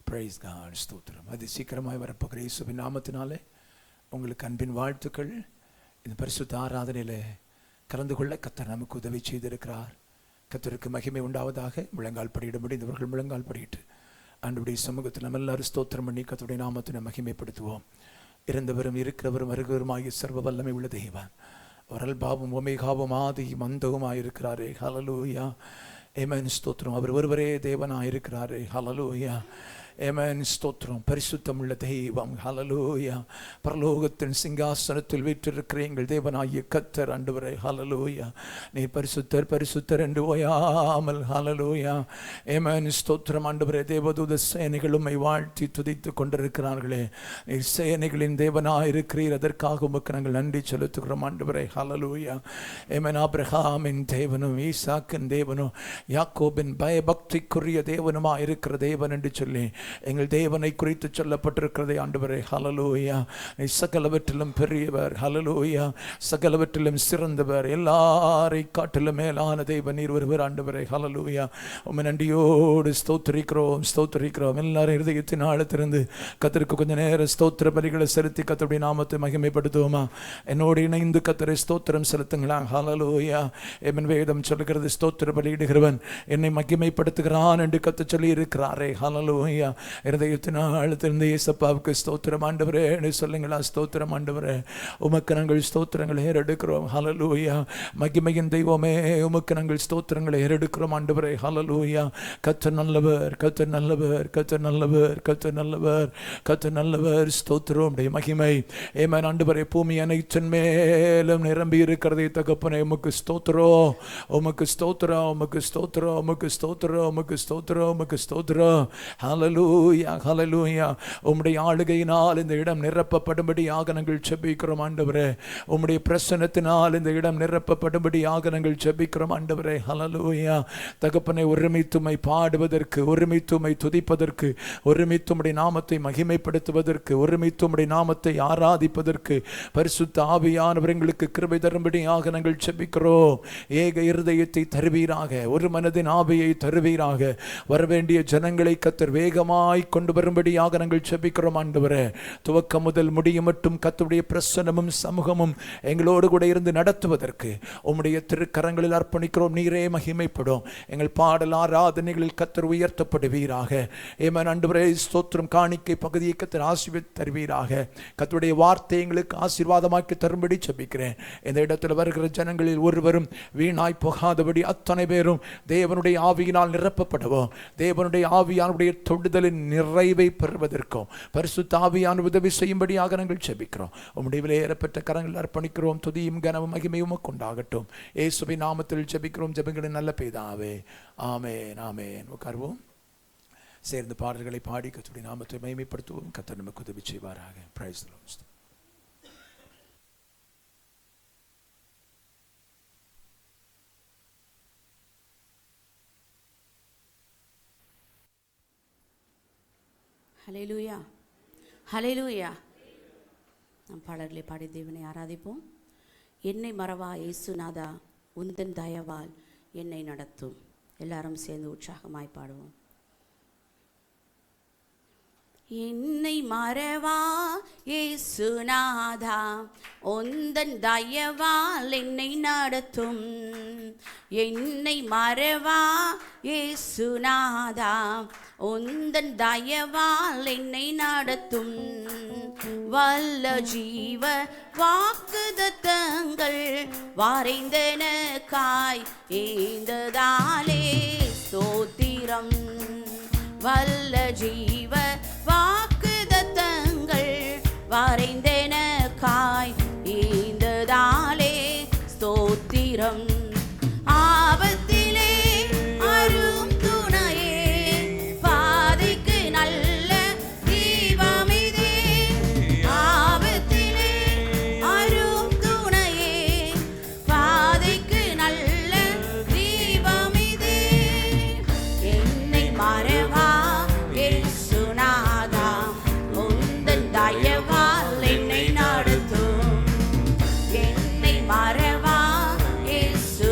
Price God, ஸ்தோத்திரம். அது சீக்கிரமாய் வரப்போகிற இயேசுவின் நாமத்தினாலே உங்களுக்கு அன்பின் வாழ்த்துக்கள். இந்த பரிசுத்த ஆராதனையில் கலந்து கொள்ள கர்த்தர் நமக்கு உதவி செய்திருக்கிறார். கர்த்தருக்கு மகிமை உண்டாவதாக. முழங்கால் படியிட முடிந்தவர்கள் முழங்கால் படியிட்டு ஆண்டவருடைய சமூகத்தில் நம்ம எல்லாரும் ஸ்தோத்திரம் பண்ணி கர்த்தருடைய நாமத்தினை மகிமைப்படுத்துவோம். இறந்தவரும் இருக்கிறவரும் வருகிறவருமாகிய சர்வ வல்லமை உள்ள தேவன், அவர்கள் பாவம் ஒமேகாவும் ஆதியும் அந்தவுமாயிருக்கிறாரே. ஹல்லேலூயா, ஆமென், ஸ்தோத்திரம். அவர் ஒருவரே தேவனாயிருக்கிறாரே. ஹல்லேலூயா, ஆமென், ஸ்தோத்திரம். பரிசுத்தம் உள்ள தெய்வம். ஹல்லேலூயா. பரலோகத்தின் சிங்காசனத்தில் வீற்றிருக்கிற எங்கள் தேவனாகிய கர்த்தர் ஆண்டவரே. ஹல்லேலூயா, நீ பரிசுத்தர் பரிசுத்தர் என்று ஓயாமல். ஹல்லேலூயா, ஆமென், ஸ்தோத்திரம். ஆண்டவரே, தேவதூத சேனைகள் உம்மை வாழ்த்தி துதித்து கொண்டிருக்கிறார்களே. நீ சேனைகளின் தேவனாயிருக்கிறீர், அதற்காக உமக்கு நாங்கள் நன்றி செலுத்துகிறோம் ஆண்டவரே. ஹல்லேலூயா, ஆமென். ஆபிரகாமின் தேவனும் ஈசாக்கின் தேவனும் யாக்கோபின் பயபக்திக்குரிய தேவனுமா இருக்கிற தேவன் என்று சொல்லி எங்கள் தேவனை குறித்து சொல்லப்பட்டிருக்கிறதை ஆண்டவரே. ஹல்லேலூயா, நீ சகலவற்றிலும் பெரியவர். ஹல்லேலூயா, சகலவற்றிலும் சிறந்தவர். எல்லாரை காட்டிலும் மேலான தேவன் நீர் ஒருவர் ஆண்டவரே. ஹல்லேலூயா, உம்மை நன்றியோடு ஸ்தோத்திரிக்கிறோம் ஸ்தோத்திரிக்கிறோம். எல்லாரும் இருதயத்தின் ஆழத்திலிருந்து கர்த்தருக்கு கொஞ்ச நேரம் ஸ்தோத்திர பலிகளை செலுத்தி கர்த்தருடைய நாமத்தை மகிமைப்படுத்துவோமா? என்னோடு இணைந்து கர்த்தரை ஸ்தோத்திரம் செலுத்துங்களா? ஹல்லேலூயா, என் வேதம் சொல்லுகிறது, ஸ்தோத்திர பலியிடுகிறவன் என்னை மகிமைப்படுத்துகிறான் என்று கர்த்தர் சொல்லி இருக்கிறாரே. ஹல்லேலூயா, இருதயத்தின் ஆழத்திலிருந்து இயேசுவுக்கு ஸ்தோத்திரம் ஆண்டவரே சொல்லுங்களா? ஸ்தோத்திரம் ஆண்டவரே, உமக்கு நாங்கள் ஸ்தோத்திரங்களை ஏறெடுக்கிறோம். ஹல்லேலூயா, மகிமையின் தெய்வமே, உமக்கு நாங்கள் ஸ்தோத்திரங்களை ஏறெடுக்கிறோம் ஆண்டவரே. ஹல்லேலூயா, கர்த்தர் நல்லவர், கர்த்தர் நல்லவர், கர்த்தர் நல்லவர், கர்த்தர் நல்லவர், கர்த்தர் நல்லவர். ஸ்தோத்திரம். உம்முடைய மகிமை ஆமென் ஆண்டவரே பூமி அனைத்தின் மேலும் நிரம்பி இருக்கிறதை தகப்பனே உமக்கு ஸ்தோத்திரம், உமக்கு ஸ்தோத்திரம், உமக்கு ஸ்தோத்திரம், உமக்கு ஸ்தோத்திரம், உமக்கு ஸ்தோத்திரம், உமக்கு ஸ்தோத்திரம். ஹல்லேலூயா, ஹல்லேலூயா. உம்முடைய ஆளுகையினால் இந்த இடம் நிரப்பப்படும்படியாக நாங்கள் ஜெபிக்கிறோம் ஆண்டவரே. உம்முடைய பிரசன்னத்தினால் இந்த இடம் நிரப்பப்படும்படியாக நாங்கள் ஜெபிக்கிறோம் ஆண்டவரே. ஹல்லேலூயா, தகப்பனை ஒருமித்துமை பாடுவதற்கு, ஒருமித்துமை துதிப்பதற்கு, ஒருமித்துமுடைய நாமத்தை மகிமைப்படுத்துவதற்கு, ஒருமித்துமுடைய நாமத்தை ஆராதிப்பதற்கு பரிசுத்த ஆவியானவர் எங்களுக்கு கிருபை தரும்படியாக நாங்கள் ஜெபிக்கிறோம். ஏக இருதயத்தை தருவீராக, ஒரு மனதின் ஆவியை தருவீராக, வரவேண்டிய ஜனங்களை கர்த்தர் வேகமாய் கொண்டு வரும்படியாக நாங்கள் ஜெபிக்கிறோம் ஆண்டவரே. துவக்கம் முதல் முடியும் மட்டும் கர்த்தருடைய பிரசன்னமும் சமூகமும் எங்களோடு கூட இருந்து நடத்துவதற்கு உம்முடைய திருக்கரங்களில் அர்ப்பணிக்கிறோம். நீரே மகிமைப்படும். எங்கள் பாடல் ஆராதனைகளில் கர்த்தர் உயர்த்தப்படுவீராக. ஆமென் ஆண்டவரே, ஸ்தோத்திரம். காணிக்கை பகுதியை கர்த்தர் ஆசீர்வதித்து தருவீராக. கர்த்தருடைய வார்த்தை எங்களுக்கு ஆசீர்வாதமாக்கி தரும்படி ஜெபிக்கிறேன். இந்த இடத்தில் வருகிற ஜனங்களில் ஒருவரும் வீணாய் போகாதபடி அத்தனை பேரும் தேவனுடைய ஆவியினால் நிரப்பப்படுவோம். தேவனுடைய ஆவியானுடைய தொடுதலின் நிறைவை பெறுவதற்கும் பரிசுத்த ஆவியான உதவி செய்யும்படியாக நாங்கள் ஜெபிக்கிறோம். உம்முடைய விலையேறப்பட்ட கரங்கள் அர்ப்பணிக்கிறோம். துதியும் கனமும் மகிமையும் உண்டாகட்டும். இயேசுவின் நாமத்தில் ஜெபிக்கிறோம் ஜெபங்களின் நல்ல பிதாவே. ஆமென், ஆமென். உட்கார்வோம். சேர்ந்து பாடல்களை பாடி கர்த்தருடைய நாமத்தை மகிமைப்படுத்துவோம். கர்த்தர் நமக்கு உதவி செய்வாராக. Praise the lord. Hallelujah, hallelujah. நம் பாடல்களை பாடி தேவனை ஆராதிப்போம். என்னை மறவா இயேசுநாதா, உந்தன் தயவால் என்னை நடத்தும். எல்லாரும் சேர்ந்து உற்சாகமாய் பாடுவோம். என்னை மறவா இயேசுநாதா, உந்தன் தயவால் என்னை நடத்தும். என்னை மறவா இயேசுநாதா, உந்தன் தயவால் என்னை நடத்தும். வல்ல ஜீவ வாக்குதத்தங்கள் வரைந்தனக்காய் ஏந்ததாலே ஸ்தோத்திரம். வல்ல ஜீவ வாக்குதத்தங்கள் வரைந்தனக்காய் ஏந்ததாலே ஸ்தோத்திரம். ஆபத்திலே அரும் துணையே, பாதைக்கு நல்ல தீபமிதே. ஆபத்திலே அரும் துணையே, பாதைக்கு நல்ல தீபமிதே. என்னை மறவா இயேசுநாதா, உந்தன் தயவால் என்னை நடத்தும். என்னை மறவா இயேசு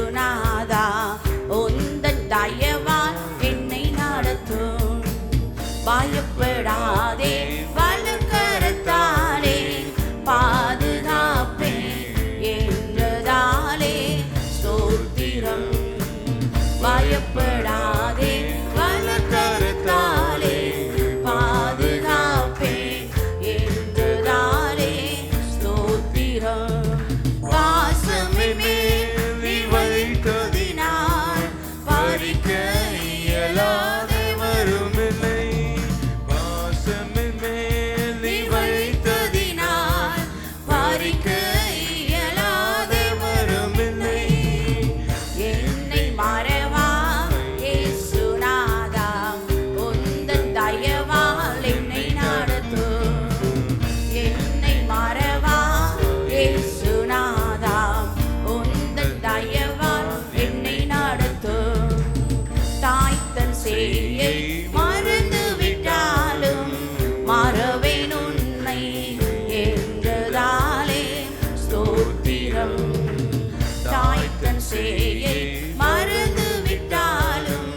மோசேயை மறந்து விட்டாலும்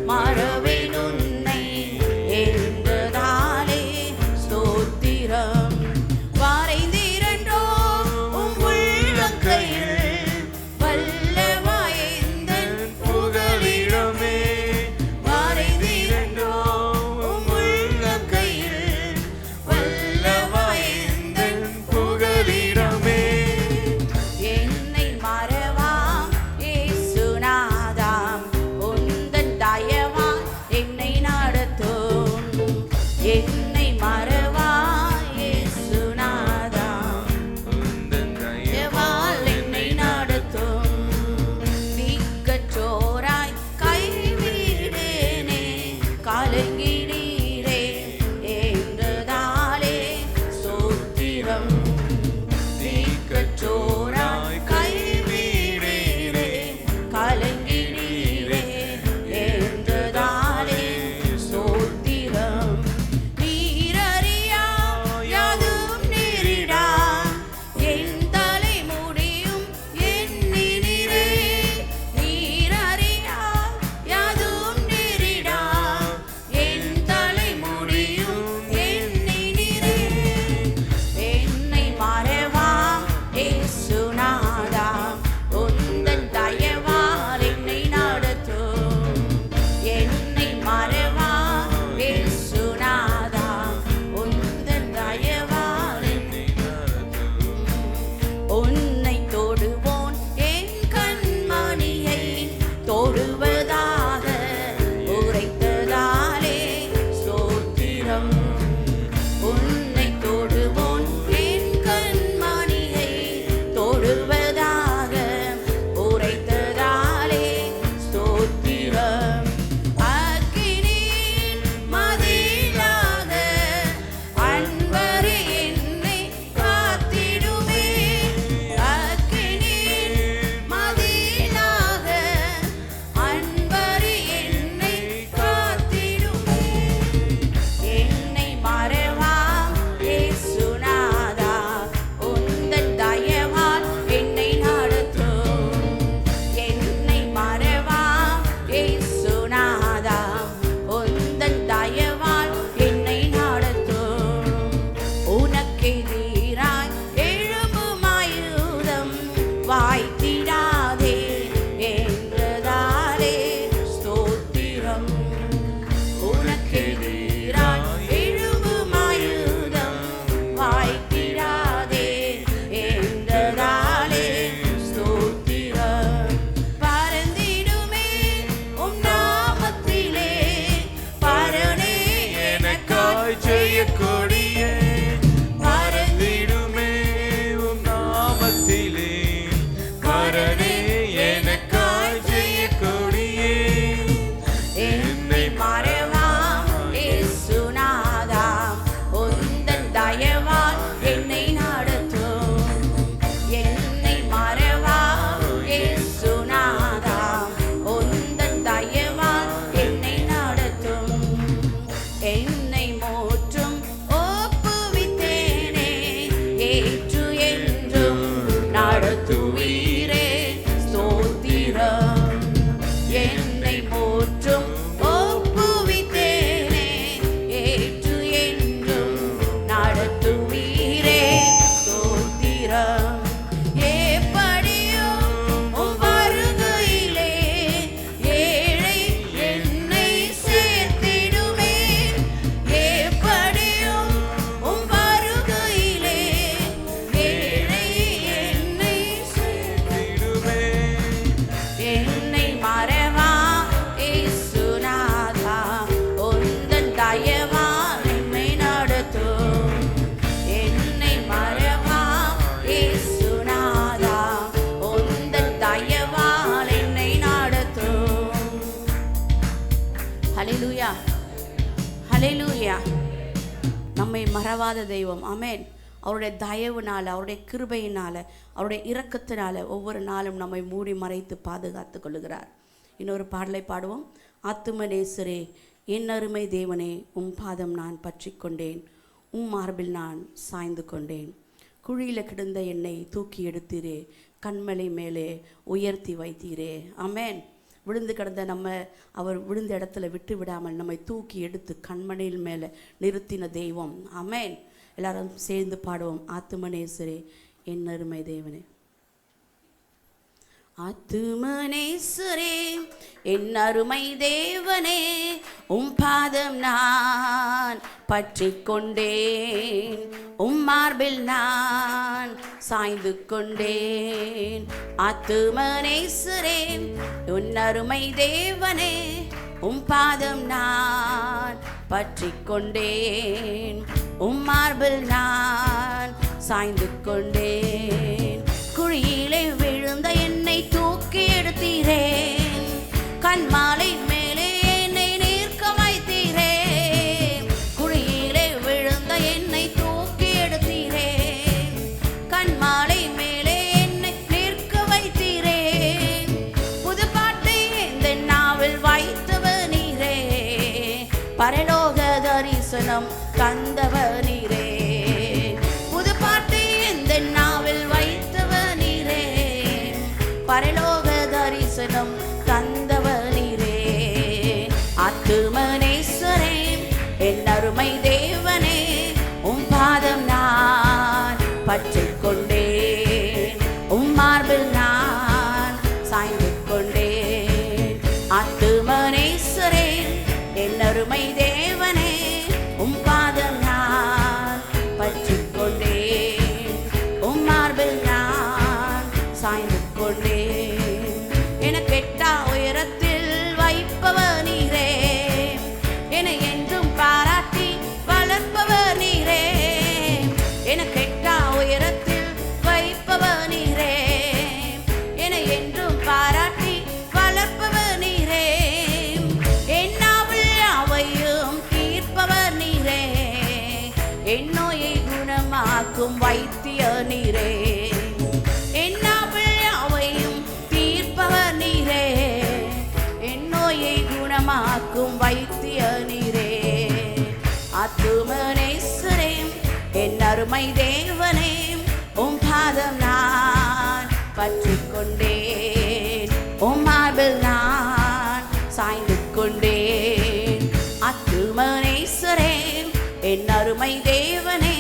மறவேன் உன்னை என்றதாலே ஸ்தோத்திரம். வரைந்திரண்டோ உம் உள்ளங்கையில் வல்லவாயேந்தன் புகலிடமே. வரைந்திரண்டோ உம் உள்ளங்கையில் வல்லவாயேந்தன் புகலிடமே. என்னை மறவாம் இயேசுநாதா, உந்தன் தயவால் என்னை நடத்தும். என்னை மறவா இயேசுநாதா, உந்தன் தயவால் என்னை நடத்தும். நீக்கச்சோராய் கைவிடேனே கலங்கினீரே என்றதாலே ஸ்தோத்திரம். நீக்கச்சோராய் கைவிடேனே கலங்கினீரே என்றதாலே ஸ்தோத்திரம். நீரறியா யாதும் நேரிடா என் தலை முடியும் எண்ணினீரே. நீரறியா யாதும் நேரிடா என் தலை முடியும் எண்ணினீரே. என்னை மறவாம் இயேசுநாதா, உந்தன் தயவால் என்னை நடத்தும். என்னை மறவாம் இயேசுநாதா, உந்தன் தயவால் என்னை நடத்தும். உன்னை தொடுவோன் என் கண்மணியை தொடுவதாக உரைத்ததாலே ஸ்தோத்திரம். உன்னை தொடுவோன் என் கண்மணியை தொடுவதாக உரைத்ததாலே ஸ்தோத்திரம். அக்கினியின் மதிலாக அன்பரே என்னை காத்திடுமே. அக்கினியின் மதிலாக அன்பரே என்னை காத்திடுமே. என்னை மறவாம் இயேசுநாதா, உந்தன் தயவால் என்னை நடத்தும். என்னை மறவாம் இயேசுநாதா, உந்தன் தயவால் என்னை நடத்தும். உனக்கெதிராய் எழும்பும் ஆயுதம் வாய்த்திடாதே என்றதாலே ஸ்தோத்திரம். உனக்கெதிராய் எழும்பும் ஆயுதம் வாய்த்திடாதே என்றதாலே ஸ்தோத்திரம். பறந்திடுமே உம் நாமத்திலே பரணே எனக்காய் ஜெயக்கொடியே பறந்திடுமே உம் நாமத்திலே. பரணே எனக்காய் ஜெயக்கொடியே. என்னை மறவாம் இயேசுநாதா, உந்தன் தயவால் என்னை நடத்தும். என்னை மறவாம் இயேசுநாதா, உந்தன் தயவால் என்னை நடத்தும். என்னை மோற்றும் ஒப்புவித்தேனே ஏற்று என்றும் நடத்துவீரே ஸ்தோத்திரம். என்னை மோற்றும் ஒப்புவித்தேனே ஏற்று என்றும் நடத்துவீரே ஸ்தோத்திரம். எப்படியும் உம் வருகையிலே ஏழை என்னை சேர்த்திடுமே. எப்படியும் உம் வருகையிலே ஏழை என்னை சேர்த்திடுமே. என்னை மறவா இயேசுநாதா, உந்தன் தயவால் என்னை நடத்தும். என்னை மறவா இயேசுநாதா, உந்தன் தயவால் என்னை நடத்தும். ஹல்லேலூயா, ஹல்லேலூயா. நம்மை மறவாத தெய்வம். ஆமென். அவருடைய தயவுனால, அவருடைய கிருபையினால, அவருடைய இரக்கத்தினால ஒவ்வொரு நாளும் நம்மை மூடி மறைத்து பாதுகாத்து கொள்ளுகிறார். இன்னொரு பாடலை பாடுவோம். ஆத்தும நேசரே, என் அருமை தேவனே, உம் பாதம் நான் பற்றி கொண்டேன், உம் மார்பில் நான் சாய்ந்து கொண்டேன். குழியில் கிடந்த என்னை தூக்கி எடுத்தீரே, கண்மலை மேலே உயர்த்தி வைத்தீரே. ஆமென். விழுந்து கிடந்த அவர் விழுந்த இடத்துல விட்டு விடாமல் நம்மை தூக்கி எடுத்து கண்மலையில் மேலே நிறுத்தின தெய்வம். ஆமென். எல்லாரும் சேர்ந்து பாடுவோம். ஆத்துமனேஸ்வரே என் அருமை தேவனே. ஆத்துமனேஸ்வரே என் அருமை தேவனே, உம் பாதம் நான் பற்றி கொண்டேன், உம் மார்பில் நான் சாய்ந்து கொண்டேன். ஆத்துமனேஸ்வரே உன் அருமை தேவனே, உம் பாதம் நான் பற்றி கொண்டேன், உம் மார்பில் நான் சாய்ந்து கொண்டேன். குழியிலே விழுந்த என்னை தூக்கி எடுத்தீரேன், கண்மாலை மேலே என்னை நிற்க வைத்தீரேன். குழியிலே விழுந்த என்னை தூக்கி எடுத்தீரேன், கண்மாலை மேலே என்னை நிற்க வைத்தீரேன். புது பாட்டை இந்த நாவில் வைத்தவர் நீரே, பரலோக தரிசனம் தந்தவர் நீரே. புது பாட்டை இந்த நாவில் வைத்தவர் நீரே, பரலோக தரிசனம் தந்தவர் நீரே. ஆத்துமனேஸ்வரே என் அருமை தேவனே, உம் பாதம் நான் பற்றி கொண்டேன், உம் மார்பில் நான் சாய்ந்து கொண்டேன். ஆத்துமனேஸ்வரே என் அருமை தேவனே, உம் பாதம் நான் பற்றி கொண்டேன், உம் மார்பில் நான் சாய்ந்து கொண்டேன். எனக்கு எட்டா உயரத்தில் வைப்பவர் நீரே, என்னை என்றும் பாராட்டி வளர்ப்பவர் நீரே. எனக்கு எட்டா உயரத்தில் வைப்பவர் நீரே, என்னை என்றும் பாராட்டி வளர்ப்பவர் நீரே. என்னாவில் அவையும் தீர்ப்பவர் நீரே, என் நோயை குணமாக்கும் வைத்திய நீரே. என்னாவில் அவையும் தீர்ப்பவர் நீரே, என் நோயை குணமாக்கும் வைத்திய நீரே. ஆத்துமனேஸ்வரே என் அருமை தேவனே, உம் பாதம் நான் பற்றி கொண்டேன், உம் மார்பில் நான் சாய்ந்து கொண்டேன். ஆத்துமனேஸ்வரே என் அருமை தேவனே,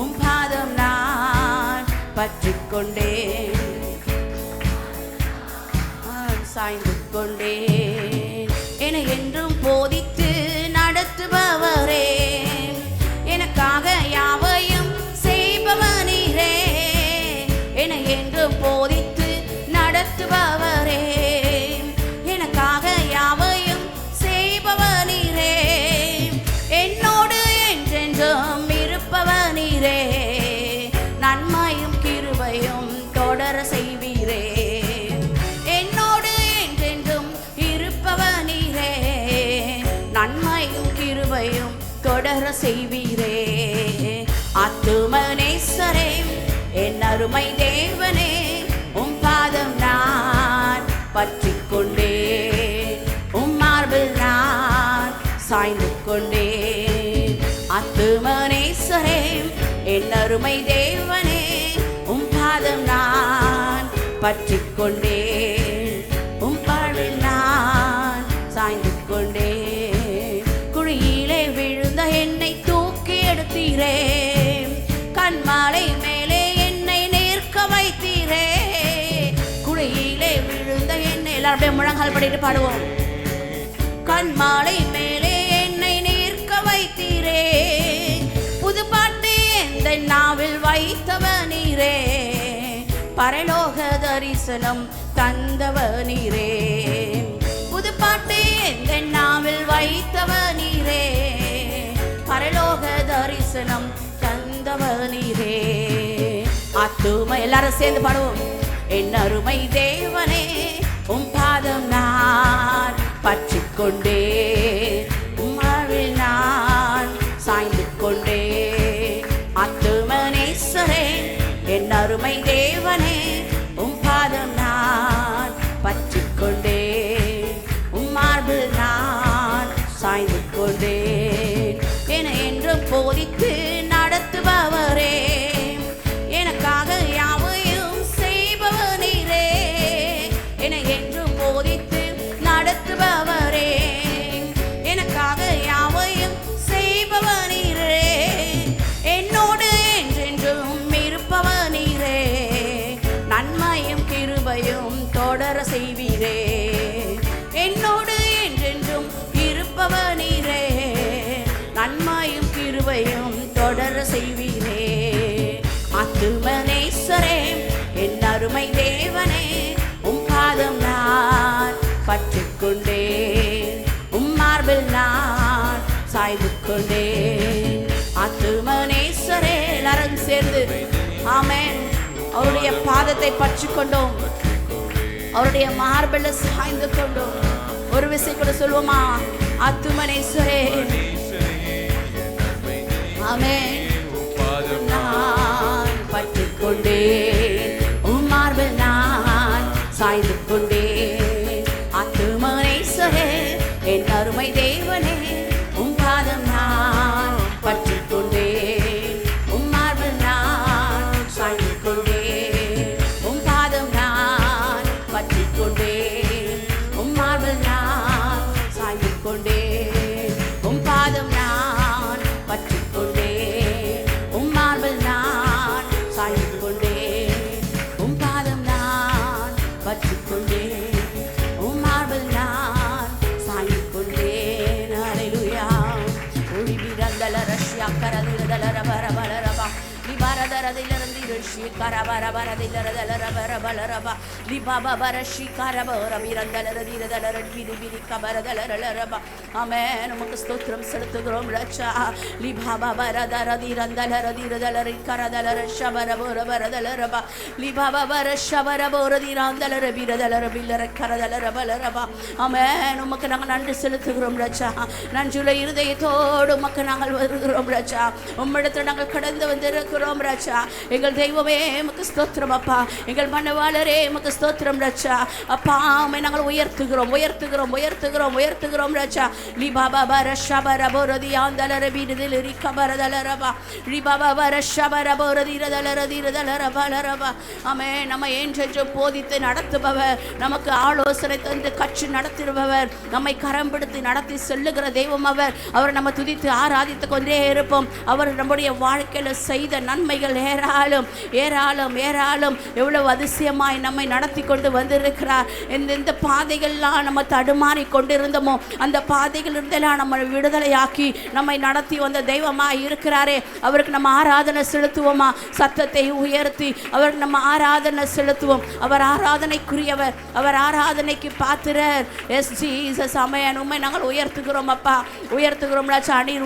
உம் பாதம் நான் பற்றி கொண்டேன், சாய்ந்து கொண்டேன். என்னை என்றும் போதித்து நடத்துபவரே, எனக்காக யாவையும் செய்பவர் நீரே. என்னை என்றும் போதித்து நடத்துபவரே, எனக்காக யாவையும் செய்பவர் நீரே. என்னோடு என்றென்றும் இருப்பவர் நீரே, நன்மையும் கிருபையும் தொடர செய்வீரே. என்னோடு என்றென்றும் இருப்பவர் நீரே, நன்மையும் கிருபையும் தொடர செய்வீரே. ஆத்துமனேஸ்வரே என் அருமை தேவனே, உம் பாதம் நான் பற்றி கொண்டேன், உம் மார்பில் நான் சாய்ந்து கொண்டேன். ஆத்துமனேஸ்வரே என் அருமை தேவனே, உம் பாதம் நான் பற்றி கொண்டேன், உம் பாடில் நான் சாய்ந்து கொண்டேன். குழியிலே விழுந்த என்னை தூக்கி எடுத்தீரே, கண்மாலை மேலே என்னை நிற்க வைத்தீரே. குழியிலே விழுந்த என்னை எல்லாரும் முழங்கால் படிட்டு பாடுவோம். கண்மாலை மேலே என்னை நிற்க வைத்தீரே, புது பாட்டு எந்த நாவில் வைத்தவர் நீரே, பரலோக தரிசனம் தந்தவர் நீரே. புது பாட்டு எந்த நாவில் வைத்தவர் நீரே, பரலோக தரிசனம் தந்தவர் நீரே. ஆத்தும எல்லாரும் சேர்ந்து பாடுவோம். என் அருமை தேவனே, உம் பாதம் நான் பற்றி கொண்டேன், உம் மார்பில் நான் சாய்ந்து கொண்டேன். ஆத்துமனேஸ்வரே என் அருமை தேவனே, உம் பாதம் நான் பற்றி கொண்டேன், உம் மார்பில் நான் சாய்ந்து கொண்டேன். என என்றும் போதித்து நடத்துபவரே, எனக்காக யாவையும் செய்பவர் தொடர செய்வீரே. என்னோடு என்றென்றும் இருப்பவனீரே, நன்மையும் கிருபையும் தொடர செய்வீரே. ஆத்துமனேஸ்வரே, என் அருமை தேவனே, உம் பாதம் நான் பற்றிக்கொண்டேன், உம் மார்பில் நான் சாய்ந்து கொண்டேன். ஆத்துமனேஸ்வரே, எல்லாரும் சேர்ந்து ஆமென். அவருடைய பாதத்தை பற்றி கொண்டோம், அவருடைய மார்பில் சாய்ந்து கொண்டோம். ஒரு விசை கூட சொல்லுவோமா? ஆத்துமனேஸ்வரே, ஆமென். நான் பற்றி கொண்டேன், உம் மார்பில் நான் சாய்ந்து கொண்டேன். ஆத்துமனேஸ்வரே, என் அருமை தேவனே, உம் பாதம் நான் பற்றி கொண்டேன், உம் மார்பில் நான் சாய்ந்து கொண்டேன். உம் பாதம் நான் பற்றி கொண்டேன், உம் மார்பில் நான் சாய்ந்து கொண்டேன். உம் பாதம் நான் பற்றி கொண்டேன், உம் மார்பில் நான் சாய்ந்து கொண்டேன். உம் பாதம் நான் பற்றி கொண்டேன், உம் மார்பில் நான் சாய்ந்து கொண்டேன். ஹல்லேலூயா. ஒளி விரந்தல ரஷ்யா கரதிரதல பரபலரபா லிபாரதரதிலரந்தி ரிஷி கரபரபரதிலரதலரபரபலரபா லிபாபரஷி கரபரபிரந்தலரதிரதலரபிரிபிரி கபரதலரலரபா. ஆமென். உமக்கு ஸ்தோத்திரம் செலுத்துகிறோம் ரட்சா. லிபாபரதரதிரந்தலரதிரதலரி கரதலரஷபரபரபரதலரபா லிபாபரஷபரபரதிரந்தலரபிரதலரபிலர கரதலரபலரபா. ஆமென். உமக்கு நாங்கள் நன்றி செலுத்துகிறோம் ரட்சா. நன்றியுள்ள இருதயத்தோடு உமக்கு நாங்கள் வருகிறோம் ரட்சா. உம்மிடத்தில் நாங்கள் கடந்து வந்திருக்கிறோம் ரட்சா. எங்கள் தெய்வமே உமக்கு ஸ்தோத்திரம் அப்பா. எங்கள் மனவாளரே உமக்கு ஸ்தோத்திரம் ரட்சா. அப்பா உம்மை நாங்கள் உயர்த்துகிறோம் உயர்த்துகிறோம் உயர்த்துகிறோம் உயர்த்துகிறோம் ரட்சா. லிபாபரஷபரபரதியாந்தலரபிரதலரி கபரதலரபா லிபாபரஷபரபரதிரதலரதிரதலரபலரபா. ஆமென். நம்மை என்றென்று போதித்து நடத்துபவர், நமக்கு ஆலோசனை தந்து கற்று நடத்துபவர், நம்மை கரம் பிடித்து நடத்தி செல்லுகிற தெய்வம் அவர். அவர் நம்ம துதித்து ஆராதித்து கொண்டே இருப்போம். அவர் நம்முடைய வாழ்க்கையில் செய்த நன்மைகள் ஏராளம் ஏராளம் ஏராளம். எவ்வளவு அதிசயமாய் நம்மை நடத்தி கொண்டு வந்திருக்கிறார். எந்தெந்த பாதைகள்லாம் நம்ம தடுமாறி கொண்டிருந்தோமோ அந்த பாதைகள் இருந்தெல்லாம் நம்ம விடுதலையாக்கி நம்மை நடத்தி வந்த தெய்வமாய் இருக்கிறாரே. அவருக்கு நம்ம ஆராதனை செலுத்துவோமா? சத்தத்தை உயர்த்தி அவருக்கு நம்ம ஆராதனை செலுத்துவோம். அவர் ஆராதனைக்குரியவர், அவர் ஆராதனைக்கு பாத்திரர். S Jesus. ஆமென். உம்மை நாங்கள் உயர்த்துகிறோம் அப்பா, உயர்த்துகிறோம் ராஜா. நீர்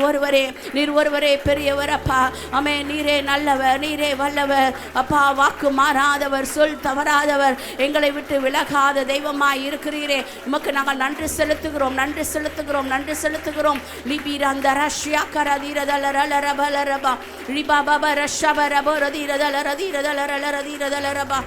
ஒருவரே பெரியவர் அப்பா. ஆமென். நீரே நல்லவர், நீரே வல்லவர் அப்பா. வாக்கு மாறாதவர், சொல் தவறாதவர், எங்களை விட்டு விலகாத தெய்வமாய் இருக்கிறீரே. உமக்கு நாங்கள் நன்றி செலுத்துகிறோம் நன்றி செலுத்துகிறோம் நன்றி செலுத்துகிறோம். லிபிரந்தரஷ்யா கரதிரதலரலரபலரபா லிபாபரஷபரபரதிரதலரதிரதலரதிரதலரபா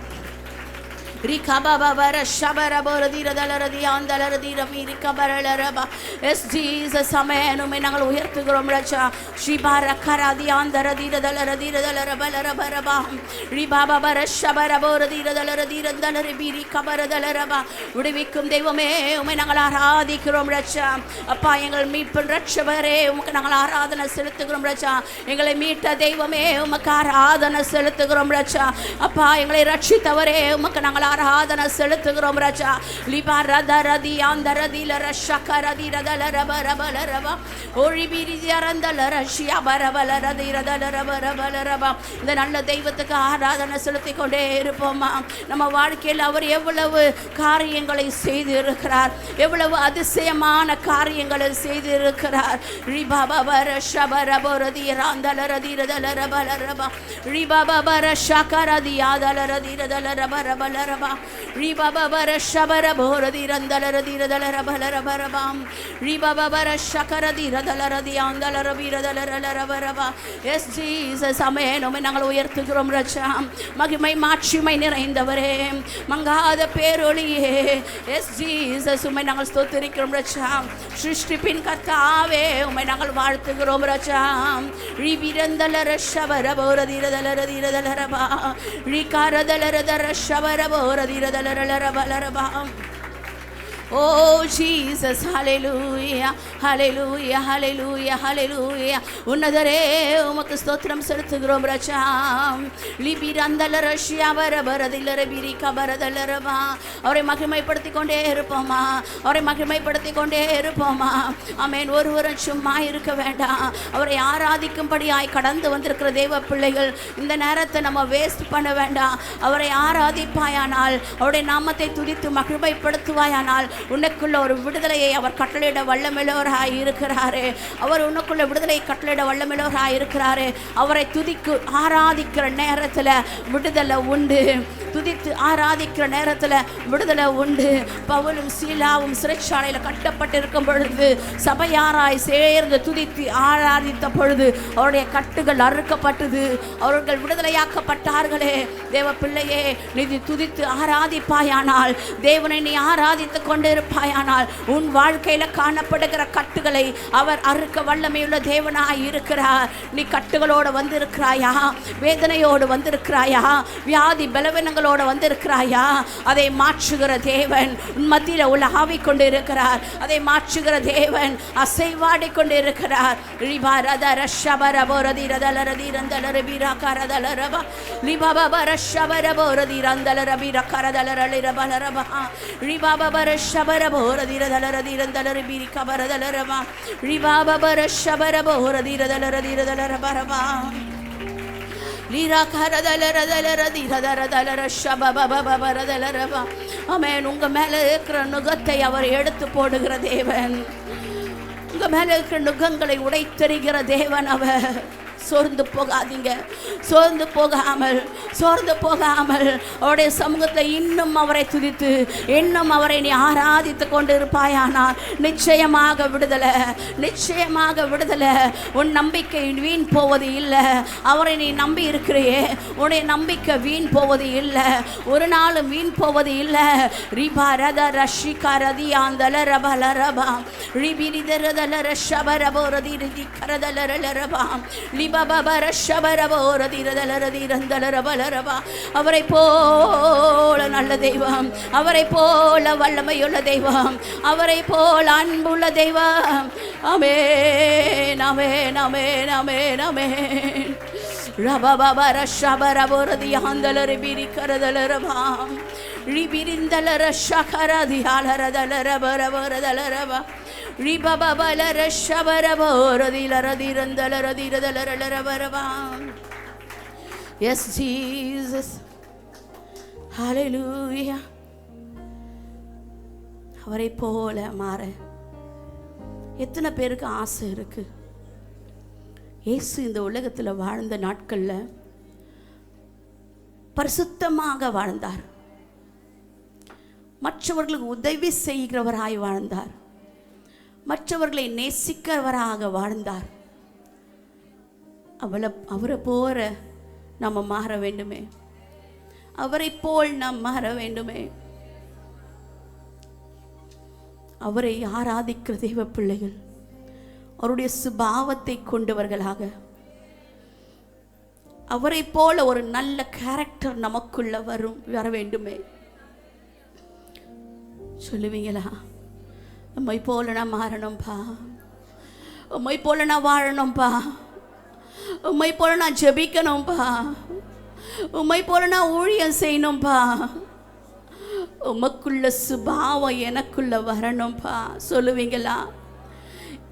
எஸ் ஜீசஸ். ஆமென். உம்மை நாங்கள் உயர்த்துகிறோம் ரட்சா. ஷிபாரகரதியாந்தரதிரதலரதிரதலரபலரபா ரிபாபரஷபரபரதிரதலரதிரதலரபிரிகபரதலரபா. விடுவிக்கும் தெய்வமே உம்மை நாங்கள் ஆராதிக்கிறோம் ரட்சா. அப்பா எங்கள் மீட்பின் ரட்சகரே உமக்கு நாங்கள் ஆராதனை செலுத்துகிறோம் ரட்சா. எங்களை மீட்ட தெய்வமே உமக்கு ஆராதனை செலுத்துகிறோம் ரட்சா. அப்பா எங்களை ரட்சித்தவரே உமக்கு நாங்கள் ஆராதனை செலுத்துகிறோம் ராஜா. லிபாரதரதி ஆந்தரதில ரஷகரதி ரதலரபரபலரபா ஒளிபிரிதியரந்தல ரஷ்யா பரபலரதி ரதலரபரபலரபா. இந்த நல்ல தெய்வத்துக்கு ஆராதனை செலுத்திக் கொண்டே இருப்போமா? நம்ம வாழ்க்கையில் அவர் எவ்வளவு காரியங்களை செய்து இருக்கிறார், எவ்வளவு அதிசயமான காரியங்களை செய்து இருக்கிறார். ரிபாபரஷபரபரதி ராந்தலரதி ரதலரபலரபா ரிபாபரஷகரதி ஆதலரதி ரதலரபரபலரபா நாங்கள் உயர்த்துகிறோம் ரட்சா. மகிமை மாட்சிமை நிறைந்தவரே, மங்காத பேரொளியே, எஸ் ஜீசஸ் உம்மை நாங்கள் ஸ்தோத்திரிக்கிறோம் ரட்சா. சிருஷ்டிப்பின் கர்த்தாவே உம்மை நாங்கள் வாழ்த்துகிறோம் ரட்சா. ஓ ஜீசஸ். ஹalleluya ஹalleluya ஹalleluya ஹalleluya. உன்னதரே உமக்கு ஸ்தோத்திரம் செலுத்துகிறோம் ராஜா. லிபிரந்தல ரஷ்யா வரபரதில ரபிரிகா பரதலரவா. அவரை மகிமைப்படுத்திக் கொண்டே இருப்போமா, அவரை மகிமைப்படுத்திக் கொண்டே இருப்போமா. ஆமென். ஒருவரும் சும்மா இருக்க வேண்டாம். அவரை ஆராதிக்கும்படியாய் கடந்து வந்திருக்கிற தேவ பிள்ளைகள், இந்த நேரத்தை நம்ம வேஸ்ட் பண்ண வேண்டாம். அவரை ஆராதிப்பாயானால், அவருடைய நாமத்தை துதித்து மகிமைப்படுத்துவாயானால், உனக்குள்ள ஒரு விடுதலையை அவர் கட்டளையிட வல்லமையுள்ளவராய் இருக்கிறாரே. அவர் உனக்குள்ள விடுதலையை கட்டளையிட வல்லமையுள்ளவராய் இருக்கிறாரே. அவரை துதிக்கு ஆராதிக்கிற நேரத்தில் விடுதலை உண்டு. துதித்து ஆராதிக்கிற நேரத்தில் விடுதலை உண்டு. பவுலும் சீலாவும் சிறைச்சாலையில் கட்டப்பட்டிருக்கும் பொழுது சபையாராய் சேர்ந்து துதித்து ஆராதித்த பொழுது அவருடைய கட்டுகள் அறுக்கப்பட்டது. அவர்கள் விடுதலையாக்கப்பட்டார்களே. தேவ பிள்ளையே, நீ துதித்து ஆராதிப்பாயானால், தேவனை நீ ஆராதித்து கொண்டிருப்பாயானால், உன் வாழ்க்கையில் காணப்படுகிற கட்டுகளை அவர் அறுக்க வல்லமையுள்ள தேவனாய் இருக்கிறார். நீ கட்டுகளோடு வந்திருக்கிறாயா? வேதனையோடு வந்திருக்கிறாயா? வியாதி பலவீனங்களோடு வந்திருக்கிறாயா? அதை மாற்றுகிற தேவன் உன் மத்தியில் உலாவி கொண்டு இருக்கிறார். அதை மாற்றுகிற தேவன் அசைவாடி கொண்டு இருக்கிறார். ஆமென். உங்க மேல இருக்கிற நுகத்தை அவர் எடுத்து போடுகிற தேவன். உங்க மேல இருக்கிற நுகங்களை உடைத்தெறிகிற தேவன் அவர். சோர்ந்து போகாதீங்க. சோர்ந்து போகாமல் அவருடைய சமூகத்தில் இன்னும் அவரை துதித்து இன்னும் அவரை நீ ஆராதித்து கொண்டு இருப்பாயானால் நிச்சயமாக விடுதலை, நிச்சயமாக விடுதலை. உன் நம்பிக்கை வீண் போவது இல்லை. அவரை நீ நம்பி இருக்கிறியே, உன்னுடைய நம்பிக்கை வீண் போவது இல்லை. ஒரு நாளும் வீண் போவது இல்லை. ரிபா ரத ரஷிகா ரதி ஆந்தல ரபல ரபா ரிபிரிதரதல ரஷபரபோ ரதி ரிதி கரதல ரபா அவரை போல நல்ல தெய்வம், அவரை போல வல்லமையுள்ள தெய்வம், அவரை போல அன்புள்ள தெய்வம். ஆமென் ஆமென் ஆமென் ஆமென் ஆமென். ரபபர ஷபரபோரதி ஆந்தலரி பிரிக்கரதலரபாம் ரிபிரிந்தலர ஷகரதி ஆலரதலரபரபரதலரபா ரிபபபலர ஷபரபோரதி லரதிரந்தலரதிரதலரலரபரபாம். Yes Jesus. Hallelujah. அவரை போல மாற எத்தனை பேருக்கு ஆசை இருக்கு? இயேசு இந்த உலகத்தில் வாழ்ந்த நாட்களில் பரிசுத்தமாக வாழ்ந்தார். மற்றவர்களுக்கு உதவி செய்கிறவராய் வாழ்ந்தார். மற்றவர்களை நேசிக்கிறவராக வாழ்ந்தார். அவரை போல நம்ம மாற வேண்டுமே. அவரை போல் நாம் மாற வேண்டுமே. அவரை ஆராதிக்கிற தெய்வ பிள்ளைகள் அவருடைய சுபாவத்தை கொண்டவர்களாக, அவரை போல ஒரு நல்ல கேரக்டர் நமக்குள்ள வர வேண்டுமே. சொல்லுவீங்களா? உம்மை போல நான் மாறணும்பா, உம்மை போல நான் வாழணும்பா, உம்மை போல நான் ஜெபிக்கணும்பா, உம்மை போல நான் ஊழியம் செய்யணும்பா, உமக்குள்ள சுபாவம் எனக்குள்ள வரணும்பா. சொல்லுவீங்களா?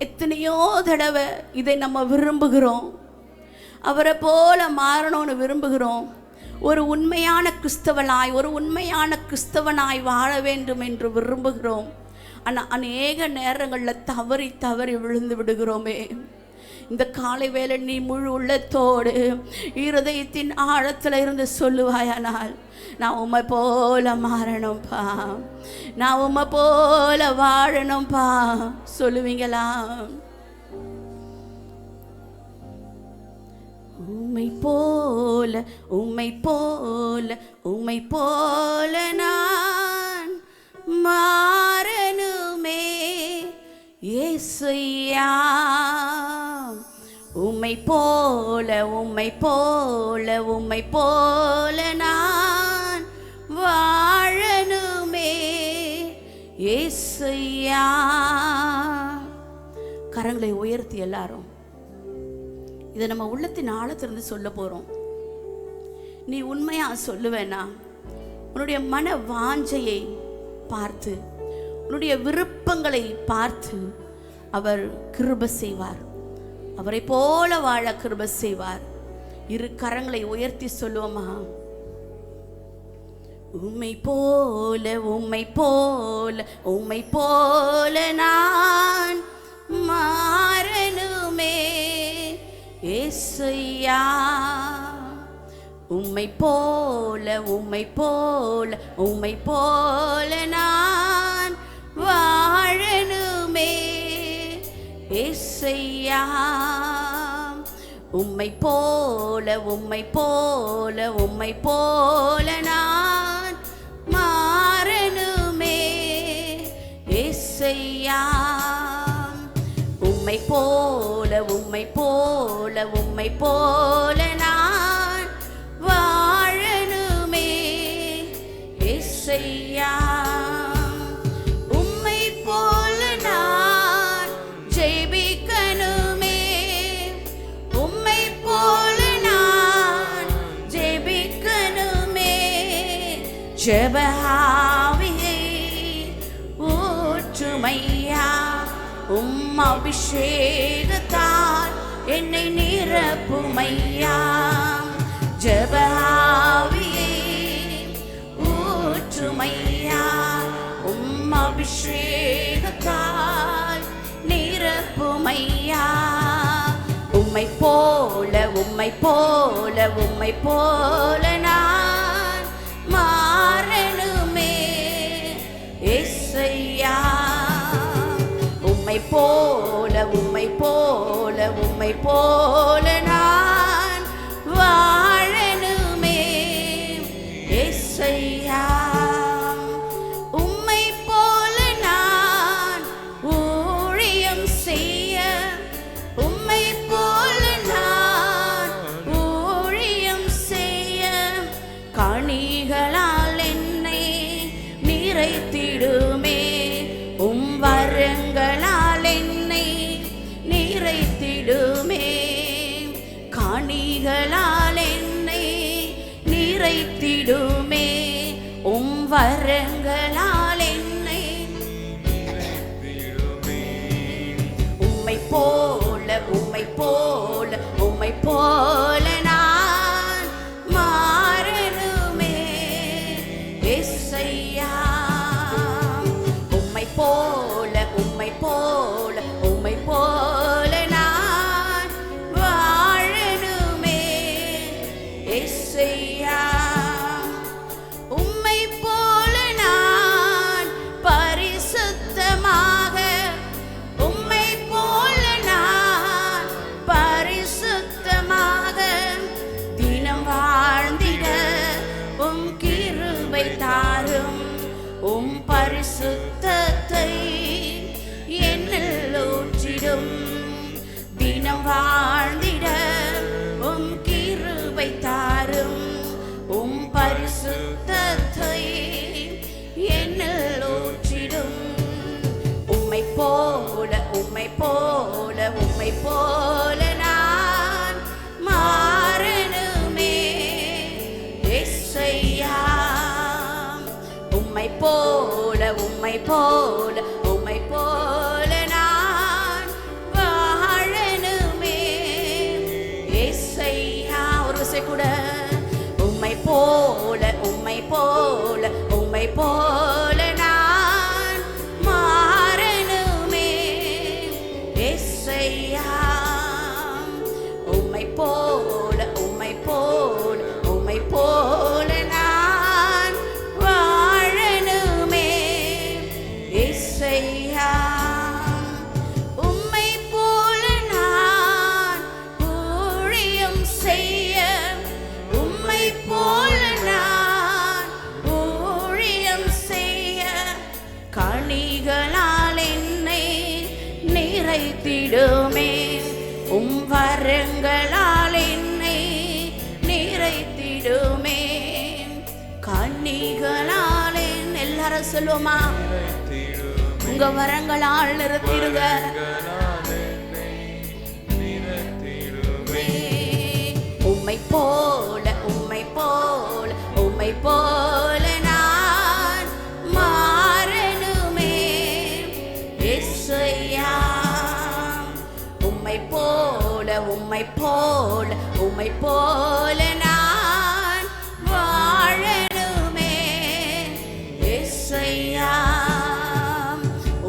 எத்தனையோ தடவை இதை நம்ம விரும்புகிறோம். அவரை போல மாறணும்னு விரும்புகிறோம். ஒரு உண்மையான கிறிஸ்தவனாய், ஒரு உண்மையான கிறிஸ்தவனாய் வாழ வேண்டும் என்று விரும்புகிறோம். ஆனால் அநேக நேரங்களில் தவறி விழுந்து விடுகிறோமே. இந்த காலை வேளை நீ முழு உள்ளத்தோடு இருதயத்தின் ஆழத்தில் இருந்து சொல்லுவாயானால், நான் உம்மை போல மாறணும்பா, நான் உம்மை போல வாழணும்பா. சொல்லுவீங்களா? உம்மை போல உம்மை போல உம்மை போல நான் மாறணுமே இயேசுயா. உம்மை போல உம்மை போல உம்மை போல நான் வாழணுமே ஏசையா. கரங்களை உயர்த்தி எல்லாரும் இதை நம்ம உள்ளத்தின் ஆழத்திலிருந்து சொல்ல போறோம். நீ உண்மையா சொல்லுவேனா? உன்னுடைய மன வாஞ்சையை பார்த்து, உன்னுடைய விருப்பங்களை பார்த்து அவர் கிருபை செய்வார். அவரை போல வாழ கிருபை செய்வார். இரு கரங்களை உயர்த்தி சொல்லுவோமா? உம்மை போல உம்மை போல உம்மை போல நான் மாறணுமே ஏசையா. உம்மை போல உம்மை போல உம்மை போல நான் வாழணுமே ஏசையா. உம்மை போல உம்மை போல உம்மை போல நான் மாறணுமே ஏசையா. உம்மை போல உம்மை போல உம்மை போல நான் வாழணுமே ஏசையா. உம்மை போல நான் ஜெபிக்கணுமே, உம்மை போல நான் ஜெபிக்கணுமே. ஜெபஆவியை ஊற்றுமையா, உம் அபிஷேகத்தால் என்னை நிரப்புமையா. ஜெபஆவியை ஊற்றுமையா, உம் அபிஷேகத்தால் நிரப்புமையா. உம்மை போல உம்மை போல உம்மை போல நான் மாறணுமே ஏசையா. உம்மை போல உம்மை போல உம்மை போல நான் வாழணுமே ஏசையா. உம்மை போல நான் ஊழியம் செய்ய, உம்மை போல நான் ஊழியம் செய்ய கனிகளால் என்னை நிறைத்திடுமே. உம் வரங்களால் என்னை நிறைத்திடுமே, கனிகளால் என்னை நிறைத்திடுமே. உம் வரங்களால் என்னை உம்மை போல உம்மை போல உம்மை போல நான் மாறணுமே ஏசையா. உம்மை போல உம்மை போல உம்மை போல நான் வாழணுமே ஏசையா. உம்மை போல நான் பரிசுத்தமாக, உம்மை போல நான் பரிசுத்தமாக தினம் வாழ்ந்திட உம் கிருபை தாரும். உம் பரிசுத்தத்தை என்னில் ஊற்றிடும். தினம் வாழ்ந்திட உம் கிருபை தாரும். உம் பரிசுத்தத்தை என்னில் ஊற்றிடும். உம்மை போல உம்மை போல உம்மை போல நான் மாறணுமே ஏசையா. உம்மை போல உம்மை போல உம்மை போல நான் வாழணுமே ஏசையா. ஒரு விசை கூட உம்மை போல உம்மை போல உம்மை போல நான் மாறணுமே ஏசையா. உம்மை போல உம்மை போல உம்மை போல நான் வாழணுமே ஏசையா. உம்மை போல நான் ஊழியம் செய்ய, உம்மை போல நான் ஊழியம் செய்ய கனிகளால் என்னை நிறைத்திடுமே. உம் வரங்களால் என்னை நிறைத்திடுமே, கனிகளால் எல்லாரும் சொல்லுவோமா? உங்க வரங்களால் நிறுத்திடுங்க. உம்மை போல உம்மை போல உம்மை போல நான் மாறணுமே இயேசுயா. உம்மை போல உம்மை போல உம்மை போல நான் வாழணுமே இயேசுயா.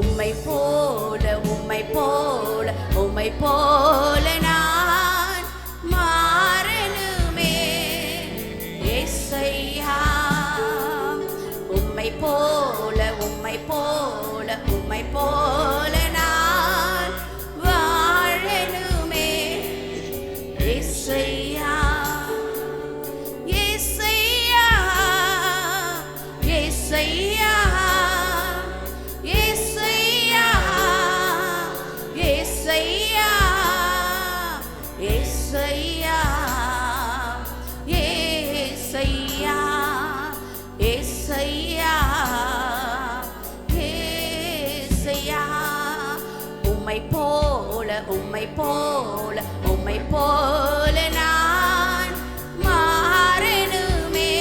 உம்மை போல உம்மை போல உம்மை போல நான் மாறணுமே இயேசுயா. உம்மை போல உம்மை போல உம்மை போல நான் வாழணுமே இயேசுயா. இயேசுயா இயேசுயா இயேசுயா இயேசுயா இயேசுயா இயேசுயா இயேசுயா இயேசுயா. உம்மை போல உம்மை போல உம்மை போல நான் மாறணுமே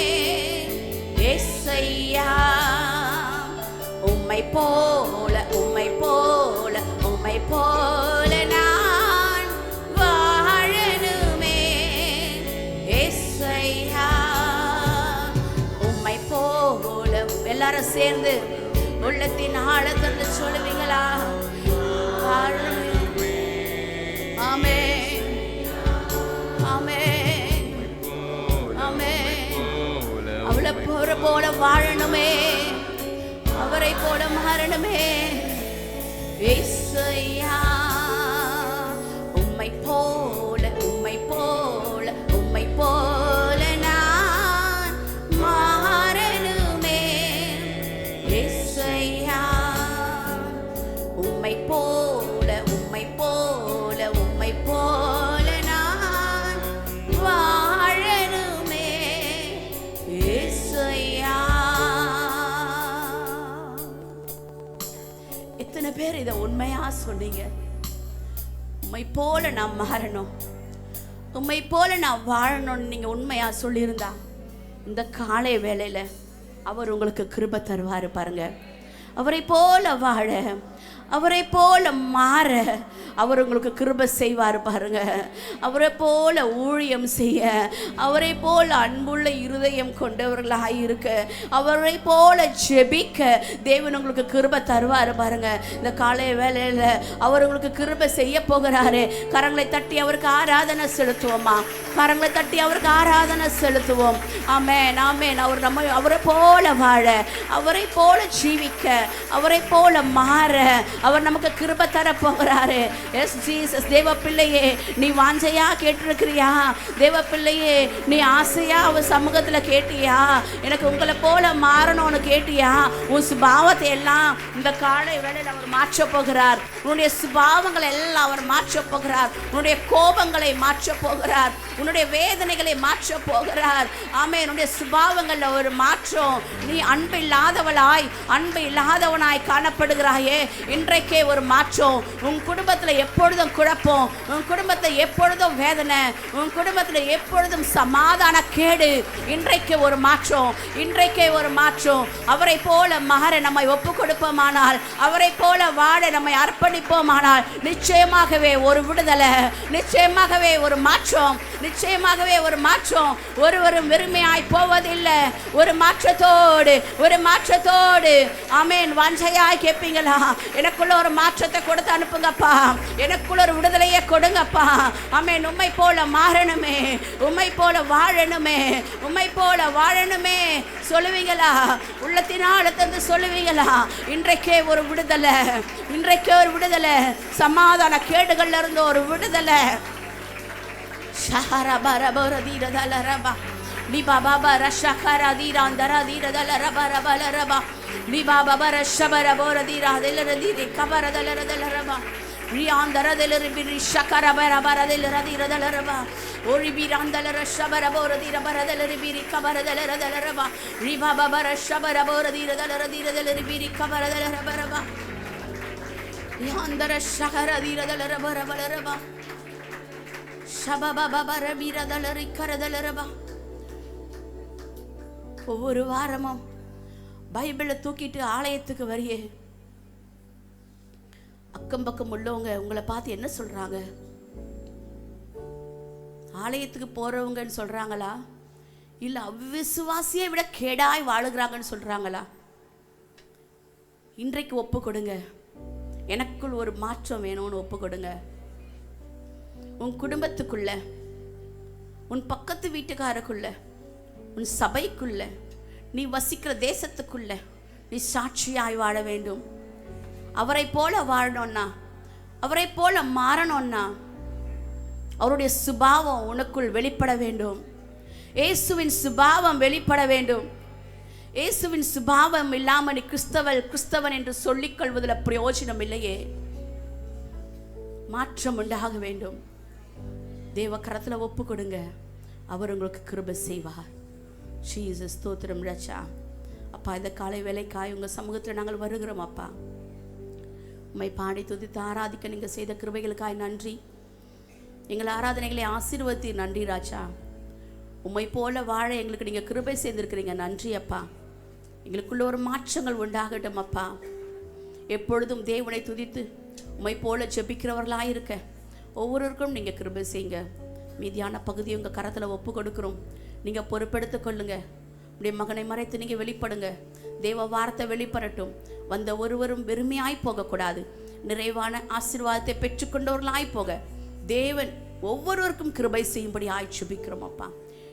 இயேசுயா. உம்மை போல உம்மை போல உம்மை போல நான் வாழணுமே இயேசுயா. உம்மை போல எல்லாரும் சேர்ந்து உள்ளத்தின் ஆழத்திலிருந்து சொல்லுவீங்களா? வாழணுமே. ஆமென் ஆமென் ஆமென். அவளை போல வாழணுமே, அவரை போல மாறணுமே இயேசுயா. உம்மை போல உம்மை போல உம்மை போல நான் மாறணுமே இயேசுயா. உம்மை போல உம்மை போல உம்மை போல நான் வாழணுமே இயேசுயா. எத்தனை பேர் இதை உண்மையா சொன்னீங்க? உம்மை போல நான் மாறணும், உம்மை போல நான் வாழணும்னு நீங்க உண்மையா சொல்லியிருந்தா இந்த காலை வேளையில அவர் உங்களுக்கு கிருபை தருவாரு பாருங்க. அவரை போல வாழ, அவரை போல மாற அவர் உங்களுக்கு கிருபை செய்வார் பாருங்க. அவரை போல ஊழியம் செய்ய, அவரை போல அன்புள்ள இருதயம் கொண்டவர்களாக இருக்க, அவரை போல ஜெபிக்க தேவன் உங்களுக்கு கிருபை தருவார் பாருங்க. இந்த காலை வேளையில் அவர் உங்களுக்கு கிருபை செய்ய போகிறாரு. கரங்களை தட்டி அவருக்கு ஆராதனை செலுத்துவோமா? கரங்களை தட்டி அவருக்கு ஆராதனை செலுத்துவோம். ஆமென் ஆமென். அவர் நம்ம அவரை போல வாழ, அவரை போல ஜீவிக்க, அவரை போல மாற அவர் நமக்கு கிருபை தர போகிறாரு. S Jesus. தேவ பிள்ளையே, நீ வாஞ்சையா கேட்டிருக்கிறியா? தேவ பிள்ளையே, நீ ஆசையா அவர் சமூகத்தில் கேட்டியா? எனக்கு உங்களை போல மாறணும்னு கேட்டியா? உன் சுபாவத்தை எல்லாம் இந்த காலை வேளையில் அவர் மாற்ற போகிறார். உன்னுடைய சுபாவங்களை எல்லாம் அவர் மாற்ற போகிறார். உன்னுடைய கோபங்களை மாற்ற போகிறார். உன்னுடைய வேதனைகளை மாற்ற போகிறார். ஆமென். உன்னுடைய சுபாவங்களில் ஒரு மாற்றம். நீ அன்பு இல்லாதவளாய், அன்பு இல்லாதவனாய் காணப்படுகிறாயே, இன்றைக்கே ஒரு மாற்றம். உன் குடும்பத்தில் எப்பொழுதும் குழப்பம், உன் குடும்பத்தில் எப்பொழுதும் வேதனை, உன் குடும்பத்தில் எப்பொழுதும் சமாதான கேடு, இன்றைக்கு ஒரு மாற்றம், இன்றைக்கே ஒரு மாற்றம். அவரை போல மாற நம்மை ஒப்பு கொடுப்போமானால், அவரை போல வாழ நம்மை அர்ப்பணிப்போமானால் நிச்சயமாகவே ஒரு விடுதலை, நிச்சயமாகவே ஒரு மாற்றம், நிச்சயமாகவே ஒரு மாற்றம். ஒருவரும் வெறுமையாய் போவதில்லை. ஒரு மாற்றத்தோடு, ஒரு மாற்றத்தோடு. ஆமென். வாஞ்சையாய் கேட்பீங்களா? எனக்குள்ள ஒரு மாற்றத்தை கொடுத்து அனுப்புங்கப்பா, எனக்குள்ள ஒரு விடுதலையை கொடுங்கப்பா. ஆமென். உம்மை போல மாறணுமே, உம்மை போல வாழணுமே, உம்மை போல வாழணுமே சொல்லுவீங்களா? உள்ளத்தினால் தந்து சொல்லுவீங்களா? இன்றைக்கே ஒரு விடுதலை, இன்றைக்கே ஒரு விடுதலை. சமாதான கேடுகள்ல இருந்து ஒரு விடுதலை. ஷஹரபரபரதீரதலரபா லிபாபரஷகரதீராந்தரதீரதலரபரபலரபா லிபாபரஷபரபரதீராதலரதீரிகபரதலரதலரபா ரியாந்தரதலரிபிரி ஷகரபரபரதலரதீரதலரபா ஒரிபிராந்தலரஷபரபரதீரபரதலரிபிரிகபரதலரதலரபா ரிபாபரஷபரபரதீரதலரதீரதலரிபிரிகபரதலரபரபா யாந்தர ஷகர தீரதலரபரபலரபா ஷபபபபர வீரதலரி கரதலரபா. ஒவ்வொரு வாரமும் பைபிளை தூக்கிட்டு ஆலயத்துக்கு வரியே, அக்கம் பக்கம் உள்ளவங்க உங்களை பார்த்து என்ன சொல்றாங்க? ஆலயத்துக்கு போறவங்கன்னு சொல்றாங்களா, இல்ல அவ்விசுவாசியை விட கேடாய் வாழுகிறாங்கன்னு சொல்றாங்களா? இன்றைக்கு ஒப்பு கொடுங்க, எனக்குள் ஒரு மாற்றம் வேணும்னு ஒப்பு கொடுங்க. உன் குடும்பத்துக்குள்ள, உன் பக்கத்து வீட்டுக்காரருக்குள்ள, உன் சபைக்குள்ள, நீ வசிக்கிற தேசத்துக்குள்ள நீ சாட்சியாய் வாழ வேண்டும். அவரை போல வாழணும்னா, அவரை போல மாறணும்னா அவருடைய சுபாவம் உனக்குள் வெளிப்பட வேண்டும். இயேசுவின் சுபாவம் வெளிப்பட வேண்டும். இயேசுவின் சுபாவம் இல்லாமல் நீ கிறிஸ்தவன் என்று சொல்லிக் கொள்வதில் பிரயோஜனம் இல்லையே. மாற்றம் உண்டாக வேண்டும். தேவ கரத்தில் ஒப்பு கொடுங்க, அவர் உங்களுக்கு கிருபை செய்வார். ஜீசஸ் ஸ்தோத்திரம் ராஜா. அப்பா, இந்த காலை வேலைக்காய் உங்கள் சமூகத்தில் நாங்கள் வருகிறோம். அப்பா, உம்மை பாடி துதித்து ஆராதிக்க நீங்கள் செய்த கிருபைகளுக்காய் நன்றி. எங்கள் ஆராதனைகளை ஆசீர்வதித்து நன்றி ராஜா. உம்மை போல வாழ எங்களுக்கு நீங்கள் கிருபை செய்திருக்கிறீங்க, நன்றி அப்பா. எங்களுக்குள்ள ஒரு மாற்றங்கள் உண்டாகட்டும் அப்பா. எப்பொழுதும் தேவனை துதித்து உம்மை போல ஜெபிக்கிறவர்களாக இருக்க ஒவ்வொருவருக்கும் நீங்கள் கிருபை செய்யுங்க. மீதியான பகுதியை உங்கள் கரத்தில் ஒப்பு கொடுக்குறோம். நீங்கள் பொறுப்பெடுத்து கொள்ளுங்க. உடைய மகனை மறைத்து நீங்கள் வெளிப்படுங்க. தேவ வார்த்தை வெளிப்படட்டும். வந்த ஒருவரும் வெறுமையாய் போகக்கூடாது. நிறைவான ஆசீர்வாதத்தை பெற்றுக்கொண்டவர்களாய் போக தேவன் ஒவ்வொருவருக்கும் கிருபை செய்யும்படி ஆய்ச்சிபிக்கிறோம் அப்பா.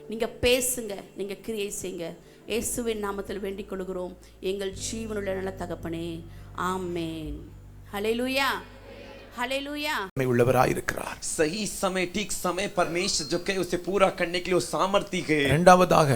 நீங்கள் பேசுங்க, நீங்கள் கிரியை செய்யுங்க. இயேசுவின் நாமத்தில் வேண்டிக் கொள்கிறோம் எங்கள் ஜீவனுள்ள நல்ல தகப்பனே, ஆமென். ஹல்லேலூயா, हालेलुया உள்ளவராய் இருக்கிறார். सही समय ठीक समय परमेश्वर जो कहे उसे पूरा करने के लिए वो सामर्थी है. இரண்டாவதாக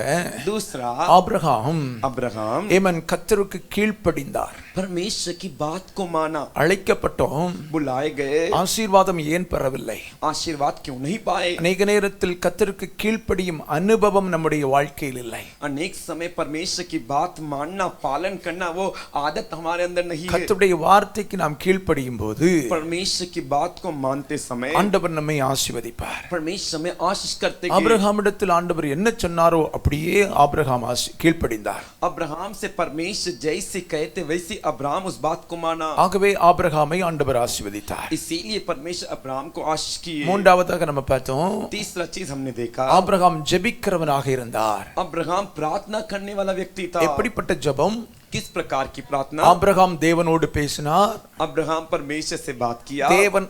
दूसरा अब्राहम ஏமன் கர்த்தருக்கு கீழ்ப்படிந்தார். परमेश्वर की बात को माना. அழைக்கப்பட்டோம், बुलाए गए, ஆசீர்வாதம் ஏன் பெறவில்லை? आशीर्वाद क्यों नहीं पाए? अनेक நேரத்தில் கர்த்தருக்கு கீழ்ப்படியும் அனுபவம் நம்முடைய வாழ்க்கையில் இல்லை. अनेक समय परमेश्वर की बात मानना, पालन करना वो आदत हमारे अंदर नहीं है. கர்த்தருடைய வார்த்தைக்கு நாம் கீழ்ப்படியும் போது परमेश्वर की बात को मानते समय ஆண்டவர் நம்மை ஆசீர்வதிப்பார். परमेश्वर हमें आशीष करते हैं. ஆபிரகாமிடத்தில் ஆண்டவர் என்ன சொன்னாரோ அப்படியே ஆபிரகாம் கீழ்ப்படிந்தார். अब्राहम से परमेश्वर जैसे कहते वैसे अब्राहम उस बात को माना. ஆகவே ஆபிரகாமை ஆண்டவர் ஆசீர்வதித்தார். इसीलिए परमेश्वर अब्राहम को आशीष किए. மூன்றாவதாக நம்ம பார்த்தோம், तीसरा चीज हमने देखा, ஆபிரகாம் ஜெபிக்கிறவனாக இருந்தார். अब्राहम प्रार्थना करने वाला व्यक्ति था. எப்படிப்பட்ட ஜெபம்? किस प्रकार की प्रार्थना? ஆபிரகாம் தேவனோடு பேசினார், अब्राहम परमेश्वर से बात किया, தேவன்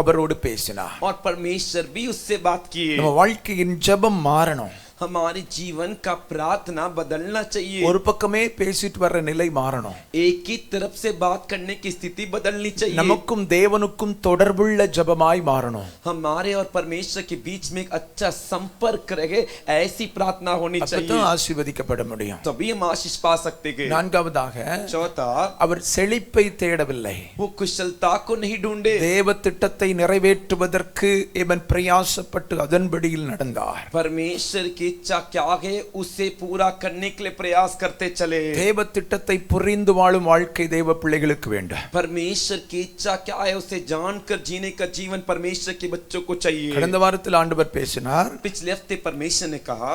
அவரோடு பேசினார். और परमेश्वर भी उससे बात किए. நம்ம வாழ்க்கையின் ஜெபம் மாறணும். हमारे जीवन का प्रार्थना बदलना चाहिए. ஒரு பக்கமே பேசிட்டு வர்ற நிலை மாறணும். एक ही तरफ से बात करने की स्थिति बदलनी चाहिए. நமக்கும் தேவனுக்கும் தொடர்புள்ள ஜெபமாய் மாறணும். हमारे और परमेश्वर के बीच में एक अच्छा संपर्क रहे, ऐसी प्रार्थना होनी चाहिए. அப்பதான் ஆசீர்வதிக்கப்பட முடியும். तभी हम आशीष पा सकते हैं. நான்காவதாக चौथा, அவர் செழிப்பை தேடவில்லை, वो कुशलता को नहीं ढूंढे. தேவ திட்டத்தை நிறைவேற்றுவதற்கு இவன் பிரயாசப்பட்டு அதன்படியில் நடந்தார். परमेश्वर की इच्छा क्या है उसे पूरा करने के लिए प्रयास करते चले. தேவ திட்டத்தை புரிந்து வாழும் வாழ்க்கை தேவ பிள்ளைகளுக்கு வேண்டும். परमेश्वर की इच्छा क्या है उसे जानकर जीने का जीवन परमेश्वर के बच्चों को चाहिए. கடந்த வாரத்தில் ஆண்டவர் பேசினார். पिछले हफ्ते परमेश्वर ने कहा,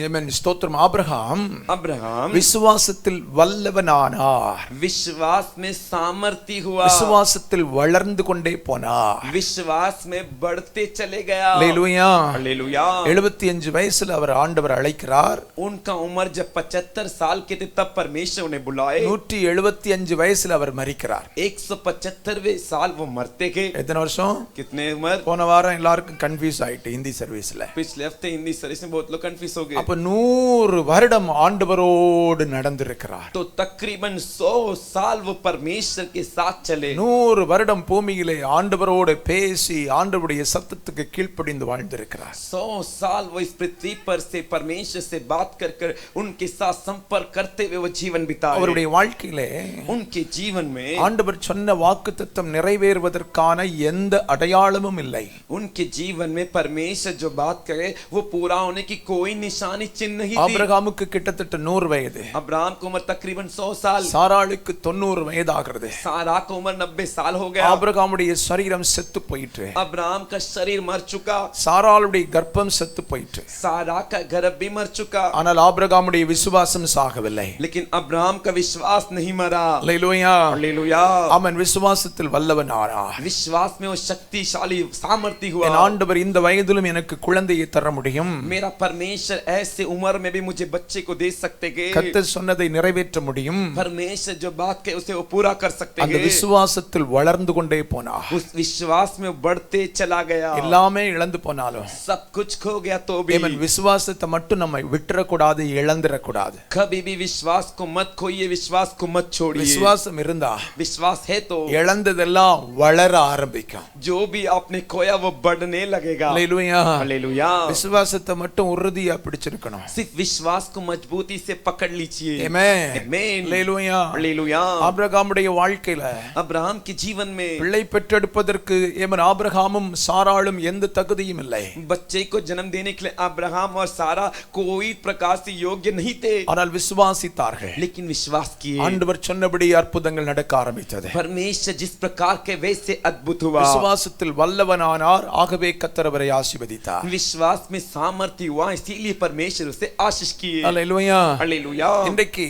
ஆமென் ஸ்தோத்திரம், अब्राहम விசுவாசத்தில் வல்லவனானார், विश्वास में सामर्थी हुआ, விசுவாசத்தில் வளர்ந்து கொண்டே போனார், विश्वास में बढ़ते चले गया. அல்லேலூயா. हालेलुया. 75 வயசுல அவர் ஆண்டவர் அழைக்கிறார். उनका उम्र जब 75 साल के थे तब परमेश्वर उन्हें बुलाए. 175 வயசுல அவர் மரிக்கிறார். 175वें साल वो मरते गए. எத்தனை வருஷம்? कितने उम्र? போன வாரம் எல்லாருக்கும் கன்ஃபியூஸ் ஆயிட்டு ஹிந்தி சர்வீஸ்ல. पिछले हफ्ते हिंदी सर्विस में बहुत लोग कंफ्यूज हो गए. அப்ப 100 வருடம் ஆண்டவரோடு நடந்திருக்கிறார். तो तकरीबन 100 साल वो परमेश्वर के साथ चले. 100 வருடம் பூமியிலே ஆண்டவரோடு பேசி ஆண்டவருடைய சத்தத்துக்கு கீழ்ப்படிந்து வாழ்ந்திருக்கிறார். 100 साल वो इस पृथ्वी पर पर से परमेश्वर से बात कर कर उनके साथ संपर्क करते हुए वो जीवन बिताए। அவருடைய வாழ்க்கையிலே उनके जीवन में ஆண்டவர் சொன்ன வாக்குத்தத்தம் நிறைவேறுவதற்கான எந்த அடையாளமும் இல்லை. उनके जीवन में परमेश्वर जो बात करे वो पूरा होने की कोई निशानी चिन्ह नहीं थी। ஆபிரகாமுக்கு கிட்டத்தட்ட 100 வயது, अब्राहम को उम्र तकरीबन 100 साल, சாராளுக்கு 90 வயதாகிறது. सारा को उम्र 90 साल हो गया। ஆபிரகாமுடைய சரீரம் செத்து போயிற்று, अब्राहम का शरीर मर चुका, சாராளுடைய கர்ப்பம் செத்து போயிற்று. सारा का गर्भ भी मर चुका, ஆனால் ஆபிரகாமுடைய விசுவாசம் சாகவில்லை. लेकिन अब्राहम का विश्वास नहीं मरा। அல்லேலூயா, हालेलुया। அவன் விசுவாசத்தில் வல்லவனானார். विश्वास में वो शक्तिशाली सामर्थ्य हुआ। என் ஆண்டவர் இந்த வயதிலும் எனக்கு குழந்தையை தர முடியும், मेरा परमेश्वर ऐसे उम्र में भी मुझे बच्चे को दे सकते हैं, கர்த்தர் சொன்னதை நிறைவேற்ற முடியும். परमेश्वर जो बात कहे उसे वो पूरा कर सकते அந்த हैं। விசுவாசத்தில் வளர்ந்து கொண்டே போனார். उस विश्वास में बढ़ते चला गया। எல்லாமே இழந்து போனாலும் सब कुछ खो गया तो भी ஏமன் விசுவாசத்தை மட்டும் நம்ம விட்டுறக்கூடாது, இழந்துடக்கூடாது. कभी भी विश्वास को मत खोइए, विश्वास को मत छोड़िए। விசுவாசம் இருந்தா विश्वास है तो இழந்ததெல்லாம் வளர ஆரம்பிக்கும். जो भी आपने खोया वो बढ़ने लगेगा। அல்லேலூயா. हालेलुया। விசுவாசத்தை மட்டும் உறுதியா பிடிச்சிருக்கணும். सिर्फ विश्वास को मजबूती से पकड़ लीजिए। ஆமென். आमीन। அல்லேலூயா. हालेलुया। ஆபிரகாமுடைய வாழ்க்கையில अब्राहम के जीवन में பிள்ளை பெற்றெடுப்பதற்கு ஏமன் ஆபிரகாமும் சாராளும் எந்த தகுதியும் இல்லை. बच्चे को जन्म देने के लिए अब्राहम और सारा कोई प्रकार से योग्य नहीं थे, ஆனால் விசுவாசித்தார்கள். लेकिन विश्वास किए। ஆண்டவர் சொன்னபடி அற்புதங்கள் நடக்க ஆரம்பித்தது. परमेश्वर जिस प्रकार के वैसे अद्भुत हुआ। விசுவாசத்தில் வல்லவனானார், ஆகவே கர்த்தர் அவரை ஆசீர்வதித்தார். विश्वास में सामर्थ्य हुआ, इसीलिए परमेश्वर उसे आशीष किए। அல்லேலூயா. हालेलुया। இன்றைக்கு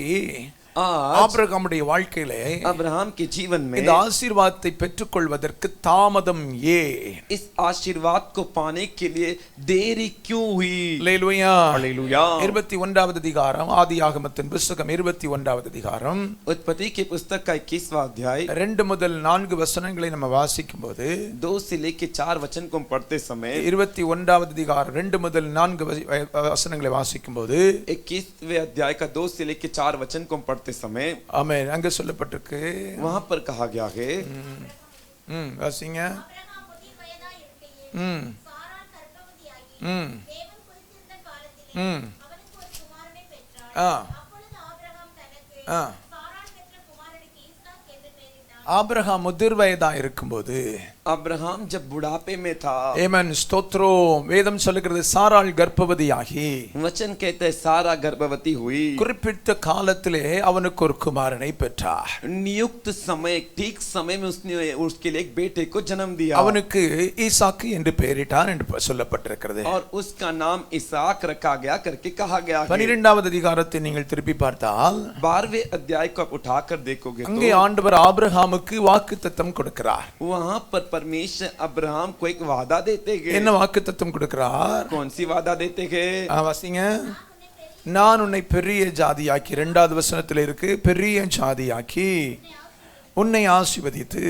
आज ஆபிரகாமுடைய வாழ்க்கையிலே अब्राहम के जीवन में இந்த ஆசீர்வாதத்தை பெற்றுக்கொள்வதற்கு தாமதம் ஏன்? इस आशीर्वाद को पाने के लिए देरी क्यों हुई? அல்லேலூயா. हालेलुया। 21வது அதிகாரம், ஆதியாகமத்தின் புத்தகம் 21வது அதிகாரம், उत्पत्ति के पुस्तक का 21वां अध्याय 2 முதல் 4 வசனங்களை நம்ம வாசிக்கும்போது 2 से लेकर 4 वचन को पढ़ते समय 21வது அதிகாரம் 2 முதல் 4 வசனங்களை வாசிக்கும்போது 21वें अध्याय का 2 से लेकर 4 वचन को पढ़ते समय ஆமென், அங்க சொல்லப்பட்டிருக்கு. वहां पर कहा गया है, வாசிங்க. ஆபிரகாம் முதிர் வயதாய் இருக்கையில் சாராள் கர்ப்பவதியாகி தேவன் குறித்திருந்த காலத்திலே அவனுக்கு ஒரு குமாரனை பெற்றாள். அப்பொழுது ஆபிரகாம் தனக்கு சாராள் பெற்ற குமாரனுக்கு ஈசாக் என்று பெயரிட்டான். ஆபிரகாம் முதிர் வயதா இருக்கும்போது अब्राहम जब बुढ़ापे में था, ஏமன் ஸ்தோத்திரம், வேதம் சொல்லுகிறது சாராள் கர்ப்பவதியாகி वचन कहते हैं सारा गर्भवती हुई। குறிப்பிட்ட காலத்திலே அவனுக்கு ஒரு குமாரனை பெற்றார். नियुक्त समय, ठीक समय में उसने उसके लिए एक बेटे को जन्म दिया। அவனுக்கு ஈசாக்கு என்று பெயரிட்டார் என்று சொல்லப்பட்டிருக்கிறது. और उसका नाम इसाक रखा गया करके कहा गया है। 12வது அதிகாரத்தை நீங்கள் திருப்பி பார்த்தால் 12वें अध्याय को आप उठाकर देखोगे அங்கே तो ஆண்டவர் ஆபிரகாமுக்கு வாக்குத்தத்தம் கொடுக்கிறார். वहां पर परमेश्वर अब्राहम को एक वादा देते गए। என்ன வாக்குத்தத்தம் கொடுக்கிறார்? कौन सी वादा देते गए? வாசிங்க. நான் உன்னை பெரிய ஜாதியாக்கி, 2வது வசனத்தில் இருக்கு, பெரிய ஜாதியாக்கி உன்னை ஆசீர்வதித்து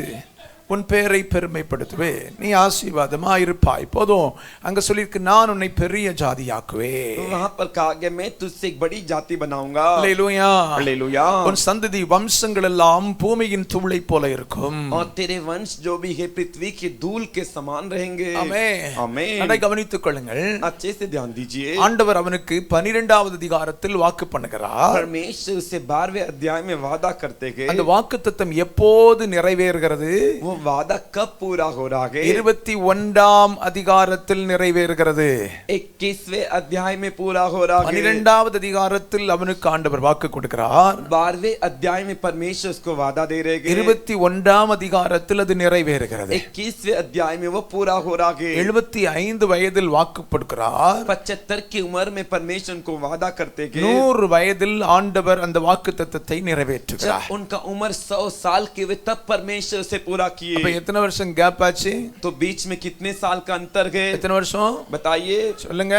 உன் பெயரை பெருமைப்படுத்துவே, நீ ஆசீர்வாதமா இருப்பாய். போதும், அங்க சொல்லிருக்கு நான் உன்னை பெரிய ஜாதியாக்குவேன். वहां पर कहा गया मैं तुझसे एक बड़ी जाति बनाऊंगा। அல்லேலூயா. हालेलुया। உன் சந்ததி வம்சங்கள் எல்லாம் பூமியின் தூளை போல இருக்கும். और तेरे वंश जो भी है पृथ्वी के धूल के समान रहेंगे। ஆமென். आमीन। அதை கவனித்துக் கொள்ளுங்கள். अच्छे से ध्यान दीजिए। ஆண்டவர் அவனுக்கு 12வது அதிகாரத்தில் வாக்கு பண்ணுகிறார். परमेश्वर उसे 12वें अध्याय में वादा करते गए। அந்த வாக்குத்தத்தம் எப்போது நிறைவேறுகிறது? वो वादा कब पूरा हो रहा है? 21ஆம் அதிகாரத்தில் நிறைவேறுகிறது. 21वें अध्याय में पूरा हो रहा है। 12வது அதிகாரத்தில் அவனுக்கு ஆண்டவர் வாக்கு கொடுக்கிறார். 12वें अध्याय में परमेश्वर उसको वादा दे रहे हैं। 21ஆம் அதிகாரத்தில் அது நிறைவேறுகிறது. 21वें अध्याय में वो पूरा हो रहा है। 75 வயதில் வாக்கு கொடுக்கிறார். 75 की उम्र में परमेश्वर उनको वादा करते गए। 100 வயதில் ஆண்டவர் அந்த வாக்குத்தத்தத்தை நிறைவேற்றுகிறார். जब उनका उम्र 100 साल के हुए तब परमेश्वर उसे पूरा किए। அப்ப எத்தனை வருஷம் கேப் ஆச்சு? तो बीच में कितने साल का अंतर है? எத்தனை வருஷம் बताइए। சொல்லுங்க.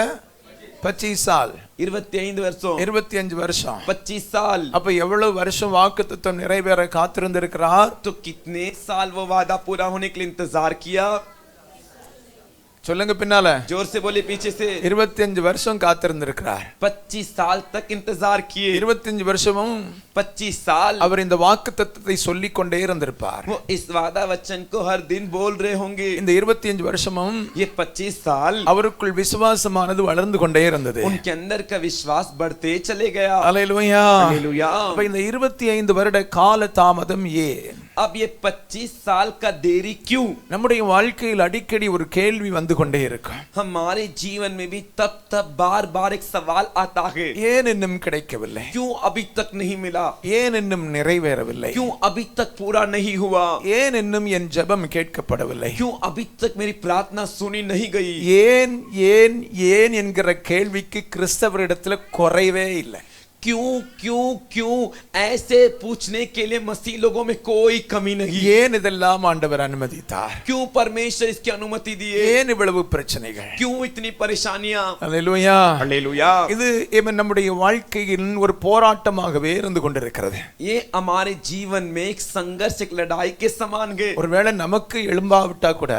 25 साल. 25 वर्षों। 25 வருஷம். 25 साल। அப்ப எவ்வளவு வருஷம் வாக்குத்தத்தம் நிறைவேற காத்திருந்திருக்கிறார்? तो कितने साल वो वादा पूरा होने के लिए इंतजार किया? சொல்லுங்க பின்னால. जोर से बोले पीछे से। 25 வருஷம் காத்திருந்திருக்கிறார். 25 साल तक इंतजार किए। 25 வருஷமும் 25 साल அவர் இந்த வாக்குத்தத்தத்தை சொல்லிக் கொண்டே இருந்திருப்பார். वो इस वादा वचन को हर दिन बोल रहे होंगे। இந்த 25 வருஷமும் ये 25 साल அவருக்குள் விசுவாசமானது வளர்ந்து கொண்டே இருந்தது. उनके अंदर का विश्वास बढ़ते चले गया। அல்லேலூயா. हालेलुया। அப்ப இந்த 25 வருட கால தாமதம் ஏன்? अब ये 25 साल का देरी क्यों? நம்முடைய வாழ்க்கையில் அடிக்கடி ஒரு கேள்வி வந்து கொண்டே இருக்கும். हमारे जीवन में भी तब बार बार एक सवाल आता है। ஏன் இன்னும் கிடைக்கவில்லை? क्यों अभी तक नहीं मिला? ஏன் இன்னும் நிறைவேறவில்லை? क्यों अभी तक पूरा नहीं हुआ? ஏன் இன்னும் என் ஜெபம் கேட்கப்படவில்லை? क्यों अभी तक मेरी प्रार्थना सुनी नहीं गई? ஏன் ஏன் ஏன் என்கிற கேள்விக்கு கிறிஸ்தவரிடத்துல குறைவே இல்லை. क्यों क्यों क्यों ऐसे पूछने के लिए मसीह लोगों में कोई कमी नहीं। ஏன் இதெல்லாம் ஆண்டவர் அனுமதித்தார்? क्यों परमेश्वर इसकी अनुमति दिए? ஏன் இவ்வளவு பிரச்சனைகள்? क्यों इतनी परेशानियां? அல்லேலூயா. हालेलुया। இது நம்முடைய வாழ்க்கையின் ஒரு போராட்டமாகவே இருந்து கொண்டிருக்கிறது. ये हमारे जीवन में एक संघर्ष, एक लड़ाई के समान है। ஒருவேளை நமக்கு எழும்பாவிட்டா கூட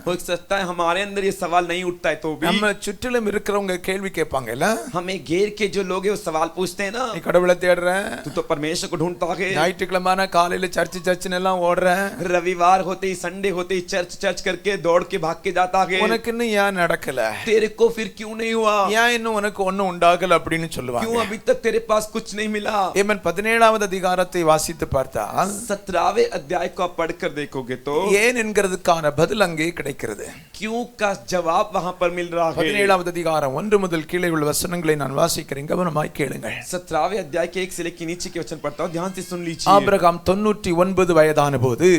हो सकता है हमारे अंदर ये सवाल नहीं उठता है तो भी நம்ம சுற்றிலும் இருக்கிறவங்க கேள்வி கேட்பாங்கல்ல, हमें घेर के जो लोग हैं वो सवाल पूछते हैं ना, நீ கடவுளை தேடுற, तू तो परमेश्वर को ढूंढता है, ஞாயிற்றுக்கிழமை காலையில சர்ச்சுன்னு எல்லாம் ஓடுற, रविवार होते ही संडे होते ही चर्च करके दौड़ के भाग के जाता है, உனக்கு இன்னும் ஏன் நடக்கல, तेरे को फिर क्यों नहीं हुआ, ஏன் இன்னும் உனக்கு ஒண்ணும் உண்டாகல அப்படின்னு சொல்லுவாங்க. क्यों अभी तक तेरे पास कुछ नहीं मिला। ஏமன் 17வது அதிகாரத்தை வாசித்து பார்த்தால் 17वें अध्याय को आप पढ़कर देखोगे तो ஏன் என்கிறதுக்கான பதில் அங்கே கிடைக்கிறது. क्यों का जवाब वहां पर मिल रहा है। 17வது அதிகாரம் 1 முதல் கீழே உள்ள வசனங்களை நான் வாசிக்கிறேன், கவனமாய் கேளுங்கள். 17वें अध्याय के 1 से लेकर नीचे के वचन पढ़ता हूं, ध्यान से सुन लीजिए। ஆபிரகாம் 99 வயதான போது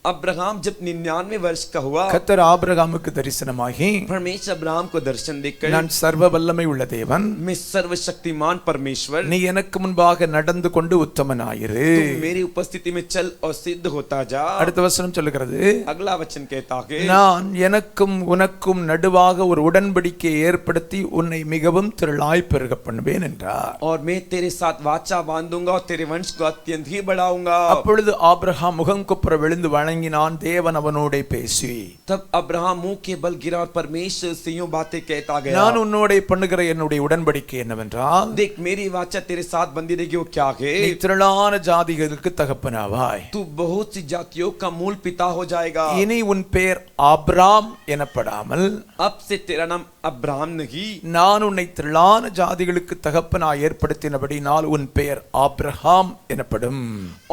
अब्राहम जब 99 वर्ष का हुआ, கர்த்தர் ஆபிரகாமுக்கு தரிசனமாகி, परमेश्वर अब्राहम को दर्शन देकर, நான் சர்வ வல்லமை உள்ள தேவன், मैं सर्वशक्तिमान परमेश्वर, நீ எனக்கு முன்பாக நடந்து கொண்டு உத்தமனாயிரு, तू मेरी उपस्थिति में चल और सिद्ध होता जा। அடுத்த வசனம் சொல்லுகிறது, अगला वचन कहता है, நான் எனக்கும் உனக்கும் நடுவாக ஒரு உடன்படிக்கையை ஏற்படுத்தி உன்னை மிகவும் திரளாய் பெருக பண்ணுவேன் என்றார். और मैं तेरे साथ वाचा बांधूंगा और तेरे वंश को अत्यंत ही बढ़ाऊंगा। அப்பொழுது ஆபிரகாம் முகம் குப்புற விழுந்து வணங்கினான், தேவன் அவனோட பேசி, तब अब्राहम मुंह के बल गिरा और परमेश्वर से यूं बातें कहता गया, நான் உன்னோட பண்ணுகிற என்னுடைய உடன்படிக்கை என்னவென்றால், देख मेरी वाचा तेरे साथ बंधी रहेगी। वो क्या है? நீ திரளான ஜாதிகளுக்கு தகப்பனாவாய், तू बहुत सी जातियों का मूल पिता हो जाएगा। இனி உன் பெயர் ஆபிராம் எனப்படாமல் अब से तेरा नाम अब्राहम नहीं, நான் उन्னை திரளான ஜாதிகளுக்கு தகப்பனாய் ஏற்படுத்தினபடினால் உன் பெயர் ஆபிரகாம் எனப்படும்.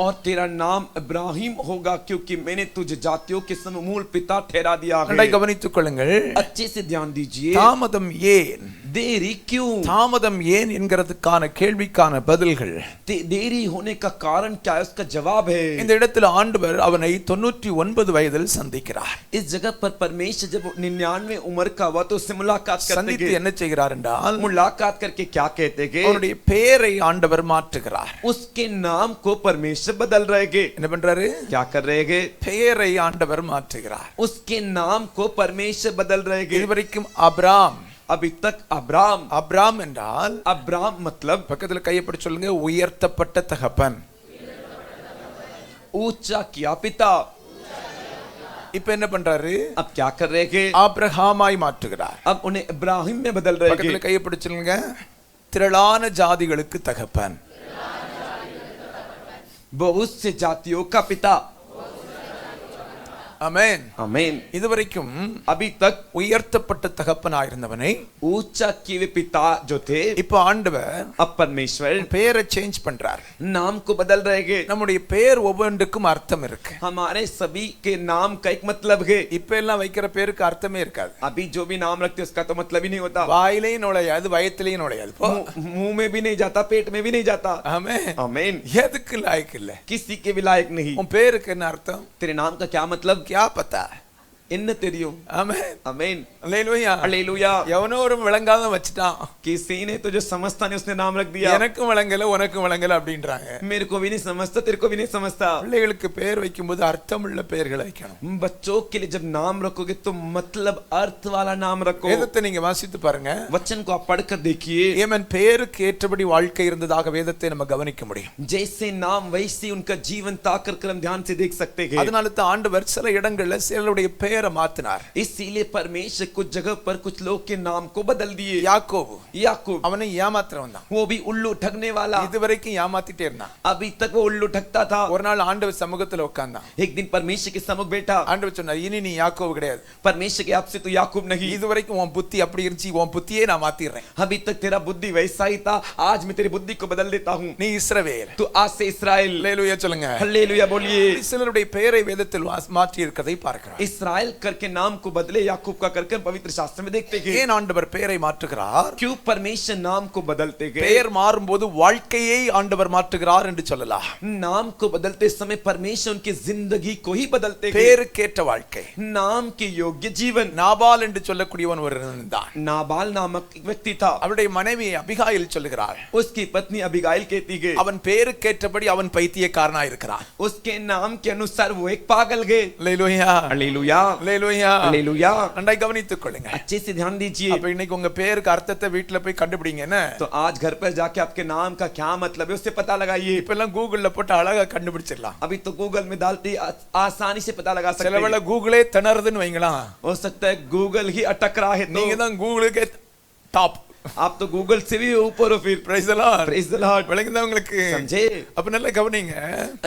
और तेरा नाम इब्राहिम होगा क्योंकि मैंने तुझे जातियों के समूह मूल पिता ठहरा दिया है। கவனித்துக் கொள்ளுங்கள், अच्छे से ध्यान दीजिए। தாமதம் ஏன், देरी क्यों? தாமதம் ஏன் என்கிறதுக்கான கேள்விக்கான பதில்கள், देरी होने का कारण क्या है, उसका जवाब है। இந்த இடத்துல ஆண்டவர் அவனை 99 வயதில் சந்திக்கிறார். इस जगह पर परमेश्वर जब 99 उम्र का हुआ तो उससे मुलाकात करते சந்தித்து हैं। என்ன செய்கிறார் என்றால், मुलाकात करके क्या कहते हैं? அவனுடைய பெயரை ஆண்டவர் மாற்றுகிறார். उसके नाम को परमेश्वर बदल रहे हैं। என்ன பண்றாரு? क्या कर रहे हैं? பெயரை ஆண்டவர் மாற்றுகிறார். उसके नाम को परमेश्वर बदल रहे हैं। இதுவரைக்கும் அப்ராம், अभी तक अब्राम, அப்ராம் என்றால் अब्राम मतलब பக்கத்துல கையப்படி சொல்லுங்க, உயர்த்தப்பட்ட தகப்பன். ऊंचा किया पिता। இப்ப என்ன பண்றாரு? अब क्या कर रहे हैं? ஆபிரகாமாய் மாற்றுகிறார். अब उन्हें इब्राहिम में बदल रहे பக்கத்துல हैं। கையப்படி சொல்லுங்க, திரளான ஜாதிகளுக்கு தகப்பன். बहुत से जातियों का पिता। ஆமென். आमीन। இதுவரைக்கும் अभी तक உயர்த்தப்பட்ட தகப்பனாயிருந்தவனை ऊंचा किए पिता जो थे, இப்ப ஆண்டவர் अब परमेश्वर பெயரை சேஞ்ச் பண்றார். नाम को बदल रहे हैं। நம்முடைய பெயர் ஒவ்வொன்றுக்கும் அர்த்தம் இருக்கு. हमारे सभी के नाम का एक मतलब है। இப்ப எல்லாம் வைக்கிற பேருக்கு அர்த்தமே இருக்காது. अभी जो भी नाम रखते उसका तो मतलब ही नहीं होता। வாயிலையும் நுழையாது, வயத்திலையும் நுழையாது. मुंह में भी नहीं जाता, पेट में भी नहीं जाता। ஆமென். आमीन। எதுக்கு லாயக்கு இல்ல. किसी के भी लायक नहीं। உன் பேருக்கு என்ன அர்த்தம்? तेरे नाम का क्या मतलब? क्या पता? इन तेरियो। ஆமென். आमीन। அல்லேலூயா. हालेलुया। எவனோ ஒரு விளங்காத வச்சிட்டான். किसी ने तो जो समझता नहीं उसने नाम रख दिया। எனக்கும் விளங்கல உனக்கும் விளங்கல அப்படின்றாங்க. मेरे को भी नहीं समझता, तेरे को भी नहीं समझता। பிள்ளைகளுக்கு பெயர் வைக்கும்போது அர்த்தமுள்ள பெயர்களை வைக்கணும். बच्चों के लिए जब नाम रखोगे तो मतलब अर्थ वाला नाम रखो। வேதத்தை நீங்க வாசித்து பாருங்க. वचन को आप पढ़कर देखिए। ஏமன் பெயருக்கு ஏற்றபடி வாழ்க்கை இருந்ததாக வேதத்தை நம்ம கவனிக்க முடியும். जैसे नाम वैसे उनका जीवन ताकर कर हम ध्यान से देख सकते हैं। அதனால தான் ஆண்டவர் சில இடங்கள்ல சிலருடைய பெயரை பேரை மாத்தினார். इसीलिए परमेश्वर कुछ जगह पर कुछ लोग के नाम को बदल दिए. யாக்கோபு याकूब அவனை ஏமாத்துறவன் தான். वो भी उल्लू ठगने वाला. இதுவரைக்கும் ஏமாத்திட்டே இருந்தான். अभी तक वो उल्लू ठगता था. ஒரு நாள் ஆண்டவர் சமூகத்துல உட்கார்ந்தான். एक दिन परमेश्वर के सम्मुख बैठा. ஆண்டவர் சொன்னார், இனி நீ யாக்கோபு கிடையாது. परमेश्वर के आपसे तो याकूब नहीं. இதுவரைக்கும் உன் புத்தி அப்படி இருந்துச்சு, உன் புத்தியே நான் மாத்திடுறேன். अभी तक तेरा बुद्धि वैसा ही था, आज मैं तेरी बुद्धि को बदल देता हूँ. நீ இஸ்ரவேல். तू आज से इस्राएल. அல்லேலூயா சொல்லுங்க. हालेलुया बोलिए. சிலருடைய பெயரை வேதத்தில் மாற்றி இருக்கிறதை பார்க்கிறோம். इस्राएल करके नाम को बदले, याकूब का करके पवित्र शास्त्र में देखते हैं. ஏன் ஆண்டவர் பெயரை மாற்றுகிறார்? क्यों परमेश्वर नाम को बदलते गए? பெயர் மாறும்போது வாழ்க்கையை ஆண்டவர் மாற்றுகிறார் என்று சொல்லலாம். नाम को बदलते समय परमेश्वर उनकी जिंदगी को ही बदलते गए. பேருக்கேற்ற வாழ்க்கை. नाम के योग्य जीवन. நாபால் என்று சொல்லக்கூடியவன் ஒரு இருந்தான். नाबाल नामक एक व्यक्ति था. அவருடைய மனைவி அபிகாயில் சொல்லுகிறார், उसकी पत्नी अबिगाइल कहती है அவன் பேருக்கேற்றபடி அவன் பைத்தியக்காரனாய் இருக்கிறான். उसके नाम के अनुसार वो एक पागल गए. அல்லேலூயா हालेलुया அல்லேலூயா हालेलुया. நன்றாய் கவனித்துக் கொள்ளுங்க. अच्छे से ध्यान दीजिए. அப்ப இன்னைக்கு உங்க பேருக்கு அர்த்தத்தை வீட்ல போய் கண்டுபிடிங்க. என்ன तो आज घर पर जाके आपके नाम का क्या मतलब है उससे पता लगाइए. இப்ப எல்லாம் கூகுள்ல போட்டு அழகா கண்டுபிடிச்சிடலாம். अभी तो गूगल में डालते आसानी से पता लगा सकते சிலவேளை हैं. கூகுளே திணறுதுன்னு வைங்களா. हो सकता है गूगल ही अटक रहा है. நீங்க தான் கூகுளுக்கு டாப். आप तो गूगल से भी ऊपर हो. फिर price the lord. Praise the Lord. விளங்குதா உங்களுக்கு? समझे? அப்ப நல்லா கவனிங்க.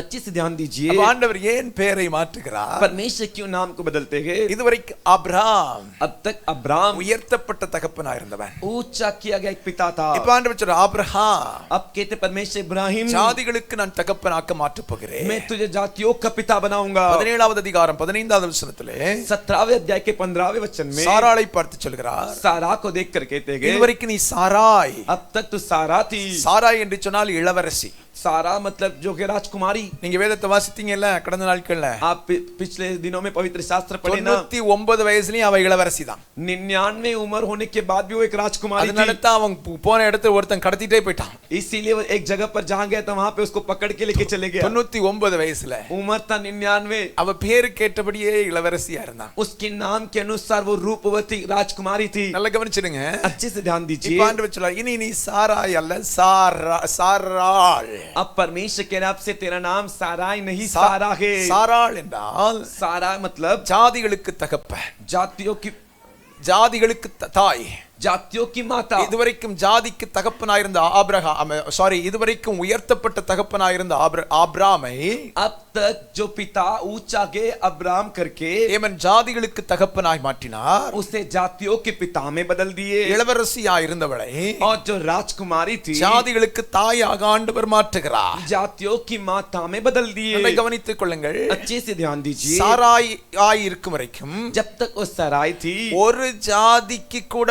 अच्छे से ध्यान दीजिए. அப்ப ஆண்டவர் ஏன் பெயரை மாற்றுகிறார்? परमेश्वर क्यों नाम को बदलते हैं? இதுவரைக்கும் ஆபிரகாம் अब तक अब्राहम உயர்த்தப்பட்ட தகப்பனா இருந்தவன். ऊंचा किया गया एक पिता था. இப்ப ஆண்டவர் சொல்றார், ஆபிரகாம் अब कहते परमेश्वर इब्राहिम ஜாதிகளுக்கு நான் தகப்பனாக்க மாற்றப் போகிறேன். मैं तुझे जातियों का पिता बनाऊंगा. 17வது அதிகாரம் 15வது வசனத்திலே 17वें अध्याय के 15वें वचन में சாராளை பார்த்து சொல்கிறார், सारा को देखकर कहते हैं இதுவரைக்கும் நீ சாராய். अब तक तो सारा थी. சாராய் என்று சொன்னால் இளவரசி. सारा मतलब जो कि राजकुमारी. நீங்க வேதத்தை வாசித்தீங்கல்ல கடந்த நாட்கள்ல. आप पिछले दिनों में पवित्र शास्त्र पढ़े ना. 99 வயசுலயும் அவ இளவரசி தான். 99 उम्र होने के बाद भी वो एक राजकुमारी थी. அதனால தான் அவன் போன இடத்துல ஒருத்தன் கடத்திட்டே போயிட்டான். इसीलिए वो एक जगह पर जहां गया था वहां पे उसको पकड़ के लेके चले गया. 99 வயசுல उम्र था 99. அவ பேரு கேட்டபடியே இளவரசியா இருந்தான். उसके नाम के अनुसार वो रूपवती राजकुमारी थी. நல்லா கவனிச்சிடுங்க. अच्छे से ध्यान दीजिए. இப்ப ஆண்டவர் சொல்றார், இனி நீ சாராய் அல்ல சாராள். अब परमेश्वर के नाम से तेरा नाम साराई नहीं सारा है. சாராள் என்றால் सारा मतलब ஜாதிகளுக்கு தகப்பன், ஜாதிகளுக்கு தாய், जातियों की माता. இதுவரைக்கும் ஜாதிக்கு தகப்பனாயிருந்த ஆபிரகாம், இதுவரைக்கும் உயர்த்தப்பட்ட தகப்பனாயிருந்த ஆபிராமை अब तक जो पिता ऊंचा गए अब्राम करके ஏமன் ஜாதிகளுக்கு தகப்பனாய் மாற்றினார். उसे जातियों के पिता में बदल दिए. இளவரசியாய் இருந்தவளை और जो राजकुमारी थी ஜாதிகளுக்கு தாயாக ஆண்டவர் மாற்றுகிறார். जातियों की माता में बदल दिए. நல்லா கவனித்துக் கொள்ளுங்கள். अच्छे से ध्यान दीजिए. சாராய் ஆய் இருக்கும் வரைக்கும் जब तक वो सराय थी ஒரு ஜாதிக்கு கூட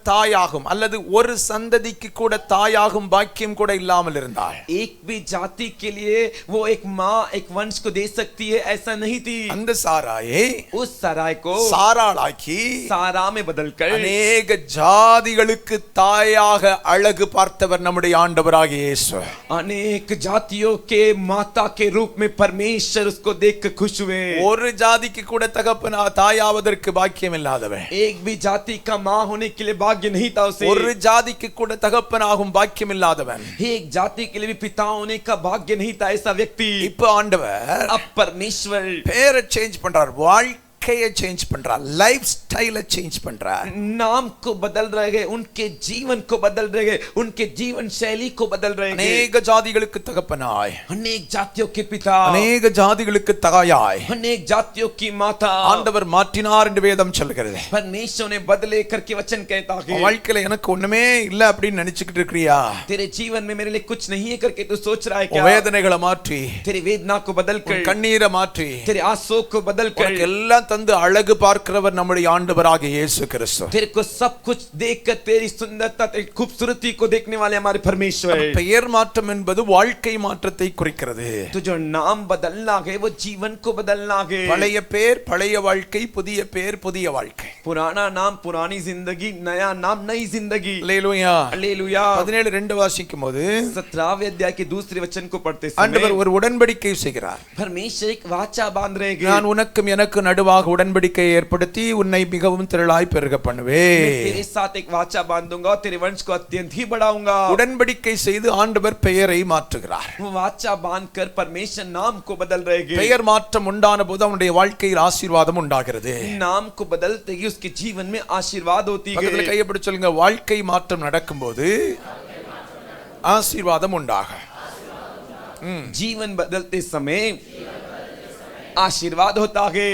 தாயாகும் அல்லது ஒரு சந்ததிக்கு கூட தாயாகும் பாக்கியம் கூட இல்லாமல் இருந்தாள். एक भी जाति के लिए वो एक माँ एक वंश को दे सकती है ऐसा नहीं थी. அந்த சாராயை उस सराय को சாராளாக்கி सारा में बदलकर अनेक ஜாதிகளுக்கு தாயாக அழகு பார்த்தவர் நம்முடைய ஆண்டவராகிய இயேசு. अनेक जातियों के माता के रूप में परमेश्वर उसको देखकर खुश हुए. ஒரு ஜாதிக்கு கூட தகப்பனா தாயாவதற்கு பாக்கியம் இல்லாதவன், एक भी जाति का माँ होने के लिए भाग्य नहीं था उसे. ஒரு ஜாதிக்கு கூட தகப்பனாகும் பாக்கியம் இல்லாதவன், एक जाति के लिए भी पिता होने का भाग्य नहीं था ऐसा व्यक्ति. இப்ப ஆண்டவர் अब परमेश्वर பேரை சேஞ்ச் பண்றார், வாழ்க்கையை சேஞ்ச் பண்றார், லைஃப் ஸ்டைலை சேஞ்ச் பண்றார். नाम को बदल रहे, उनके जीवन को बदल रहे, उनके जीवन शैली को बदल रहे. अनेक ஜாதிகளுக்கு தகப்பனாய், अनेक जातियों के पिता, अनेक ஜாதிகளுக்கு தாயாய் अनेक जातियों की माता ஆண்டவர் மாற்றினார் என்று வேதம் சொல்கிறது. परमेश्वर ने बदले करके वचन कहता है. வாழ்க்கையில எனக்கு ஒண்ணுமே இல்ல அப்படின்னு நினைச்சுக்கிட்டு இருக்கிறியா? तेरे जीवन में मेरे लिए कुछ नहीं है करके तू सोच रहा है क्या? வேதனைகளை மாற்றி, तेरी वेदना को बदल कर, கண்ணீரை மாற்றி, तेरे आंसू को बदल कर எல்லாம் தந்து அழகு பார்க்கிறவர் நம்முடைய ஆண்டவராகிய இயேசு கிறிஸ்து. तेरे को सब कुछ देखकर तेरी सुंदरता तेरी खूबसूरती को देखने वाले हमारे परमेश्वर. பெயர் மாற்றம் என்பது வாழ்க்கை மாற்றத்தை குறிக்கிறது. तो जो नाम बदलना है वो जीवन को बदलना है. பழைய பேர் பழைய வாழ்க்கை, புதிய பேர் புதிய வாழ்க்கை. पुराना नाम पुरानी जिंदगी, नया नाम नई जिंदगी। அல்லேலூயா. हालेलुया। 17:2 வாசிக்கும்போது 17वें अध्याय के दूसरे वचन को पढ़ते ஆண்டவர் समय ஒரு உடன்படிக்கை செய்கிறார். परमेश्वर एक वाचा बांध रहे हैं। நான் உனக்கும் எனக்கு நடுவாக உடன்படிக்கை ஏற்படுத்தி உன்னை மிகவும் திரளாய் பெருக பண்ணுவேன். मैं तेरे साथ एक वाचा बांधूंगा और तेरे वंश को अत्यंत ही बढ़ाऊंगा। உடன்படிக்கை செய்து ஆண்டவர் பெயரை மாற்றுகிறார். वो वाचा बांधकर परमेश्वर नाम को बदल रहे हैं। பெயர் மாற்றம் உண்டான போது அவனுடைய வாழ்க்கையில் ஆசீர்வாதம் உண்டாகிறது. नाम को बदलते ही उसके जीवन में आशीर्वाद होती है। பக்கத்துல கையை பிடிச்சு சொல்லுங்க, வாழ்க்கை மாற்றம் நடக்கும்போது ஆசீர்வாதம் உண்டாகும். जीवन बदलते समय आशीर्वाद होता है।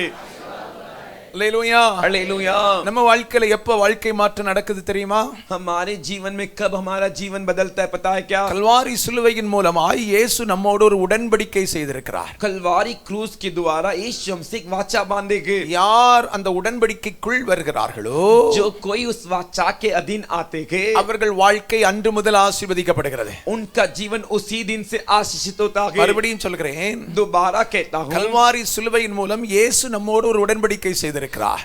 அல்லேலூயா. हालेलुया। நம்ம வாழ்க்கையில எப்ப வாழ்க்கை மாற்றம் நடக்குது தெரியுமா? हमारे जीवन में कब हमारा जीवन बदलता है पता है क्या? கல்வாரி சிலுவையின் மூலமாய் இயேசு நம்மோடு ஒரு உடன்படிக்கை செய்திருக்கிறார். कलवारी क्रूस के द्वारा यीशु हमसे एक वाचा बांधेगे। யார் அந்த உடன்படிக்கைக்குள் வருகிறார்களோ जो कोई उस वाचा के अधीन आते हैं அவர்கள் வாழ்க்கை அன்று முதல் ஆசீர்வதிக்கப்படுகிறது. उनका जीवन उसी दिन से आशीषित होता है। மறுபடியும் சொல்கிறேன், दोबारा कहता हूँ, கல்வாரி சிலுவையின் மூலம் இயேசு நம்மோடு ஒரு உடன்படிக்கை செய்திருக்கிறார்.